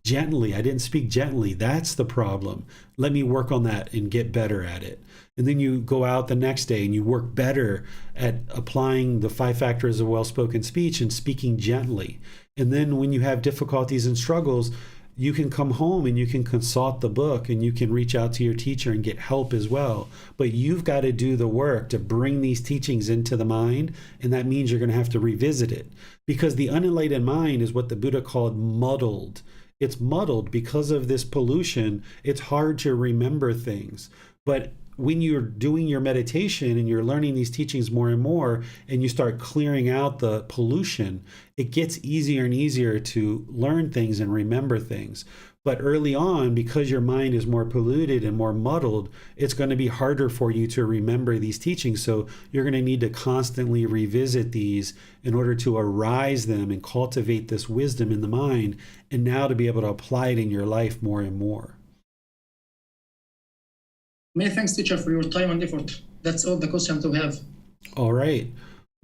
gently, I didn't speak gently. That's the problem. Let me work on that and get better at it. And then you go out the next day and you work better at applying the 5 factors of well-spoken speech and speaking gently. And then when you have difficulties and struggles, you can come home and you can consult the book and you can reach out to your teacher and get help as well. But you've got to do the work to bring these teachings into the mind, and that means you're going to have to revisit it, because the unenlightened mind is what the Buddha called muddled. It's muddled because of this pollution. It's hard to remember things. But when you're doing your meditation and you're learning these teachings more and more, and you start clearing out the pollution, it gets easier and easier to learn things and remember things. But early on, because your mind is more polluted and more muddled, it's going to be harder for you to remember these teachings. So you're going to need to constantly revisit these in order to arise them and cultivate this wisdom in the mind, and now to be able to apply it in your life more and more. Many thanks, teacher, for your time and effort. That's all the questions we have. All right.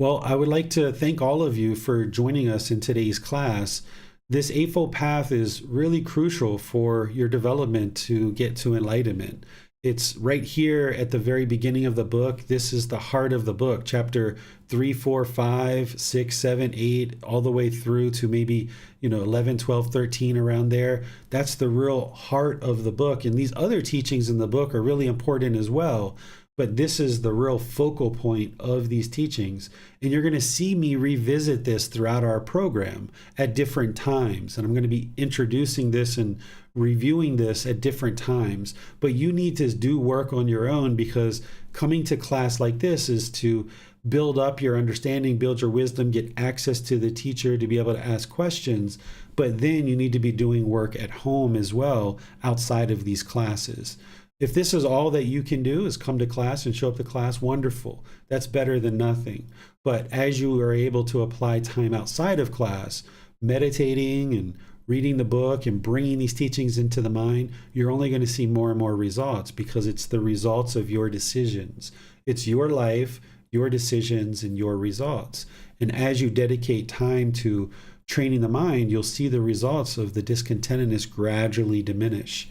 Well, I would like to thank all of you for joining us in today's class. This Eightfold Path is really crucial for your development to get to enlightenment. It's right here at the very beginning of the book. This is the heart of the book, chapter 3, 4, 5, 6, 7, 8, all the way through to maybe, 11, 12, 13, around there. That's the real heart of the book. And these other teachings in the book are really important as well. But this is the real focal point of these teachings. And you're going to see me revisit this throughout our program at different times. And I'm going to be introducing this and reviewing this at different times. But you need to do work on your own, because coming to class like this is to build up your understanding, build your wisdom, get access to the teacher to be able to ask questions. But then you need to be doing work at home as well outside of these classes. If this is all that you can do, is come to class and show up to class, wonderful. That's better than nothing. But as you are able to apply time outside of class, meditating and reading the book and bringing these teachings into the mind, you're only going to see more and more results, because it's the results of your decisions. It's your life, your decisions, and your results. And as you dedicate time to training the mind, you'll see the results of the discontentedness gradually diminish.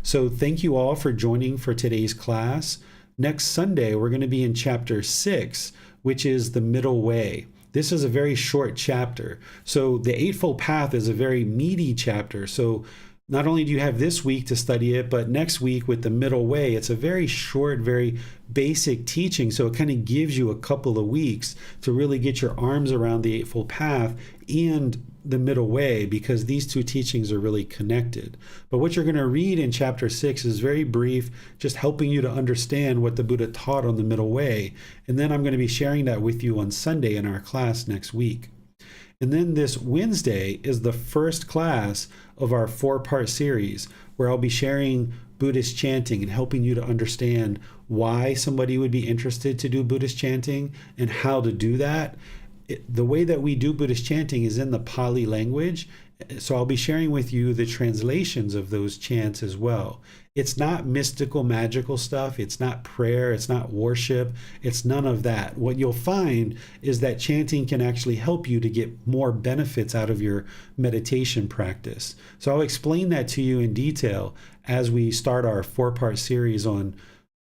So thank you all for joining for today's class. Next Sunday, we're going to be in chapter 6, which is the middle way. This is a very short chapter. So the Eightfold Path is a very meaty chapter. So not only do you have this week to study it, but next week with the middle way, it's a very short, very basic teaching. So it kind of gives you a couple of weeks to really get your arms around the Eightfold Path and the middle way, because these two teachings are really connected. But what you're going to read in chapter 6 is very brief, just helping you to understand what the Buddha taught on the middle way. And then I'm going to be sharing that with you on Sunday in our class next week. And then this Wednesday is the first class of our 4-part series, where I'll be sharing Buddhist chanting and helping you to understand why somebody would be interested to do Buddhist chanting and how to do that. The way that we do Buddhist chanting is in the Pali language. So I'll be sharing with you the translations of those chants as well. It's not mystical, magical stuff. It's not prayer. It's not worship. It's none of that. What you'll find is that chanting can actually help you to get more benefits out of your meditation practice. So I'll explain that to you in detail as we start our 4-part series on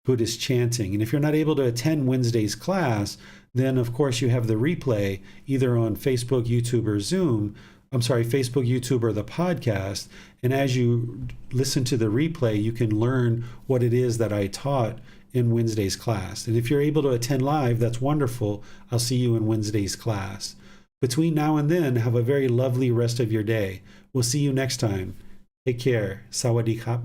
Buddhist chanting. And if you're not able to attend Wednesday's class, then of course you have the replay either on Facebook, YouTube, or Facebook, YouTube, or the podcast. And as you listen to the replay, you can learn what it is that I taught in Wednesday's class. And if you're able to attend live, that's wonderful. I'll see you in Wednesday's class. Between now and then, have a very lovely rest of your day. We'll see you next time. Take care. Sawadee krap.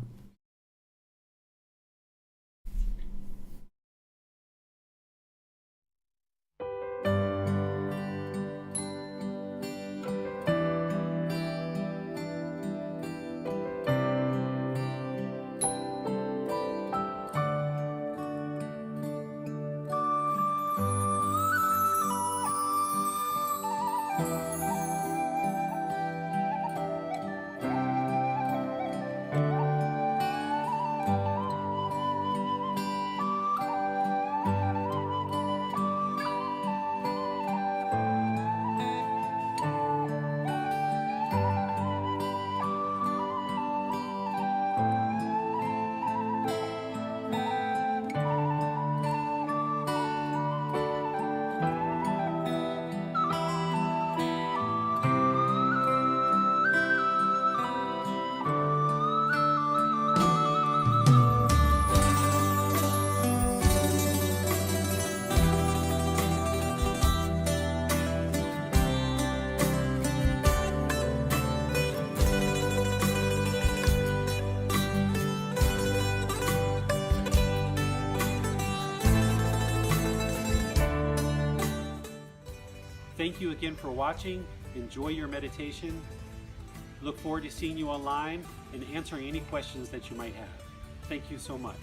Thank you again for watching. Enjoy your meditation. Look forward to seeing you online and answering any questions that you might have. Thank you so much.